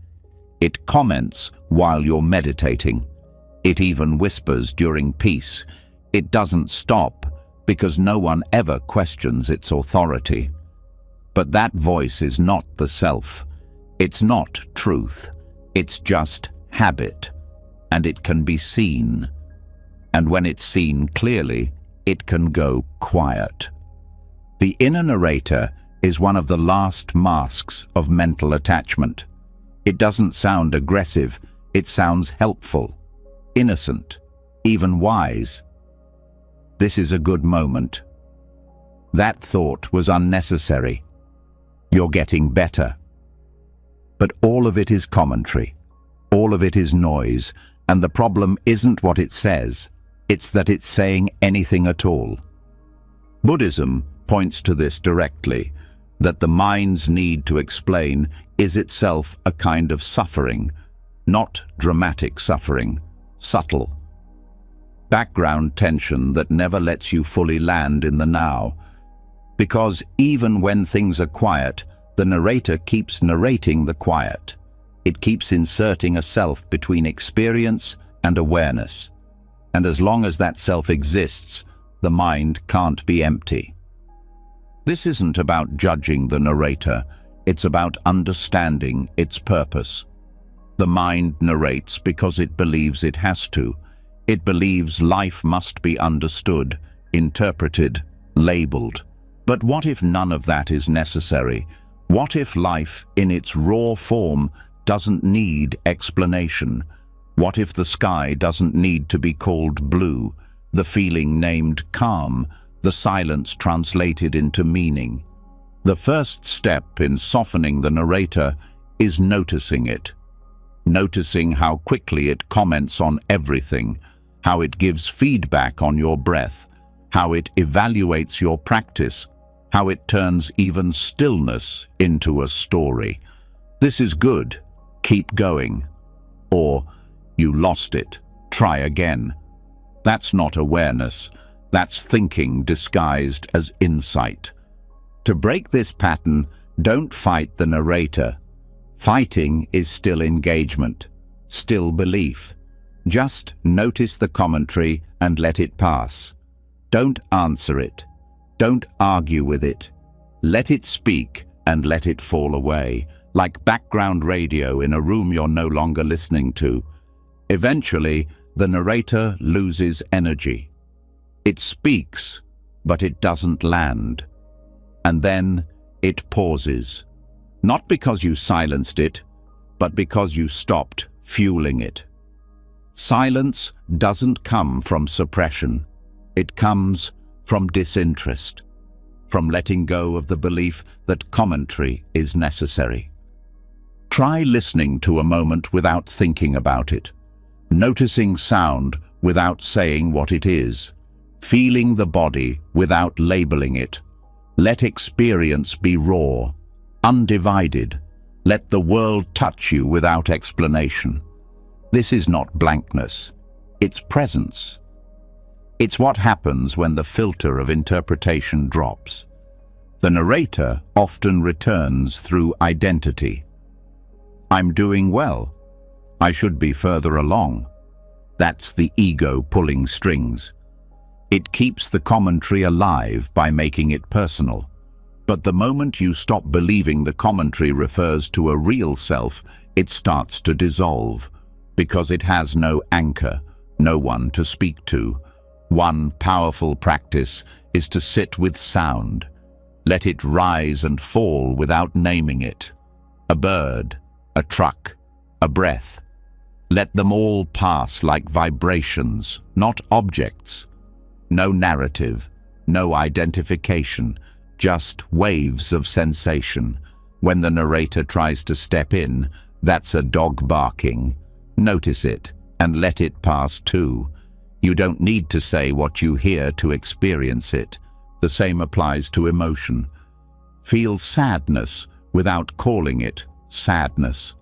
It comments while you're meditating. It even whispers during peace. It doesn't stop because no one ever questions its authority. But that voice is not the self. It's not truth. It's just habit. And it can be seen. And when it's seen clearly, it can go quiet. The inner narrator is one of the last masks of mental attachment. It doesn't sound aggressive. It sounds helpful, innocent, even wise. This is a good moment. That thought was unnecessary. You're getting better. But all of it is commentary. All of it is noise. And the problem isn't what it says. It's that it's saying anything at all. Buddhism points to this directly, that the mind's need to explain is itself a kind of suffering, not dramatic suffering, subtle. Background tension that never lets you fully land in the now. Because even when things are quiet, the narrator keeps narrating the quiet. It keeps inserting a self between experience and awareness. And as long as that self exists, the mind can't be empty. This isn't about judging the narrator, it's about understanding its purpose. The mind narrates because it believes it has to. It believes life must be understood, interpreted, labeled. But what if none of that is necessary? What if life, in its raw form, doesn't need explanation? What if the sky doesn't need to be called blue, the feeling named calm, the silence translated into meaning? The first step in softening the narrator is noticing it. Noticing how quickly it comments on everything, how it gives feedback on your breath, how it evaluates your practice, how it turns even stillness into a story. This is good. Keep going. Or, you lost it. Try again. That's not awareness. That's thinking disguised as insight. To break this pattern, don't fight the narrator. Fighting is still engagement, still belief. Just notice the commentary and let it pass. Don't answer it. Don't argue with it. Let it speak and let it fall away, like background radio in a room you're no longer listening to. Eventually, the narrator loses energy. It speaks, but it doesn't land. And then it pauses. Not because you silenced it, but because you stopped fueling it. Silence doesn't come from suppression. It comes from disinterest, from letting go of the belief that commentary is necessary. Try listening to a moment without thinking about it, noticing sound without saying what it is, feeling the body without labeling it. Let experience be raw, undivided. Let the world touch you without explanation. This is not blankness, it's presence. It's what happens when the filter of interpretation drops. The narrator often returns through identity. I'm doing well. I should be further along. That's the ego pulling strings. It keeps the commentary alive by making it personal. But the moment you stop believing the commentary refers to a real self, it starts to dissolve, because it has no anchor, no one to speak to. One powerful practice is to sit with sound. Let it rise and fall without naming it. A bird, a truck, a breath. Let them all pass like vibrations, not objects. No narrative, no identification, just waves of sensation. When the narrator tries to step in, that's a dog barking. Notice it and let it pass too. You don't need to say what you hear to experience it. The same applies to emotion. Feel sadness without calling it sadness.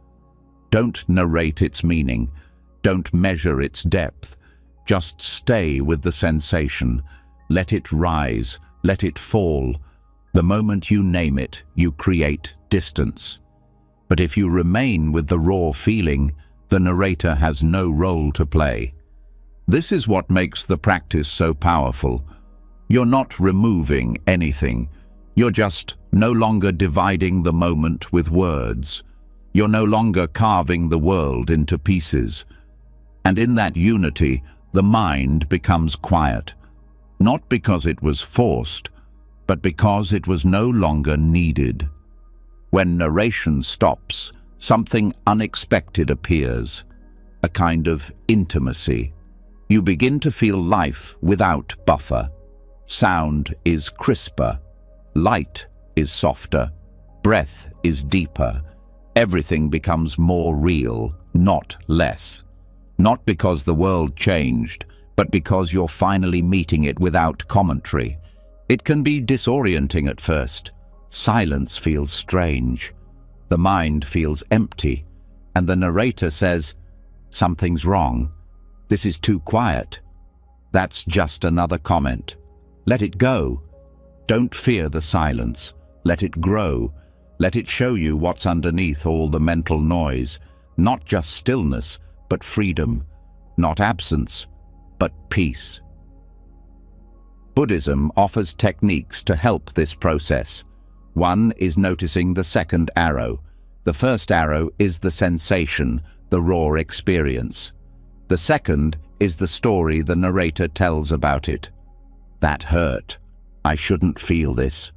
Don't narrate its meaning. Don't measure its depth. Just stay with the sensation. Let it rise. Let it fall. The moment you name it, you create distance. But if you remain with the raw feeling, the narrator has no role to play. This is what makes the practice so powerful. You're not removing anything. You're just no longer dividing the moment with words. You're no longer carving the world into pieces. And in that unity, the mind becomes quiet, not because it was forced, but because it was no longer needed. When narration stops, something unexpected appears, a kind of intimacy. You begin to feel life without buffer. Sound is crisper, light is softer, breath is deeper. Everything becomes more real, not less. Not because the world changed, but because you're finally meeting it without commentary. It can be disorienting at first. Silence feels strange. The mind feels empty, and the narrator says, "Something's wrong. This is too quiet." That's just another comment. Let it go. Don't fear the silence. Let it grow. Let it show you what's underneath all the mental noise. Not just stillness, but freedom. Not absence, but peace. Buddhism offers techniques to help this process. One is noticing the second arrow. The first arrow is the sensation, the raw experience. The second is the story the narrator tells about it. That hurt. I shouldn't feel this.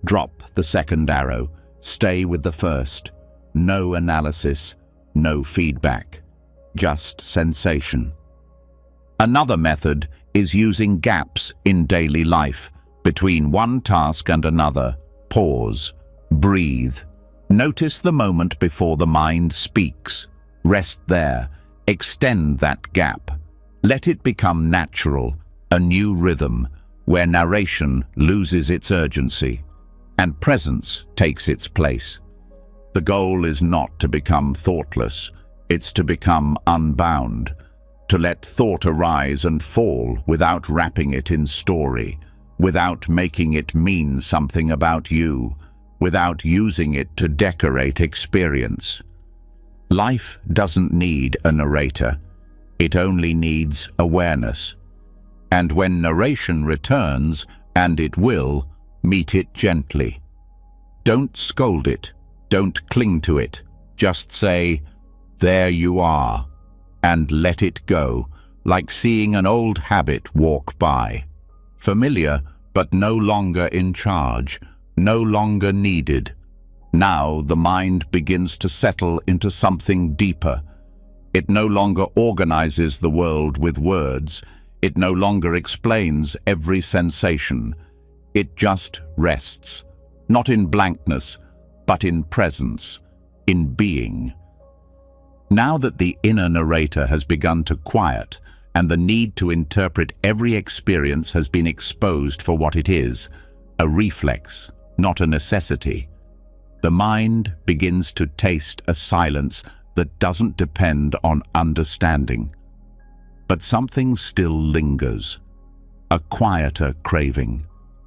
Drop the second arrow. Stay with the first. No analysis, no feedback. Just sensation. Another method is using gaps in daily life. Between one task and another, pause, breathe. Notice the moment before the mind speaks. Rest there. Extend that gap. Let it become natural, a new rhythm, where narration loses its urgency and presence takes its place. The goal is not to become thoughtless. It's to become unbound, to let thought arise and fall without wrapping it in story, without making it mean something about you, without using it to decorate experience. Life doesn't need a narrator. It only needs awareness. And when narration returns, and it will, meet it gently. Don't scold it. Don't cling to it. Just say, "There you are," and let it go, like seeing an old habit walk by. Familiar, but no longer in charge, no longer needed. Now the mind begins to settle into something deeper. It no longer organizes the world with words. It no longer explains every sensation. It just rests, not in blankness, but in presence, in being. Now that the inner narrator has begun to quiet, and the need to interpret every experience has been exposed for what it is, a reflex, not a necessity, the mind begins to taste a silence that doesn't depend on understanding. But something still lingers, a quieter craving,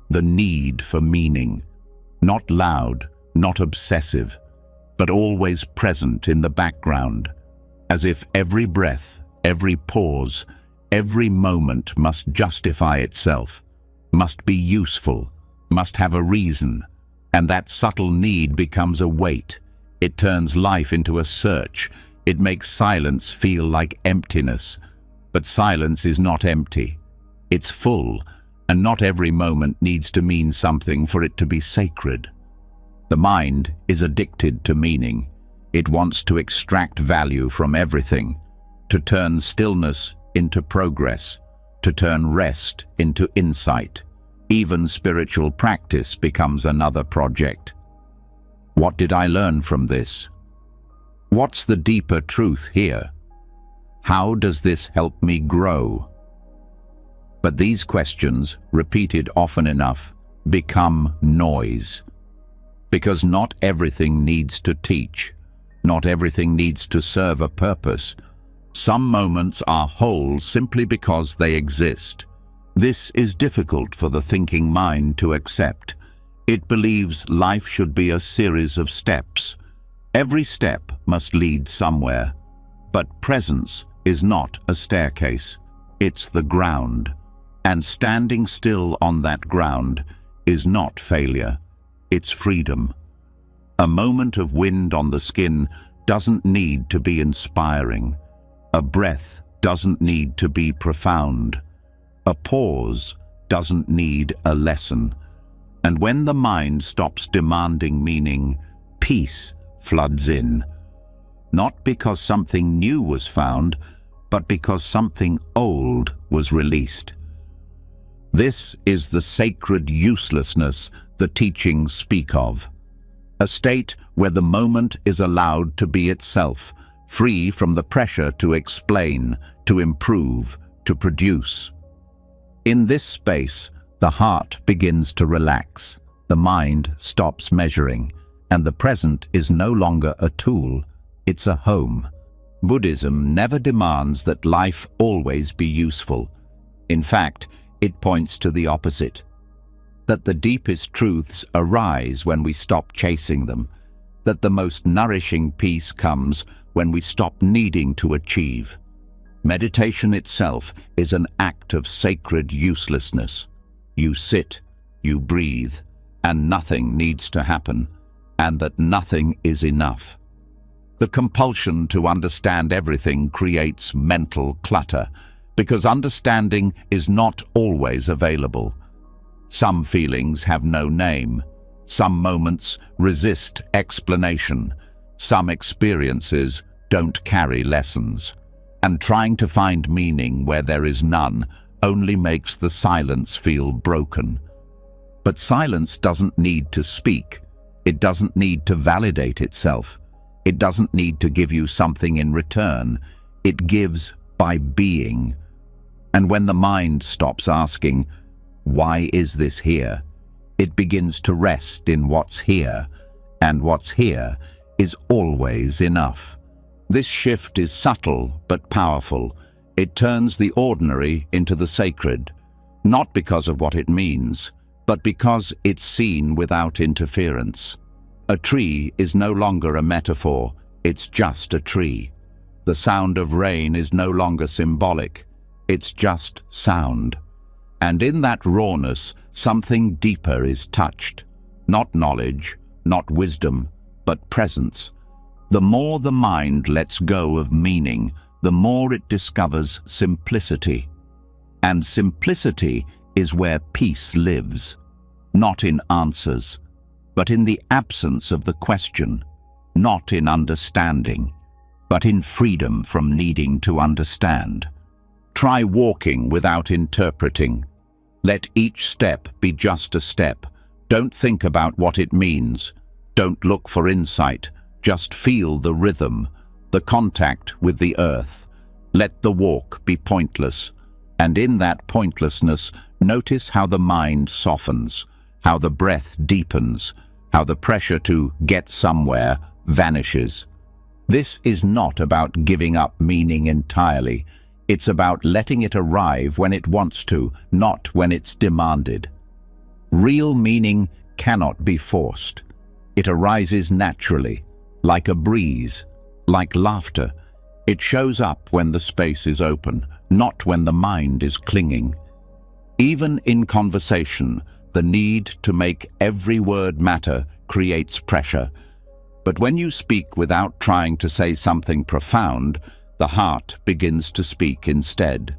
the need for meaning, not loud, not obsessive, but always present in the background, as if every breath, every pause, every moment must justify itself, must be useful, must have a reason, and that subtle need becomes a weight. It turns life into a search. It makes silence feel like emptiness. But silence is not empty. It's full, and not every moment needs to mean something for it to be sacred. The mind is addicted to meaning. It wants to extract value from everything, to turn stillness into progress, to turn rest into insight. Even spiritual practice becomes another project. What did I learn from this? What's the deeper truth here? How does this help me grow? But these questions, repeated often enough, become noise. Because not everything needs to teach. Not everything needs to serve a purpose. Some moments are whole simply because they exist. This is difficult for the thinking mind to accept. It believes life should be a series of steps, Every step must lead somewhere, but presence is not a staircase. It's the ground, and standing still on that ground is not failure, it's freedom. A moment of wind on the skin doesn't need to be inspiring. A breath doesn't need to be profound. A pause doesn't need a lesson. And when the mind stops demanding meaning, peace floods in. Not because something new was found, but because something old was released. This is the sacred uselessness the teachings speak of. A state where the moment is allowed to be itself, free from the pressure to explain, to improve, to produce. In this space, the heart begins to relax, the mind stops measuring, and the present is no longer a tool, it's a home. Buddhism never demands that life always be useful. In fact, it points to the opposite, that the deepest truths arise when we stop chasing them, that the most nourishing peace comes when we stop needing to achieve. Meditation itself is an act of sacred uselessness. You sit, you breathe, and nothing needs to happen, and that nothing is enough. The compulsion to understand everything creates mental clutter, because understanding is not always available. Some feelings have no name. Some moments resist explanation. Some experiences don't carry lessons. And trying to find meaning where there is none only makes the silence feel broken. But silence doesn't need to speak. It doesn't need to validate itself. It doesn't need to give you something in return. It gives by being. And when the mind stops asking, "Why is this here?" it begins to rest in what's here, and what's here is always enough. This shift is subtle but powerful. It turns the ordinary into the sacred, not because of what it means, but because it's seen without interference. A tree is no longer a metaphor, it's just a tree. The sound of rain is no longer symbolic, it's just sound. And in that rawness, something deeper is touched. Not knowledge, not wisdom, but presence. The more the mind lets go of meaning, the more it discovers simplicity. And simplicity is where peace lives, not in answers, but in the absence of the question, not in understanding, but in freedom from needing to understand. Try walking without interpreting. Let each step be just a step. Don't think about what it means. Don't look for insight. Just feel the rhythm, the contact with the earth. Let the walk be pointless. And in that pointlessness, notice how the mind softens, how the breath deepens, how the pressure to get somewhere vanishes. This is not about giving up meaning entirely. It's about letting it arrive when it wants to, not when it's demanded. Real meaning cannot be forced. It arises naturally, like a breeze, like laughter. It shows up when the space is open, not when the mind is clinging. Even in conversation, the need to make every word matter creates pressure. But when you speak without trying to say something profound, the heart begins to speak instead.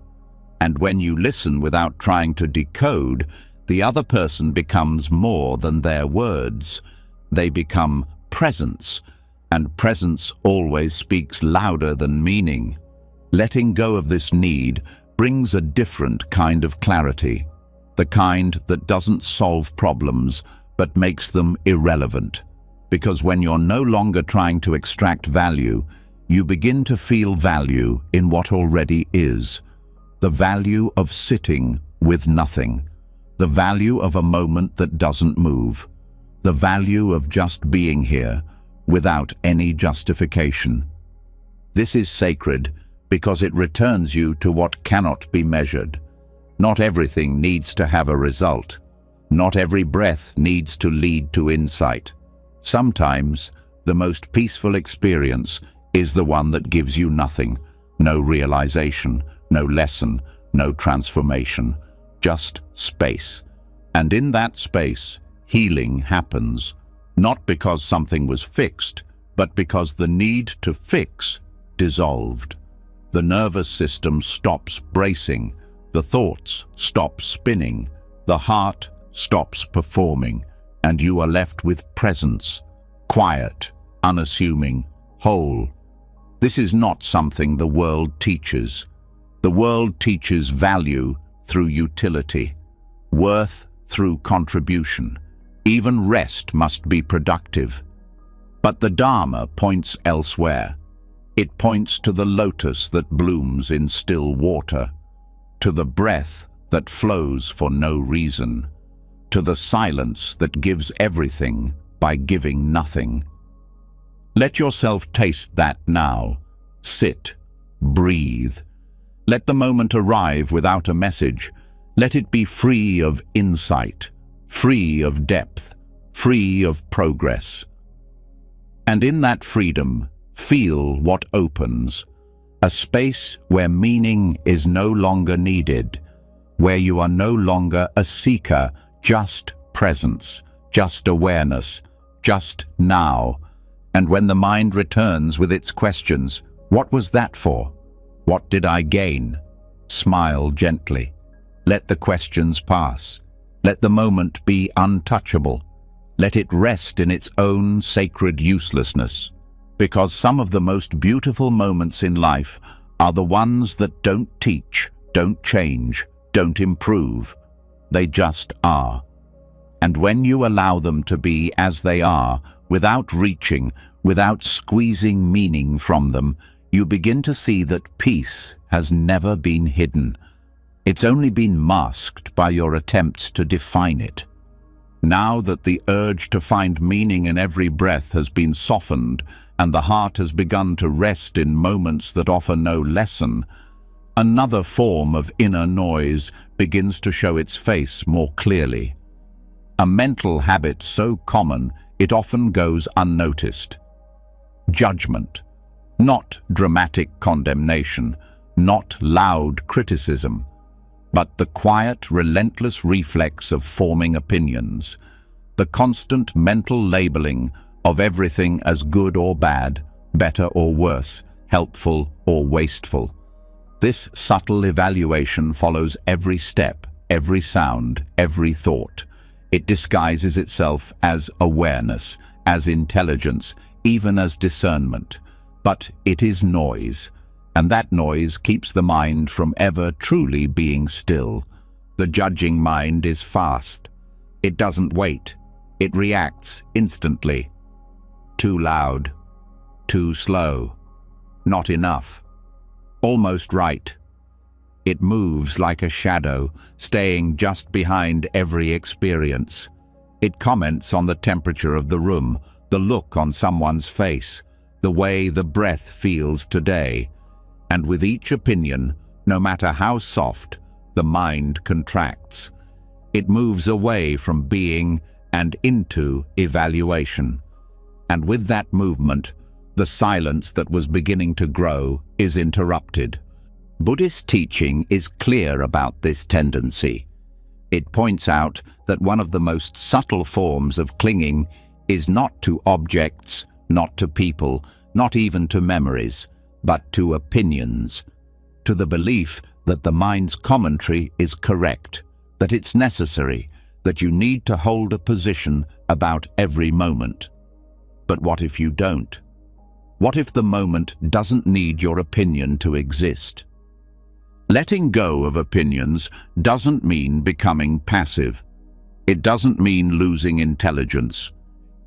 And when you listen without trying to decode, the other person becomes more than their words. They become presence, and presence always speaks louder than meaning. Letting go of this need brings a different kind of clarity, the kind that doesn't solve problems but makes them irrelevant. Because when you're no longer trying to extract value, you begin to feel value in what already is. The value of sitting with nothing. The value of a moment that doesn't move. The value of just being here without any justification. This is sacred because it returns you to what cannot be measured. Not everything needs to have a result. Not every breath needs to lead to insight. Sometimes The most peaceful experience is the one that gives you nothing, no realization, no lesson, no transformation, just space. And in that space, healing happens, not because something was fixed, but because the need to fix dissolved. The nervous system stops bracing, the thoughts stop spinning, the heart stops performing, and you are left with presence, quiet, unassuming, whole. This is not something the world teaches. The world teaches value through utility, worth through contribution. Even rest must be productive. But the Dharma points elsewhere. It points to the lotus that blooms in still water, to the breath that flows for no reason, to the silence that gives everything by giving nothing. Let yourself taste that now. Sit, breathe. Let the moment arrive without a message. Let it be free of insight, free of depth, free of progress. And in that freedom, feel what opens. A space where meaning is no longer needed, where you are no longer a seeker, just presence, just awareness, just now. And when the mind returns with its questions, what was that for? What did I gain? Smile gently. Let the questions pass. Let the moment be untouchable. Let it rest in its own sacred uselessness. Because some of the most beautiful moments in life are the ones that don't teach, don't change, don't improve. They just are. And when you allow them to be as they are, without reaching, without squeezing meaning from them, you begin to see that peace has never been hidden. It's only been masked by your attempts to define it. Now that the urge to find meaning in every breath has been softened, and the heart has begun to rest in moments that offer no lesson, another form of inner noise begins to show its face more clearly. A mental habit so common it often goes unnoticed. Judgment. Not dramatic condemnation, not loud criticism, but the quiet, relentless reflex of forming opinions, the constant mental labeling of everything as good or bad, better or worse, helpful or wasteful. This subtle evaluation follows every step, every sound, every thought. It disguises itself as awareness, as intelligence, even as discernment. But it is noise, and that noise keeps the mind from ever truly being still. The judging mind is fast. It doesn't wait. It reacts instantly. Too loud. Too slow. Not enough. Almost right. It moves like a shadow, staying just behind every experience. It comments on the temperature of the room, the look on someone's face, the way the breath feels today. And with each opinion, no matter how soft, the mind contracts. It moves away from being and into evaluation. And with that movement, the silence that was beginning to grow is interrupted. Buddhist teaching is clear about this tendency. It points out that one of the most subtle forms of clinging is not to objects, not to people, not even to memories, but to opinions, to the belief that the mind's commentary is correct, that it's necessary, that you need to hold a position about every moment. But what if you don't? What if the moment doesn't need your opinion to exist? Letting go of opinions doesn't mean becoming passive. It doesn't mean losing intelligence.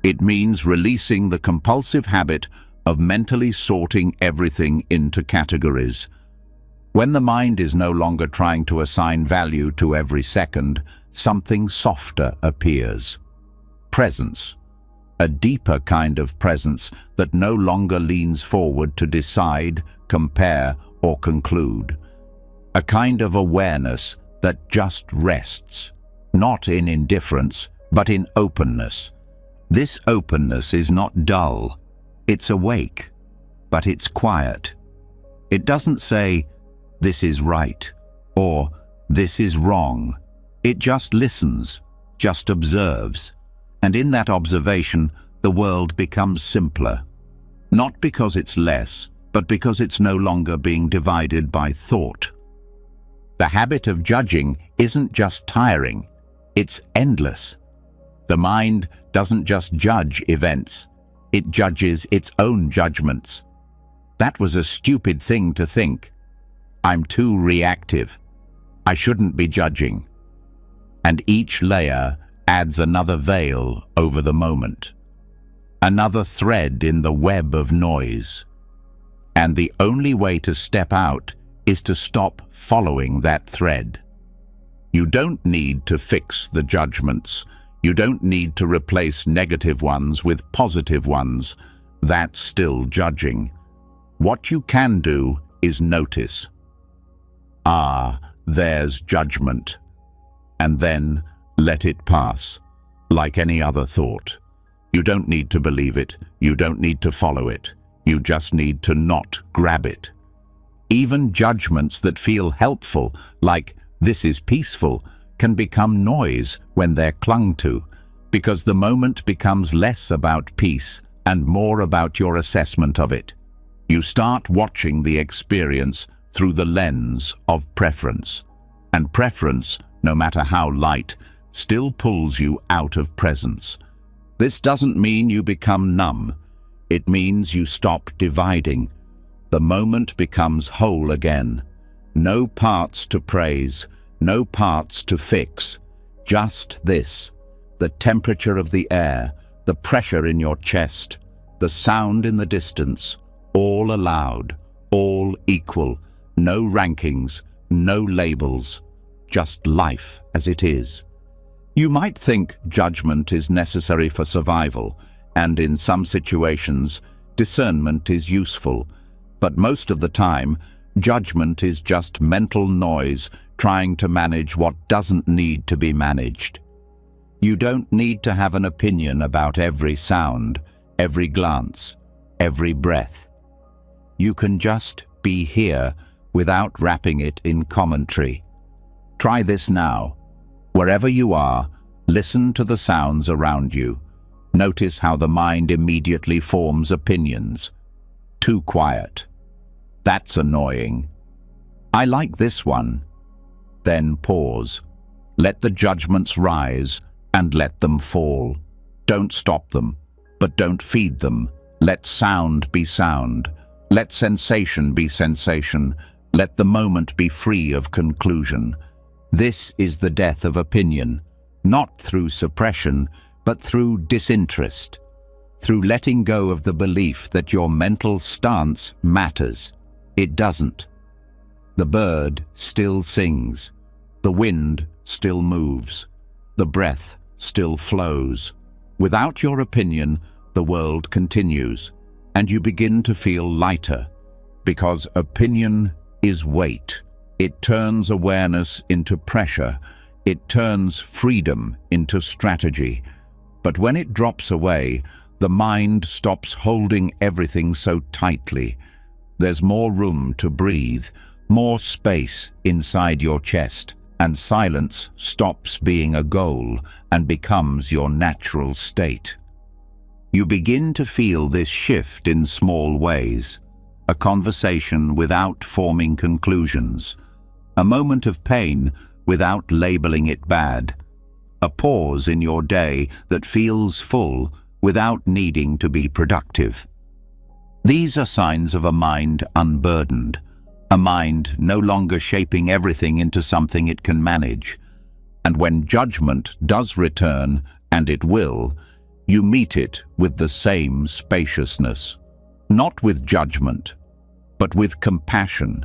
It means releasing the compulsive habit of mentally sorting everything into categories. When the mind is no longer trying to assign value to every second, something softer appears. Presence. A deeper kind of presence that no longer leans forward to decide, compare, or conclude. A kind of awareness that just rests, not in indifference, but in openness. This openness is not dull, It's awake, but it's quiet. It doesn't say, "This is right," or "This is wrong." It just listens, just observes. And in that observation, the world becomes simpler. Not because it's less, but because it's no longer being divided by thought. The habit of judging isn't just tiring, it's endless. The mind doesn't just judge events, it judges its own judgments. That was a stupid thing to think. I'm too reactive. I shouldn't be judging. And each layer adds another veil over the moment, another thread in the web of noise. And the only way to step out is to stop following that thread. You don't need to fix the judgments. You don't need to replace negative ones with positive ones. That's still judging. What you can do is notice. Ah, there's judgment. And then let it pass, like any other thought. You don't need to believe it. You don't need to follow it. You just need to not grab it. Even judgments that feel helpful, like "this is peaceful," can become noise when they're clung to, because the moment becomes less about peace and more about your assessment of it. You start watching the experience through the lens of preference. And preference, no matter how light, still pulls you out of presence. This doesn't mean you become numb. It means you stop dividing. The moment becomes whole again. No parts to praise, no parts to fix. Just this: the temperature of the air, the pressure in your chest, the sound in the distance, all allowed, all equal. No rankings, no labels, just life as it is. You might think judgment is necessary for survival, and in some situations, discernment is useful. But most of the time, judgment is just mental noise trying to manage what doesn't need to be managed. You don't need to have an opinion about every sound, every glance, every breath. You can just be here without wrapping it in commentary. Try this now. Wherever you are, listen to the sounds around you. Notice how the mind immediately forms opinions. Too quiet. That's annoying. I like this one. Then pause. Let the judgments rise and let them fall. Don't stop them, but don't feed them. Let sound be sound. Let sensation be sensation. Let the moment be free of conclusion. This is the death of opinion, not through suppression, but through disinterest, through letting go of the belief that your mental stance matters. It doesn't. The bird still sings. The wind still moves. The breath still flows. Without your opinion, the world continues, and you begin to feel lighter, because opinion is weight. It turns awareness into pressure. It turns freedom into strategy. But when it drops away, the mind stops holding everything so tightly. There's more room to breathe, more space inside your chest, and silence stops being a goal and becomes your natural state. You begin to feel this shift in small ways. A conversation without forming conclusions. A moment of pain without labeling it bad. A pause in your day that feels full without needing to be productive. These are signs of a mind unburdened, a mind no longer shaping everything into something it can manage. And when judgment does return, and it will, you meet it with the same spaciousness. Not with judgment, but with compassion.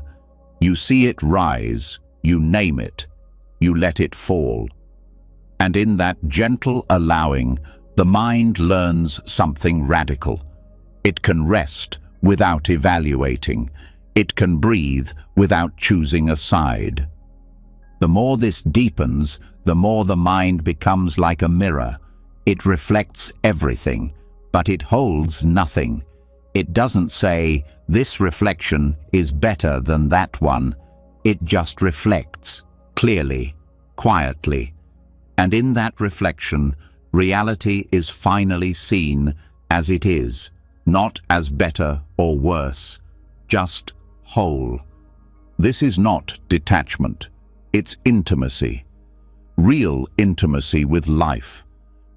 You see it rise, you name it, you let it fall. And in that gentle allowing, the mind learns something radical. It can rest without evaluating. It can breathe without choosing a side. The more this deepens, the more the mind becomes like a mirror. It reflects everything, but it holds nothing. It doesn't say, "This reflection is better than that one." It just reflects, clearly, quietly. And in that reflection, reality is finally seen as it is, not as better or worse, just whole. This is not detachment, it's intimacy. Real intimacy with life,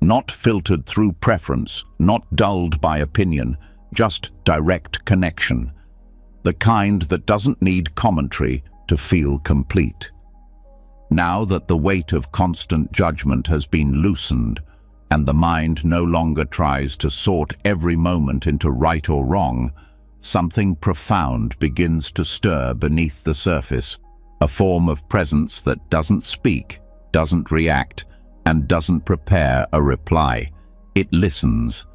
not filtered through preference, not dulled by opinion, just direct connection. The kind that doesn't need commentary to feel complete. Now that the weight of constant judgment has been loosened, and the mind no longer tries to sort every moment into right or wrong, something profound begins to stir beneath the surface, a form of presence that doesn't speak, doesn't react, and doesn't prepare a reply. It listens,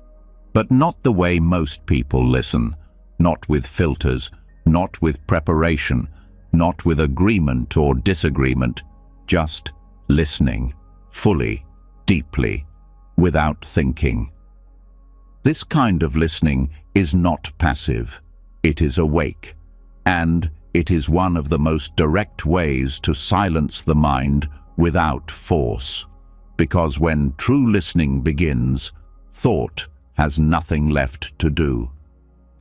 but not the way most people listen, not with filters, not with preparation, not with agreement or disagreement, just listening, fully, deeply, without thinking. This kind of listening is not passive, it is awake, and it is one of the most direct ways to silence the mind without force, because when true listening begins, thought has nothing left to do.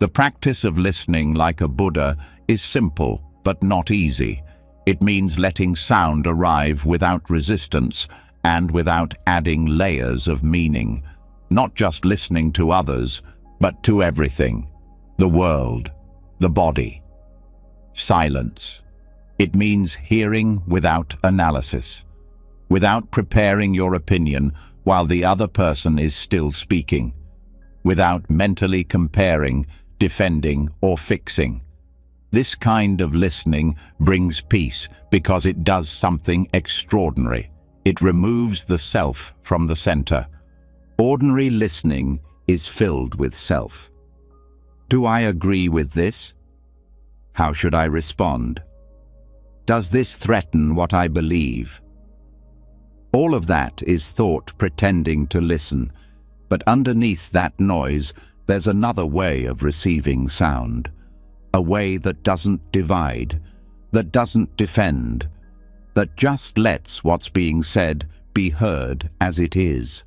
The practice of listening like a Buddha is simple but not easy. It means letting sound arrive without resistance and without adding layers of meaning, not just listening to others, but to everything, the world, the body. Silence. It means hearing without analysis, without preparing your opinion while the other person is still speaking, without mentally comparing, defending, or fixing. This kind of listening brings peace because it does something extraordinary. It removes the self from the center. Ordinary listening is filled with self. Do I agree with this? How should I respond? Does this threaten what I believe? All of that is thought pretending to listen, but underneath that noise, there's another way of receiving sound. A way that doesn't divide, that doesn't defend, that just lets what's being said be heard as it is.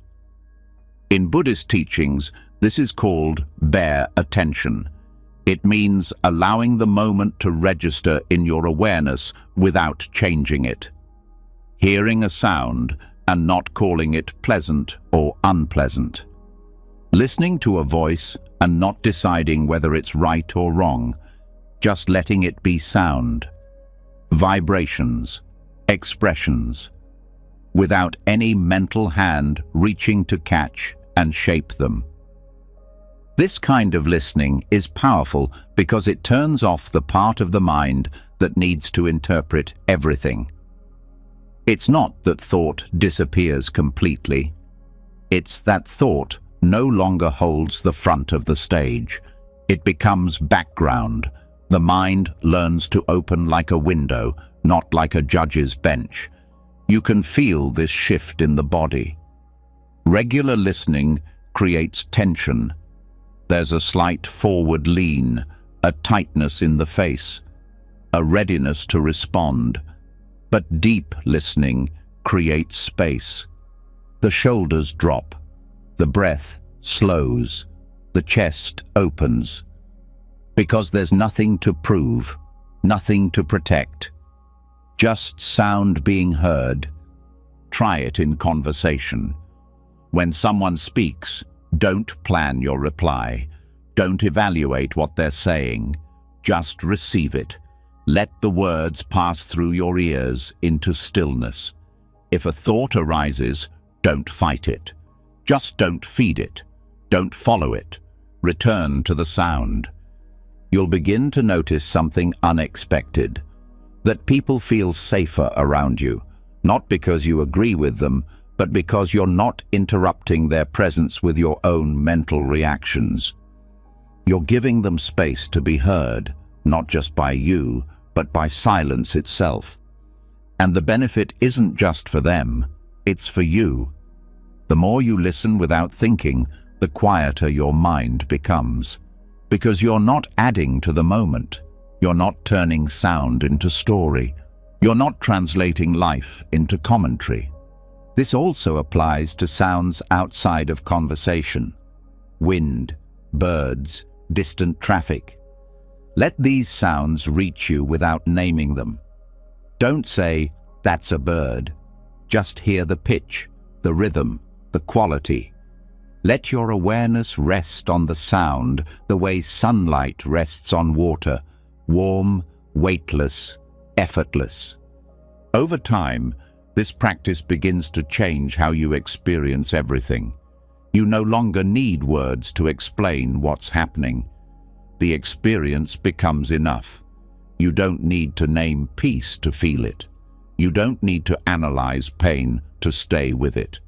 In Buddhist teachings, this is called bare attention. It means allowing the moment to register in your awareness without changing it. Hearing a sound and not calling it pleasant or unpleasant. Listening to a voice and not deciding whether it's right or wrong, just letting it be sound. Vibrations, expressions, without any mental hand reaching to catch and shape them. This kind of listening is powerful because it turns off the part of the mind that needs to interpret everything. It's not that thought disappears completely. It's that thought no longer holds the front of the stage. It becomes background. The mind learns to open like a window, not like a judge's bench. You can feel this shift in the body. Regular listening creates tension. There's a slight forward lean, a tightness in the face, a readiness to respond. But deep listening creates space. The shoulders drop, the breath slows, the chest opens. Because there's nothing to prove, nothing to protect. Just sound being heard. Try it in conversation. When someone speaks, don't plan your reply. Don't evaluate what they're saying. Just receive it. Let the words pass through your ears into stillness. If a thought arises, don't fight it. Just don't feed it. Don't follow it. Return to the sound. You'll begin to notice something unexpected. That people feel safer around you, not because you agree with them, but because you're not interrupting their presence with your own mental reactions. You're giving them space to be heard, not just by you, but by silence itself. And the benefit isn't just for them, it's for you. The more you listen without thinking, the quieter your mind becomes. because you're not adding to the moment. You're not turning sound into story. You're not translating life into commentary. This also applies to sounds outside of conversation. Wind, birds, distant traffic. Let these sounds reach you without naming them. Don't say, "That's a bird." Just hear the pitch, the rhythm, the quality. Let your awareness rest on the sound the way sunlight rests on water, warm, weightless, effortless. Over time, this practice begins to change how you experience everything. You no longer need words to explain what's happening. The experience becomes enough. You don't need to name peace to feel it. You don't need to analyze pain to stay with it.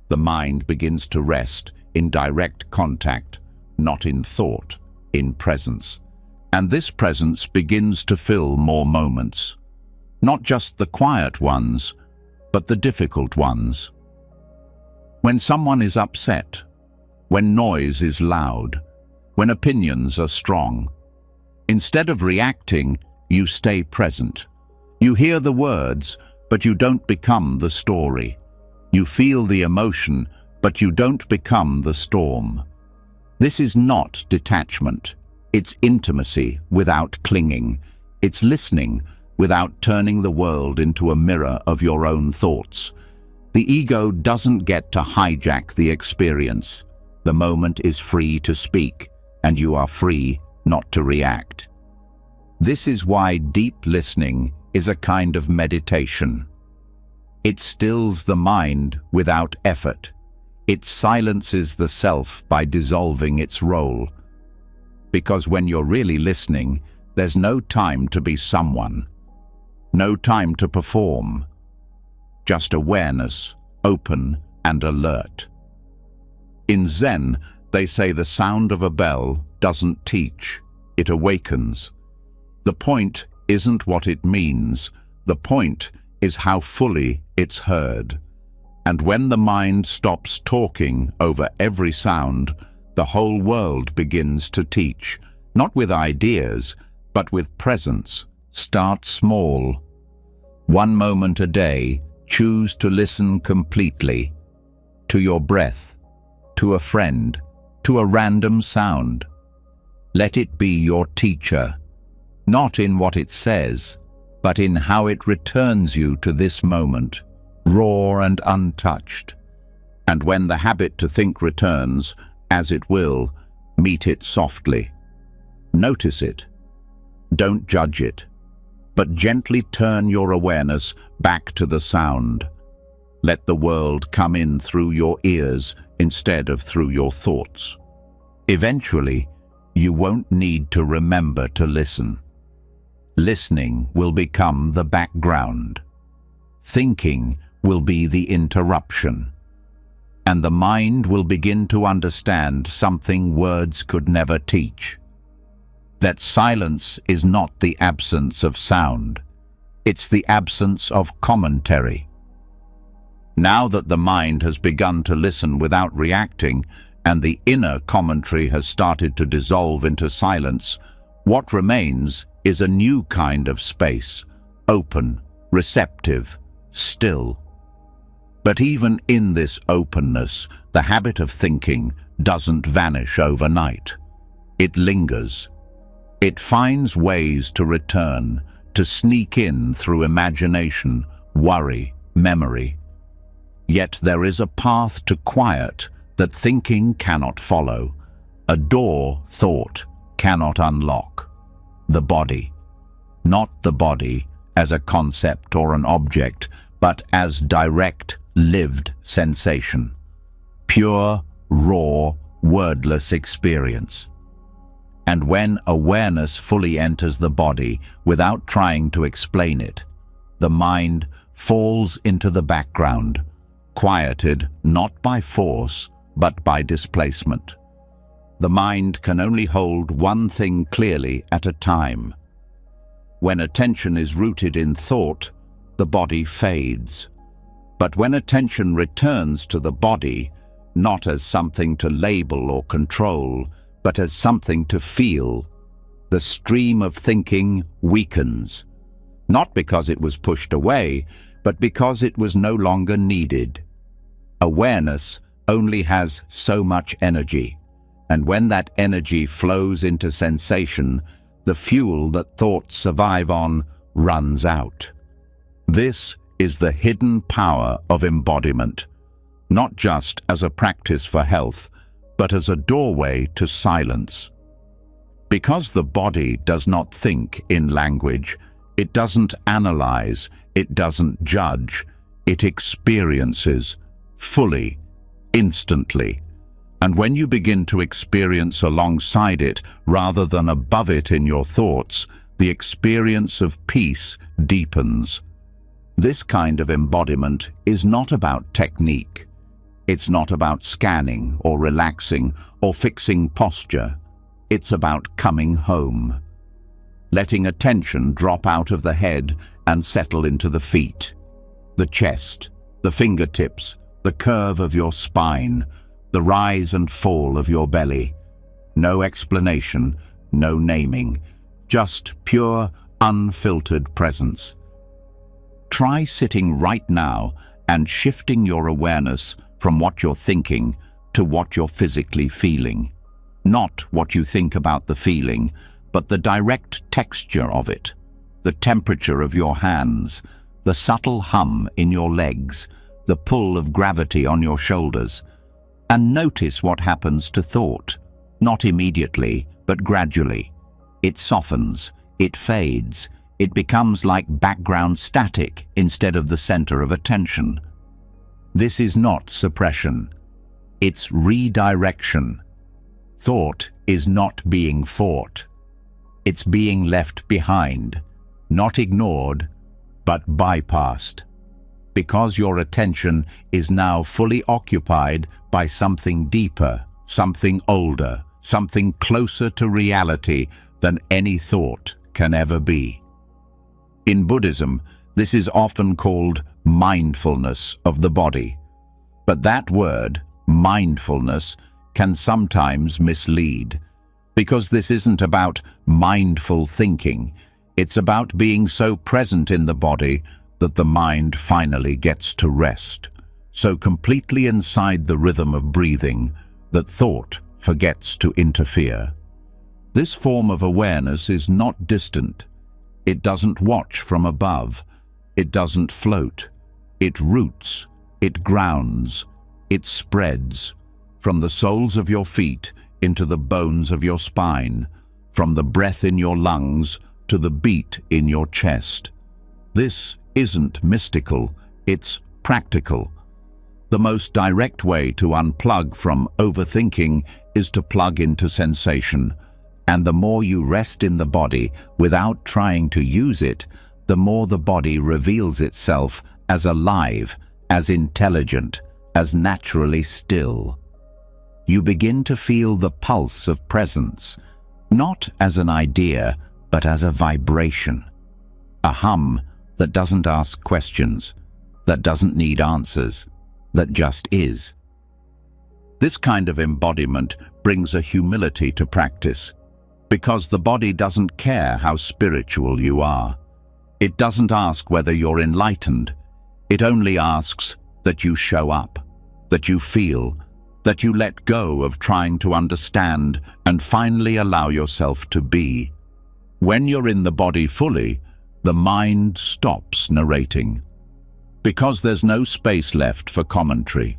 The mind begins to rest in direct contact, not in thought, in presence. And this presence begins to fill more moments. Not just the quiet ones, but the difficult ones. When someone is upset, when noise is loud, when opinions are strong, instead of reacting, you stay present. You hear the words, but you don't become the story. You feel the emotion, but you don't become the storm. This is not detachment. It's intimacy without clinging. It's listening without turning the world into a mirror of your own thoughts. The ego doesn't get to hijack the experience. The moment is free to speak, and you are free not to react. This is why deep listening is a kind of meditation. It stills the mind without effort. It silences the self by dissolving its role. Because when you're really listening, there's no time to be someone, no time to perform, just awareness, open and alert. In Zen, they say the sound of a bell doesn't teach, it awakens. The point isn't what it means, the point is how fully it's heard. And when the mind stops talking over every sound, the whole world begins to teach, not with ideas, but with presence. Start small. 1 moment a day, choose to listen completely. To your breath, to a friend, to a random sound. Let it be your teacher, not in what it says, but in how it returns you to this moment, raw and untouched. And when the habit to think returns, as it will, meet it softly. Notice it. Don't judge it, but gently turn your awareness back to the sound. Let the world come in through your ears instead of through your thoughts. Eventually, you won't need to remember to listen. Listening will become the background. Thinking will be the interruption. And the mind will begin to understand something words could never teach. That silence is not the absence of sound. It's the absence of commentary. Now that the mind has begun to listen without reacting, and the inner commentary has started to dissolve into silence, what remains is a new kind of space, open, receptive, still. But even in this openness, the habit of thinking doesn't vanish overnight. It lingers. It finds ways to return, to sneak in through imagination, worry, memory. Yet there is a path to quiet that thinking cannot follow, a door thought cannot unlock. The body. Not the body as a concept or an object, but as direct, lived sensation. Pure, raw, wordless experience. And when awareness fully enters the body without trying to explain it, the mind falls into the background, quieted not by force, but by displacement. The mind can only hold one thing clearly at a time. When attention is rooted in thought, the body fades. But when attention returns to the body, not as something to label or control, but as something to feel. The stream of thinking weakens, not because it was pushed away, but because it was no longer needed. Awareness only has so much energy, and when that energy flows into sensation, the fuel that thoughts survive on runs out. This is the hidden power of embodiment, not just as a practice for health, but as a doorway to silence. Because the body does not think in language, it doesn't analyze, it doesn't judge, it experiences fully, instantly. And when you begin to experience alongside it rather than above it in your thoughts, the experience of peace deepens. This kind of embodiment is not about technique. It's not about scanning or relaxing or fixing posture. It's about coming home, letting attention drop out of the head and settle into the feet, the chest, the fingertips, the curve of your spine, the rise and fall of your belly. No explanation, no naming, just pure, unfiltered presence. Try sitting right now and shifting your awareness from what you're thinking to what you're physically feeling. Not what you think about the feeling, but the direct texture of it, the temperature of your hands, the subtle hum in your legs, the pull of gravity on your shoulders. And notice what happens to thought, not immediately, but gradually. It softens, it fades, it becomes like background static instead of the center of attention. This is not suppression. It's redirection. Thought is not being fought. It's being left behind, not ignored, but bypassed. Because your attention is now fully occupied by something deeper, something older, something closer to reality than any thought can ever be. In Buddhism, this is often called mindfulness of the body. But that word, mindfulness, can sometimes mislead, because this isn't about mindful thinking. It's about being so present in the body that the mind finally gets to rest, so completely inside the rhythm of breathing that thought forgets to interfere. This form of awareness is not distant. It doesn't watch from above. It doesn't float. It roots. It grounds. It spreads from the soles of your feet into the bones of your spine, from the breath in your lungs to the beat in your chest. This isn't mystical, it's practical. The most direct way to unplug from overthinking is to plug into sensation, and the more you rest in the body without trying to use it, the more the body reveals itself as alive, as intelligent, as naturally still. You begin to feel the pulse of presence, not as an idea, but as a vibration. A hum that doesn't ask questions, that doesn't need answers, that just is. This kind of embodiment brings a humility to practice, because the body doesn't care how spiritual you are. It doesn't ask whether you're enlightened. It only asks that you show up, that you feel, that you let go of trying to understand and finally allow yourself to be. When you're in the body fully, the mind stops narrating, because there's no space left for commentary,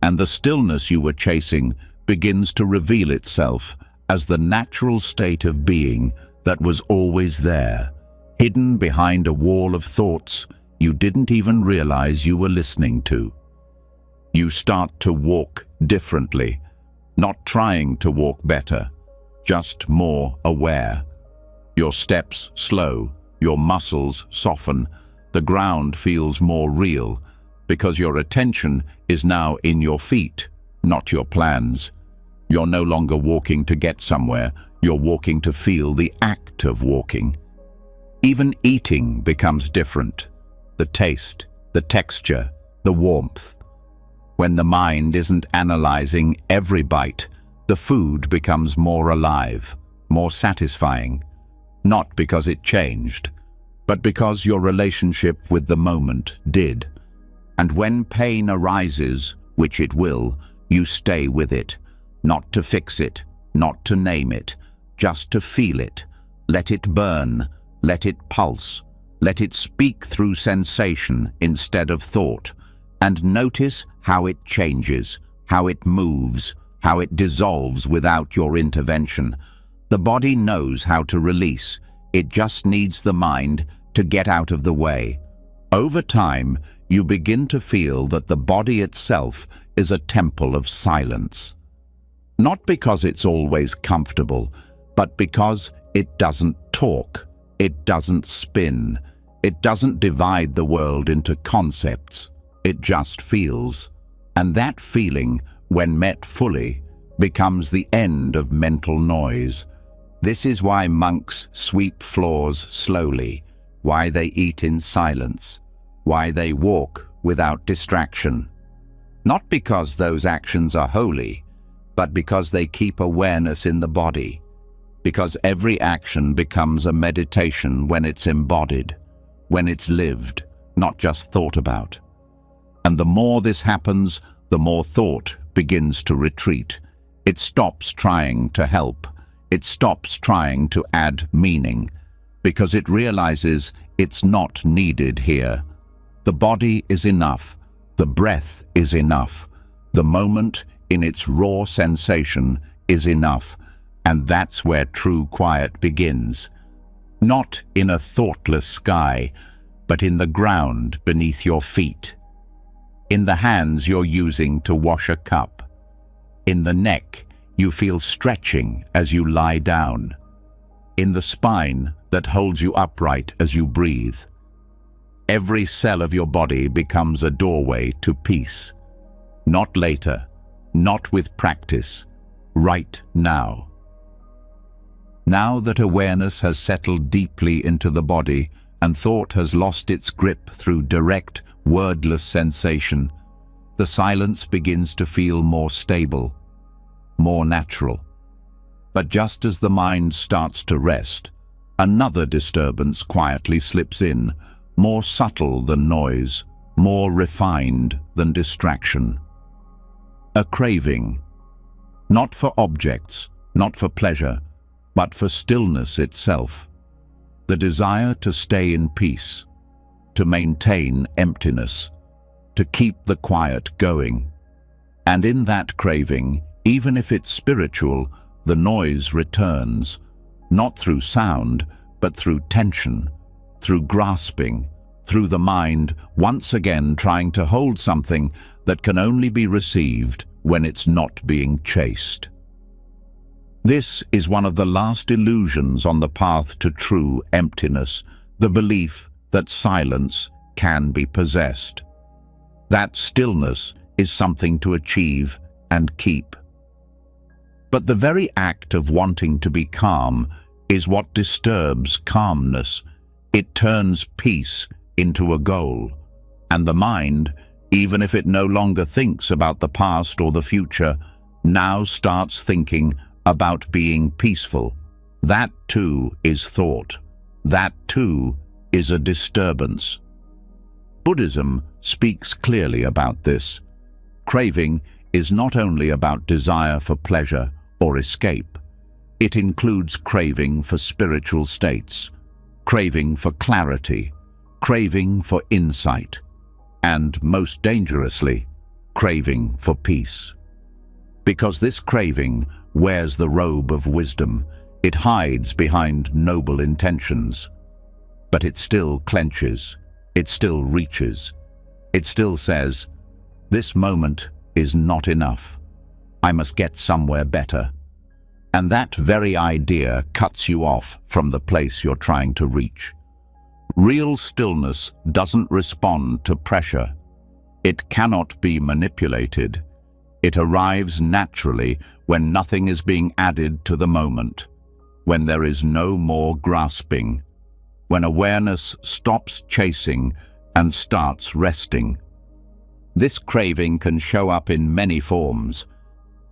and the stillness you were chasing begins to reveal itself as the natural state of being that was always there, hidden behind a wall of thoughts you didn't even realize you were listening to. You start to walk differently, not trying to walk better, just more aware. Your steps slow, your muscles soften, the ground feels more real, because your attention is now in your feet, not your plans. You're no longer walking to get somewhere, you're walking to feel the act of walking. Even eating becomes different. The taste, the texture, the warmth. When the mind isn't analyzing every bite, The food becomes more alive, more satisfying, not because it changed, but because your relationship with the moment did. And when pain arises, which it will, you stay with it, not to fix it, not to name it, just to feel it. Let it burn, let it pulse, let it speak through sensation instead of thought, and notice how it changes, how it moves, how it dissolves without your intervention. The body knows how to release. It just needs the mind to get out of the way. Over time, you begin to feel that the body itself is a temple of silence. Not because it's always comfortable, but because it doesn't talk, it doesn't spin, it doesn't divide the world into concepts. It just feels. And that feeling, when met fully, becomes the end of mental noise. This is why monks sweep floors slowly, why they eat in silence, why they walk without distraction. Not because those actions are holy, but because they keep awareness in the body, because every action becomes a meditation when it's embodied, when it's lived, not just thought about. And the more this happens, the more thought begins to retreat. It stops trying to help. It stops trying to add meaning, because it realizes it's not needed here. The body is enough. The breath is enough. The moment in its raw sensation is enough. And that's where true quiet begins. Not in a thoughtless sky, but in the ground beneath your feet. In the hands you're using to wash a cup. In the neck you feel stretching as you lie down. In the spine that holds you upright as you breathe. Every cell of your body becomes a doorway to peace. Not later, not with practice, right now. Now that awareness has settled deeply into the body and thought has lost its grip through direct, wordless sensation, the silence begins to feel more stable, more natural. But just as the mind starts to rest, another disturbance quietly slips in, more subtle than noise, more refined than distraction. A craving, not for objects, not for pleasure, but for stillness itself. The desire to stay in peace, to maintain emptiness, to keep the quiet going. And in that craving, even if it's spiritual, the noise returns, not through sound, but through tension, through grasping, through the mind once again trying to hold something that can only be received when it's not being chased. This is one of the last illusions on the path to true emptiness, the belief that silence can be possessed. That stillness is something to achieve and keep. But the very act of wanting to be calm is what disturbs calmness. It turns peace into a goal, and the mind, even if it no longer thinks about the past or the future, now starts thinking about being peaceful. That too is thought. That too is a disturbance. Buddhism speaks clearly about this. Craving is not only about desire for pleasure or escape. It includes craving for spiritual states, craving for clarity, craving for insight, and most dangerously, craving for peace. Because this craving wears the robe of wisdom, it hides behind noble intentions. But it still clenches, it still reaches, it still says, "This moment is not enough. I must get somewhere better." And that very idea cuts you off from the place you're trying to reach. Real stillness doesn't respond to pressure. It cannot be manipulated. It arrives naturally when nothing is being added to the moment, when there is no more grasping, when awareness stops chasing and starts resting. This craving can show up in many forms.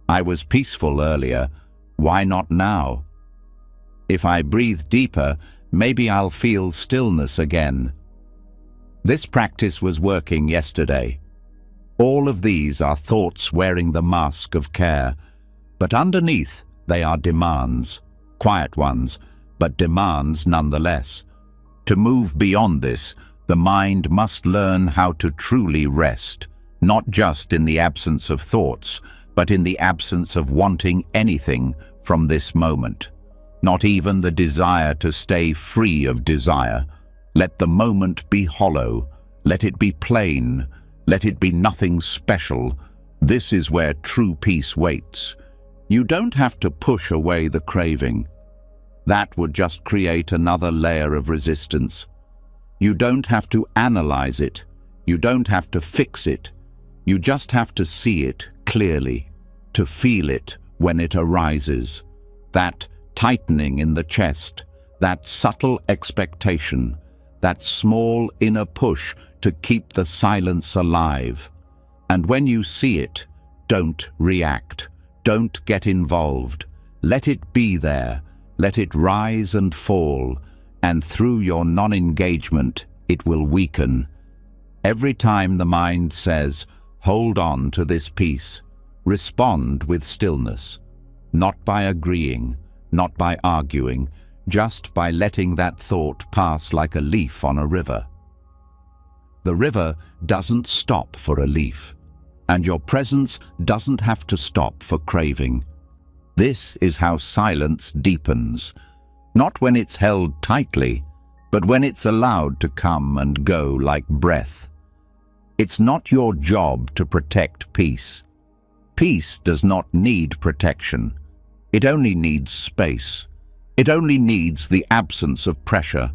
I was peaceful earlier, why not now? If I breathe deeper, maybe I'll feel stillness again. This practice was working yesterday. All of these are thoughts wearing the mask of care, but underneath they are demands, quiet ones, but demands nonetheless. To move beyond this, the mind must learn how to truly rest, not just in the absence of thoughts, but in the absence of wanting anything from this moment. Not even the desire to stay free of desire. Let the moment be hollow. Let it be plain. Let it be nothing special. This is where true peace waits. You don't have to push away the craving. That would just create another layer of resistance. You don't have to analyze it. You don't have to fix it. You just have to see it clearly, to feel it when it arises. That tightening in the chest, that subtle expectation, that small inner push to keep the silence alive. And when you see it, don't react. Don't get involved. Let it be there. Let it rise and fall. And through your non-engagement, it will weaken. Every time the mind says, hold on to this peace, respond with stillness, not by agreeing, not by arguing, just by letting that thought pass like a leaf on a river. The river doesn't stop for a leaf, and your presence doesn't have to stop for craving. This is how silence deepens, not when it's held tightly, but when it's allowed to come and go like breath. It's not your job to protect peace. Peace does not need protection. It only needs space. It only needs the absence of pressure.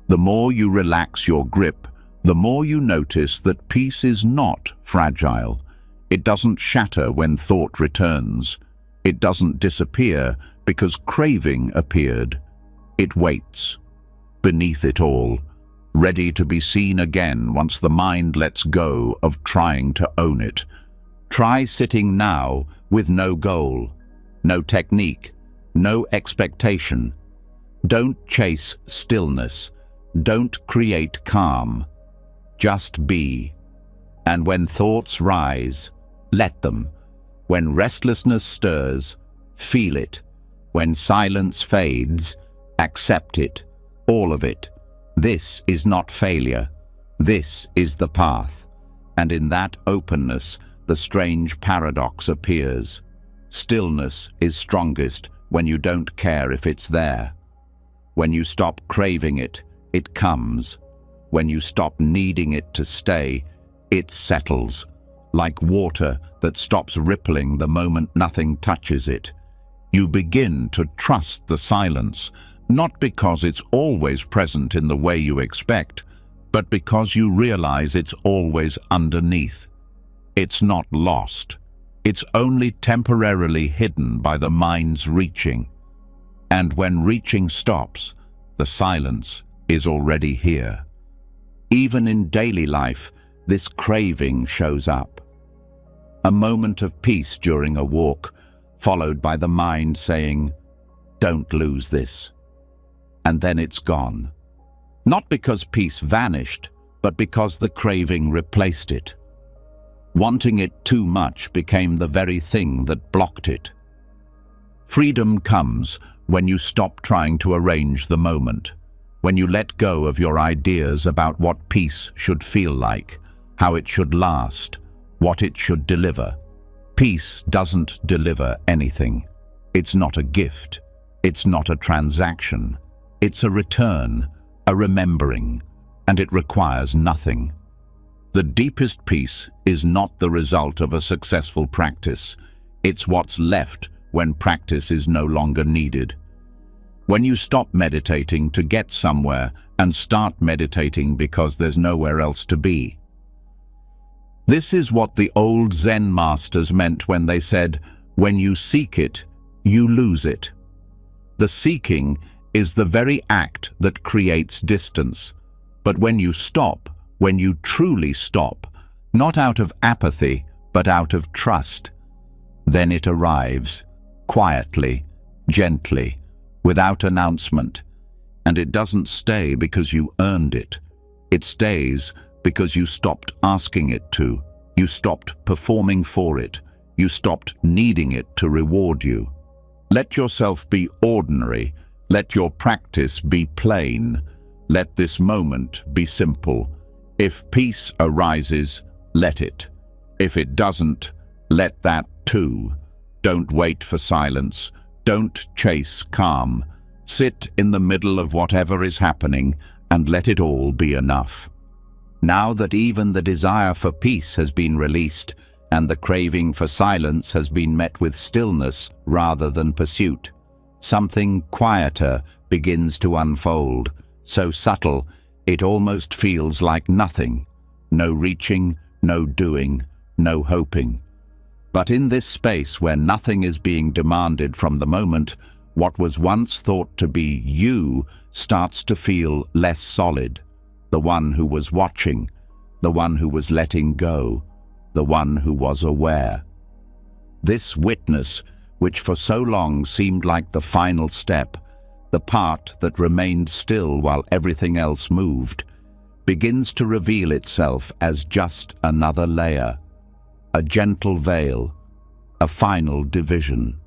The more you relax your grip, the more you notice that peace is not fragile. It doesn't shatter when thought returns. It doesn't disappear because craving appeared. It waits, beneath it all, ready to be seen again once the mind lets go of trying to own it. Try sitting now with no goal. No technique, no expectation. Don't chase stillness. Don't create calm. Just be. And when thoughts rise, let them. When restlessness stirs, feel it. When silence fades, accept it. All of it. This is not failure. This is the path. And in that openness, the strange paradox appears. Stillness is strongest when you don't care if it's there. When you stop craving it, it comes. When you stop needing it to stay, it settles, like water that stops rippling the moment nothing touches it. You begin to trust the silence, not because it's always present in the way you expect, but because you realize it's always underneath. It's not lost. It's only temporarily hidden by the mind's reaching. And when reaching stops, the silence is already here. Even in daily life, this craving shows up. A moment of peace during a walk, followed by the mind saying, "Don't lose this." And then it's gone. Not because peace vanished, but because the craving replaced it. Wanting it too much became the very thing that blocked it. Freedom comes when you stop trying to arrange the moment, when you let go of your ideas about what peace should feel like, how it should last, what it should deliver. Peace doesn't deliver anything. It's not a gift. It's not a transaction. It's a return, a remembering, and it requires nothing. The deepest peace is not the result of a successful practice. It's what's left when practice is no longer needed. When you stop meditating to get somewhere and start meditating because there's nowhere else to be. This is what the old Zen masters meant when they said, when you seek it, you lose it. The seeking is the very act that creates distance. But when you stop, when you truly stop, not out of apathy, but out of trust, Then it arrives, quietly, gently, without announcement. And it doesn't stay because you earned it. It stays because you stopped asking it to. You stopped performing for it. You stopped needing it to reward you. Let yourself be ordinary. Let your practice be plain. Let this moment be simple. If peace arises, let it. If it doesn't, let that too. Don't wait for silence. Don't chase calm. Sit in the middle of whatever is happening and let it all be enough. Now that even the desire for peace has been released and the craving for silence has been met with stillness rather than pursuit, something quieter begins to unfold, so subtle it almost feels like nothing. No reaching, no doing, no hoping. But in this space where nothing is being demanded from the moment, what was once thought to be you starts to feel less solid. The one who was watching, the one who was letting go, the one who was aware. This witness, which for so long seemed like the final step, the part that remained still while everything else moved, begins to reveal itself as just another layer, a gentle veil, a final division.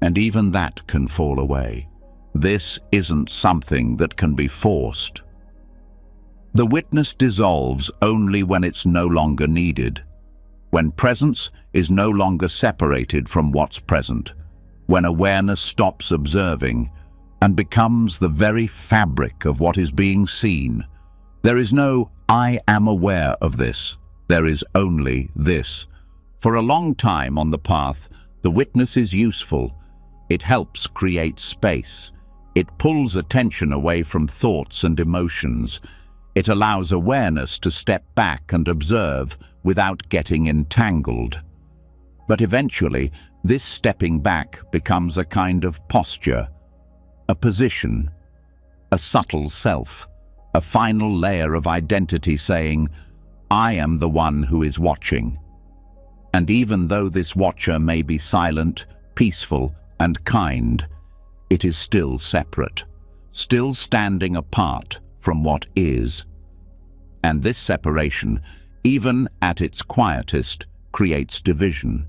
And even that can fall away. This isn't something that can be forced. The witness dissolves only when it's no longer needed, when presence is no longer separated from what's present, when awareness stops observing and becomes the very fabric of what is being seen. There is no "I am aware of this." There is only this. For a long time on the path, the witness is useful. It helps create space. It pulls attention away from thoughts and emotions. It allows awareness to step back and observe without getting entangled. But eventually, this stepping back becomes a kind of posture, a position, a subtle self, a final layer of identity saying, "I am the one who is watching." And even though this watcher may be silent, peaceful, and kind, it is still separate, still standing apart from what is. And this separation, even at its quietest, creates division.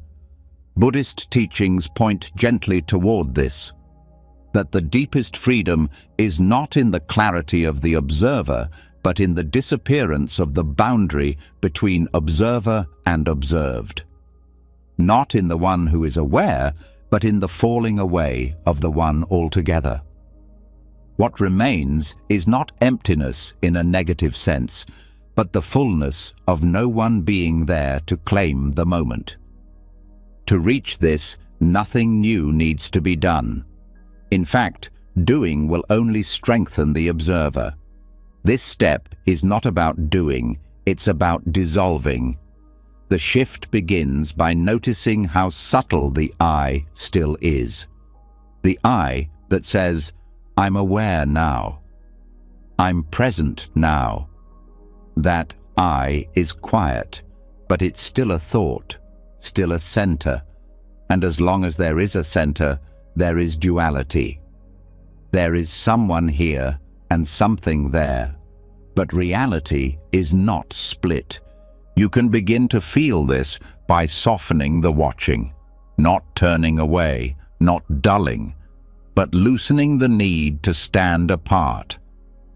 Buddhist teachings point gently toward this, that the deepest freedom is not in the clarity of the observer, but in the disappearance of the boundary between observer and observed. Not in the one who is aware, but in the falling away of the one altogether. What remains is not emptiness in a negative sense, but the fullness of no one being there to claim the moment. To reach this, nothing new needs to be done. In fact, doing will only strengthen the observer. This step is not about doing, it's about dissolving. The shift begins by noticing how subtle the I still is. The I that says, "I'm aware now. I'm present now." That I is quiet, but it's still a thought, still a center. And as long as there is a center, there is duality. There is someone here and something there. But reality is not split. You can begin to feel this by softening the watching, not turning away, not dulling, but loosening the need to stand apart.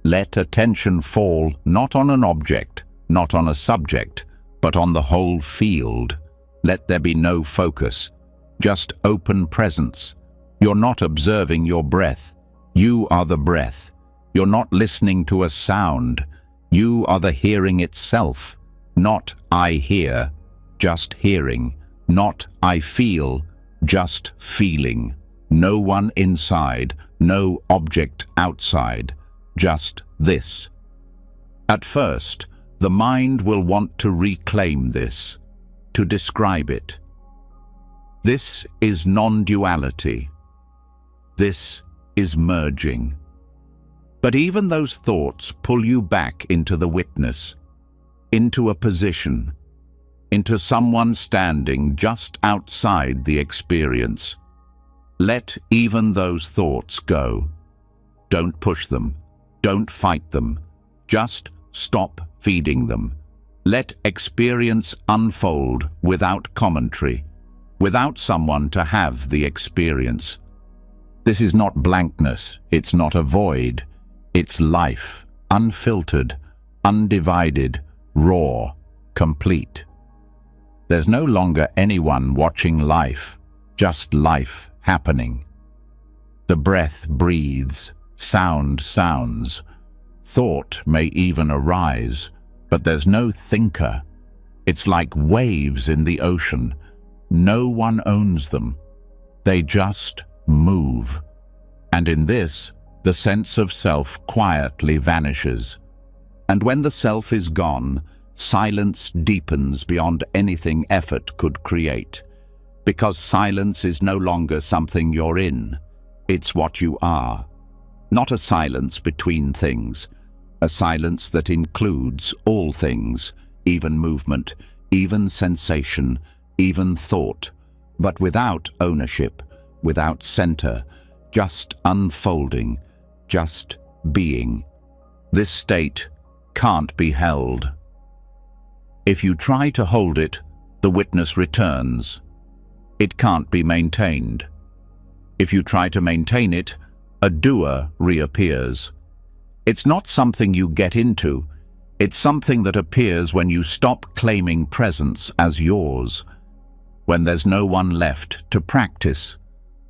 Let attention fall not on an object, not on a subject, but on the whole field. Let there be no focus, just open presence. You're not observing your breath. You are the breath. You're not listening to a sound. You are the hearing itself. Not "I hear," just hearing. Not "I feel," just feeling. No one inside, no object outside, just this. At first, the mind will want to reclaim this, to describe it. This is non-duality. This is merging. But even those thoughts pull you back into the witness, into a position. into someone standing just outside the experience. Let even those thoughts go. Don't push them. Don't fight them. Just stop feeding them. Let experience unfold without commentary, without someone to have the experience. This is not blankness, it's not a void. It's life, unfiltered, undivided, raw, complete. There's no longer anyone watching life, just life happening. The breath breathes, sound sounds, thought may even arise, but there's no thinker. It's like waves in the ocean. No one owns them. They just move. And in this, the sense of self quietly vanishes. And when the self is gone, silence deepens beyond anything effort could create. Because silence is no longer something you're in. It's what you are. Not a silence between things. A silence that includes all things, even movement, even sensation, even thought, but without ownership, without center, just unfolding, just being. This state can't be held. If you try to hold it, the witness returns. It can't be maintained. If you try to maintain it, a doer reappears. It's not something you get into. It's something that appears when you stop claiming presence as yours, when there's no one left to practice,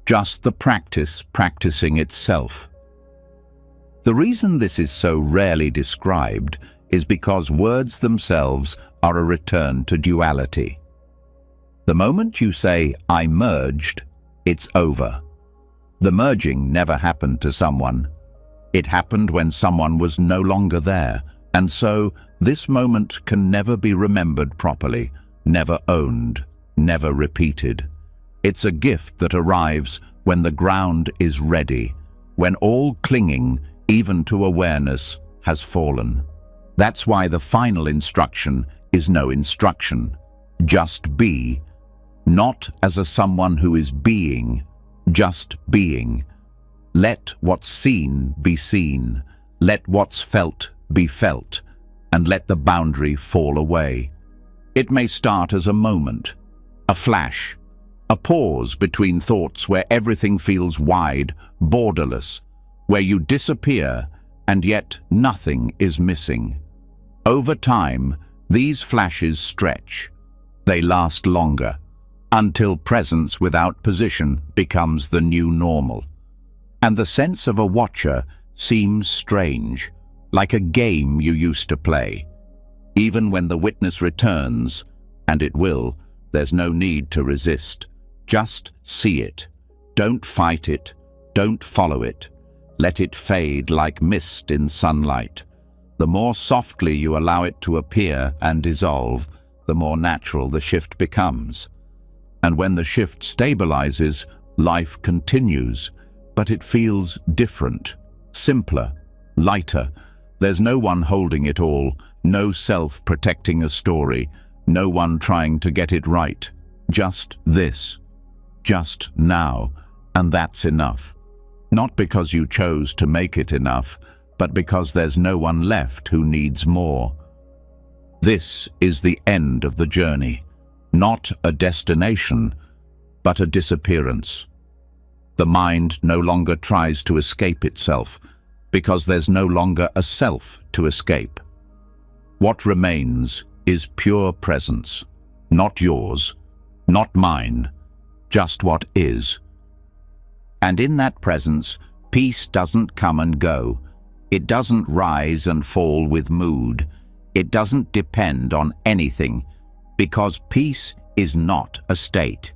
just the practice practicing itself. The reason this is so rarely described is because words themselves are a return to duality. The moment you say, "I merged," it's over. The merging never happened to someone. It happened when someone was no longer there, and so this moment can never be remembered properly, never owned, never repeated. It's a gift that arrives when the ground is ready, when all clinging, even to awareness, has fallen. That's why the final instruction is no instruction. Just be, not as a someone who is being, just being. Let what's seen be seen, let what's felt be felt, and let the boundary fall away. It may start as a moment, a flash, a pause between thoughts where everything feels wide, borderless, where you disappear and yet nothing is missing. Over time, these flashes stretch. They last longer, until presence without position becomes the new normal. And the sense of a watcher seems strange, like a game you used to play. Even when the witness returns, and it will, there's no need to resist. Just see it. Don't fight it. Don't follow it. Let it fade like mist in sunlight. The more softly you allow it to appear and dissolve, the more natural the shift becomes. And when the shift stabilizes, life continues. But it feels different, simpler, lighter. There's no one holding it all, no self protecting a story, no one trying to get it right. Just this, just now, and that's enough. Not because you chose to make it enough, but because there's no one left who needs more. This is the end of the journey, not a destination, but a disappearance. The mind no longer tries to escape itself, because there's no longer a self to escape. What remains is pure presence, not yours, not mine, just what is. And in that presence, peace doesn't come and go. It doesn't rise and fall with mood. It doesn't depend on anything, because peace is not a state.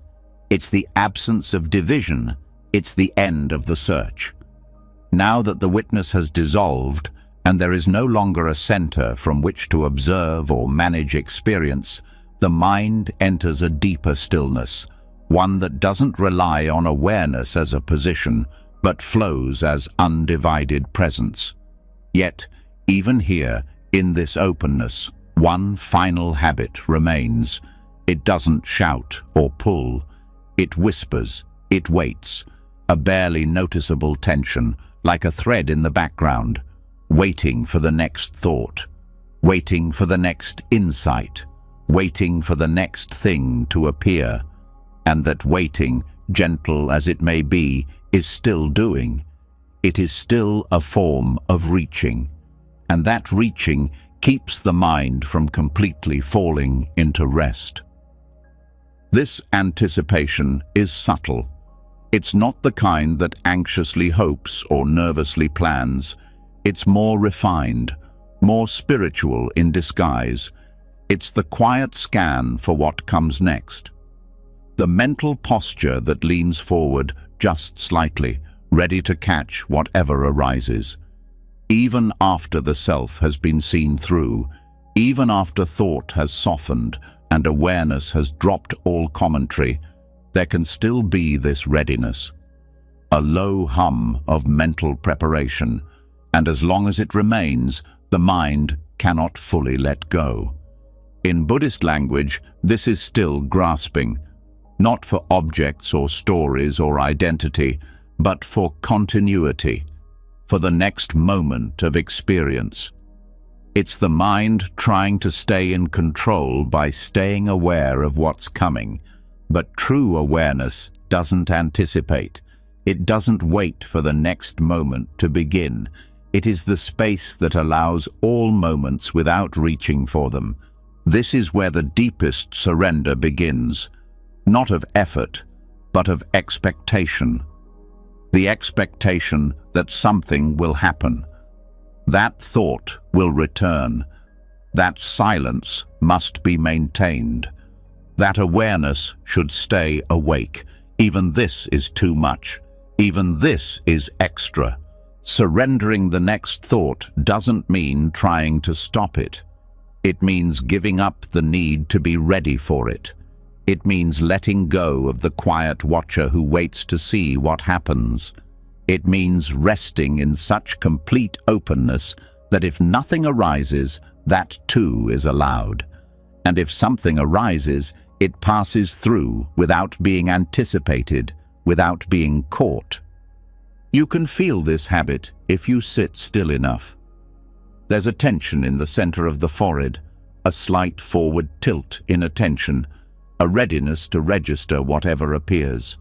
It's the absence of division. It's the end of the search. Now that the witness has dissolved, and there is no longer a center from which to observe or manage experience, the mind enters a deeper stillness, one that doesn't rely on awareness as a position, but flows as undivided presence. Yet, even here, in this openness, one final habit remains: It doesn't shout or pull. It whispers, it waits, a barely noticeable tension, like a thread in the background, waiting for the next thought, waiting for the next insight, waiting for the next thing to appear. And that waiting, gentle as it may be, is still doing. It is still a form of reaching. And that reaching keeps the mind from completely falling into rest. This anticipation is subtle. It's not the kind that anxiously hopes or nervously plans. It's more refined, more spiritual in disguise. It's the quiet scan for what comes next. The mental posture that leans forward just slightly, ready to catch whatever arises. Even after the self has been seen through, even after thought has softened and awareness has dropped all commentary, there can still be this readiness, a low hum of mental preparation, and as long as it remains, the mind cannot fully let go. In Buddhist language, this is still grasping, not for objects or stories or identity, but for continuity, for the next moment of experience. It's the mind trying to stay in control by staying aware of what's coming, but true awareness doesn't anticipate. It doesn't wait for the next moment to begin. It is the space that allows all moments without reaching for them. This is where the deepest surrender begins, not of effort, but of expectation. The expectation that something will happen. That thought will return. That silence must be maintained. That awareness should stay awake. Even this is too much. Even this is extra. Surrendering the next thought doesn't mean trying to stop it. It means giving up the need to be ready for it. It means letting go of the quiet watcher who waits to see what happens. It means resting in such complete openness that if nothing arises, that too is allowed. And if something arises, it passes through without being anticipated, without being caught. You can feel this habit if you sit still enough. There's a tension in the center of the forehead, a slight forward tilt in attention, a readiness to register whatever appears.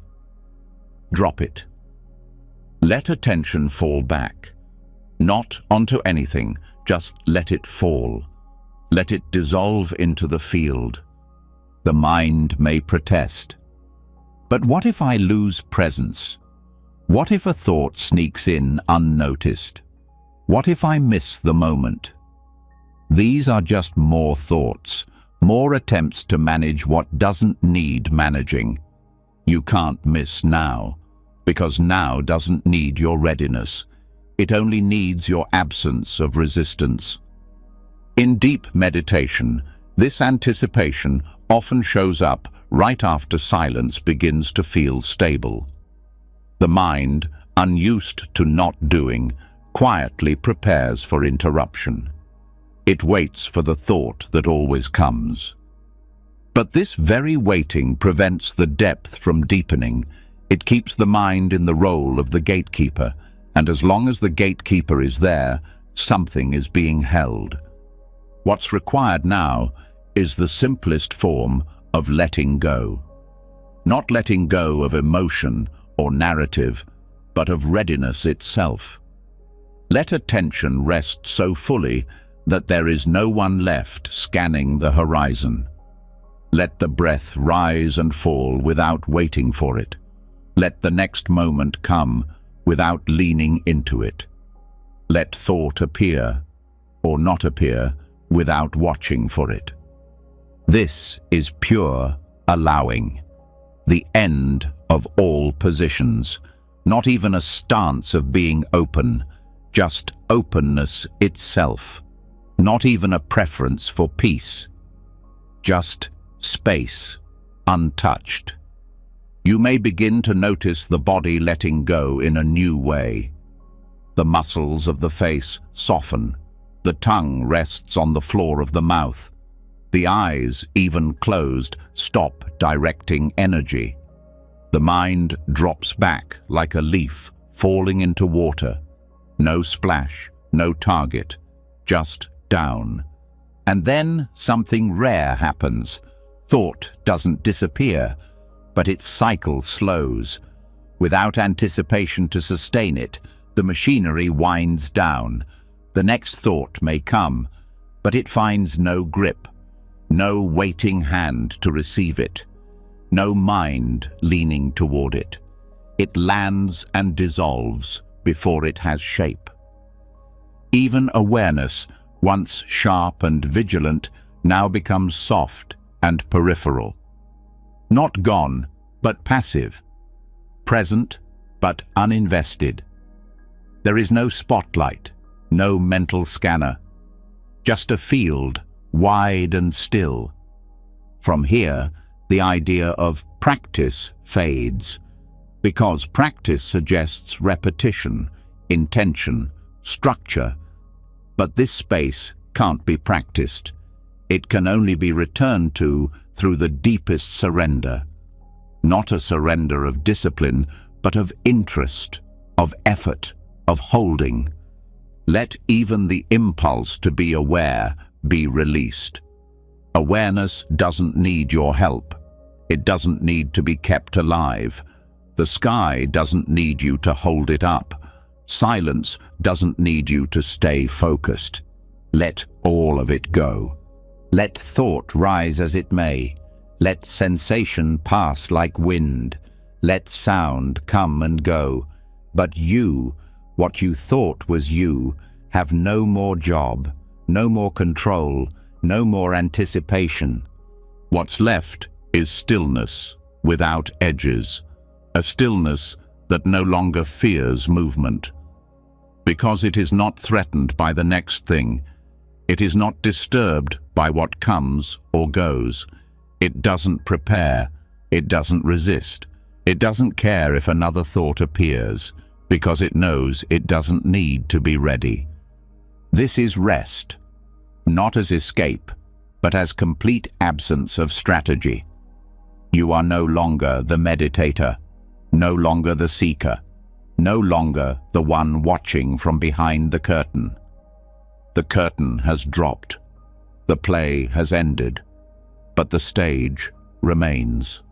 Drop it. Let attention fall back. Not onto anything, just let it fall. Let it dissolve into the field. The mind may protest. But what if I lose presence? What if a thought sneaks in unnoticed? What if I miss the moment? These are just more thoughts, more attempts to manage what doesn't need managing. You can't miss now, because now doesn't need your readiness. It only needs your absence of resistance. In deep meditation, this anticipation often shows up right after silence begins to feel stable. The mind, unused to not doing, quietly prepares for interruption. It waits for the thought that always comes. But this very waiting prevents the depth from deepening. It keeps the mind in the role of the gatekeeper, and as long as the gatekeeper is there, something is being held. What's required now is the simplest form of letting go. Not letting go of emotion or narrative, but of readiness itself. Let attention rest so fully that there is no one left scanning the horizon. Let the breath rise and fall without waiting for it. Let the next moment come without leaning into it. Let thought appear or not appear without watching for it. This is pure allowing, the end of all positions, not even a stance of being open, just openness itself, not even a preference for peace, just space, untouched. You may begin to notice the body letting go in a new way. The muscles of the face soften, the tongue rests on the floor of the mouth, The eyes, even closed, stop directing energy. The mind drops back like a leaf falling into water. No splash, no target, just down. And then something rare happens. Thought doesn't disappear, but its cycle slows. Without anticipation to sustain it, the machinery winds down. The next thought may come, but it finds no grip, no waiting hand to receive it, no mind leaning toward it. It lands and dissolves before it has shape. Even awareness, once sharp and vigilant, now becomes soft and peripheral. Not gone, but passive. Present, but uninvested. There is no spotlight, no mental scanner. Just a field, wide and still. From here, the idea of practice fades, because practice suggests repetition, intention, structure. But this space can't be practiced. It can only be returned to through the deepest surrender. Not a surrender of discipline, but of interest, of effort, of holding. Let even the impulse to be aware be released. Awareness doesn't need your help. It doesn't need to be kept alive. The sky doesn't need you to hold it up. Silence doesn't need you to stay focused. Let all of it go. Let thought rise as it may. Let sensation pass like wind. Let sound come and go. But you, what you thought was you, have no more job, no more control, no more anticipation. What's left is stillness without edges, a stillness that no longer fears movement. Because it is not threatened by the next thing, it is not disturbed by what comes or goes. It doesn't prepare, it doesn't resist, it doesn't care if another thought appears, because it knows it doesn't need to be ready. This is rest, not as escape, but as complete absence of strategy. You are no longer the meditator, no longer the seeker, no longer the one watching from behind the curtain. The curtain has dropped, the play has ended, but the stage remains.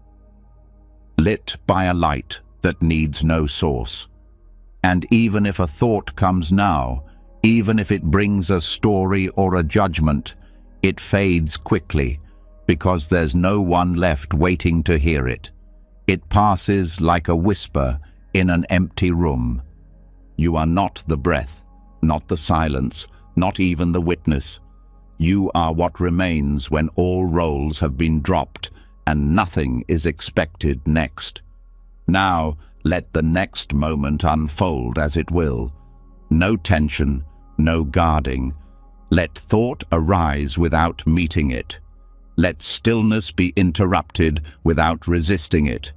Lit by a light that needs no source. And even if a thought comes now, even if it brings a story or a judgment, it fades quickly, because there's no one left waiting to hear it. It passes like a whisper in an empty room. You are not the breath, not the silence, not even the witness. You are what remains when all roles have been dropped and nothing is expected next. Now, let the next moment unfold as it will. No tension, no guarding. Let thought arise without meeting it. Let stillness be interrupted without resisting it.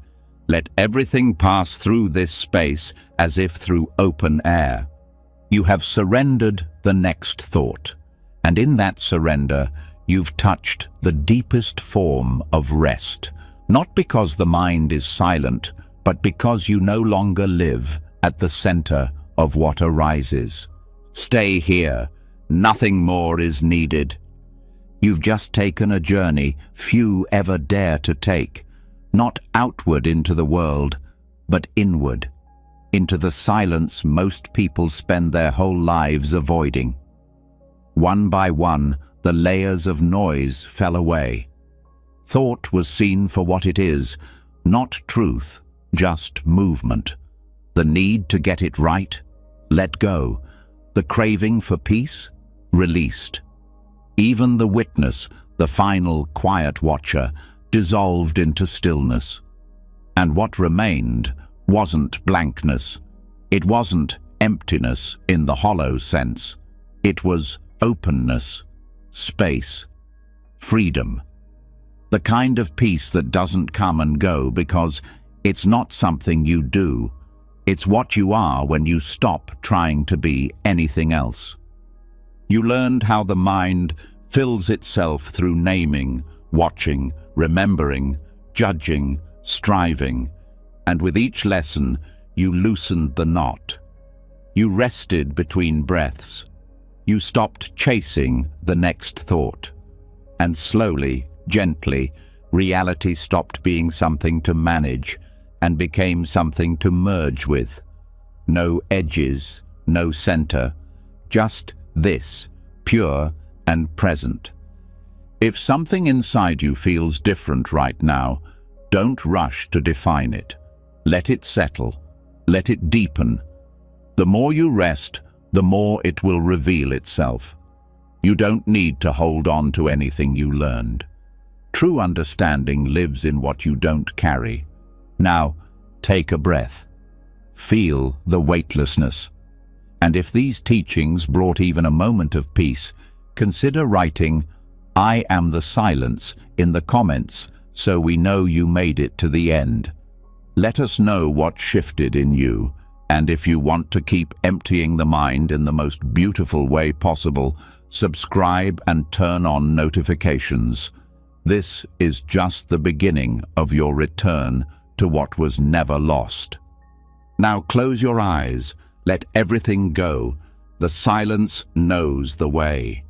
Let everything pass through this space as if through open air. You have surrendered the next thought, and in that surrender, you've touched the deepest form of rest, not because the mind is silent, but because you no longer live at the center of what arises. Stay here. Nothing more is needed. You've just taken a journey few ever dare to take, not outward into the world, but inward, into the silence most people spend their whole lives avoiding. One by one, the layers of noise fell away. Thought was seen for what it is, not truth, just movement. The need to get it right, let go. The craving for peace, released. Even the witness, the final quiet watcher, dissolved into stillness. And what remained wasn't blankness. It wasn't emptiness in the hollow sense. It was openness, space, freedom. The kind of peace that doesn't come and go because it's not something you do. It's what you are when you stop trying to be anything else. You learned how the mind fills itself through naming, watching, remembering, judging, striving, and with each lesson you loosened the knot. You rested between breaths. You stopped chasing the next thought. And slowly, gently, reality stopped being something to manage and became something to merge with. No edges, no center, just this, pure and present. If something inside you feels different right now, don't rush to define it. Let it settle. Let it deepen. The more you rest, the more it will reveal itself. You don't need to hold on to anything you learned. True understanding lives in what you don't carry. Now, take a breath. Feel the weightlessness. And if these teachings brought even a moment of peace, consider writing, "I am the silence," in the comments so we know you made it to the end. Let us know what shifted in you, and if you want to keep emptying the mind in the most beautiful way possible, subscribe and turn on notifications. This is just the beginning of your return to what was never lost. Now close your eyes, let everything go. The silence knows the way.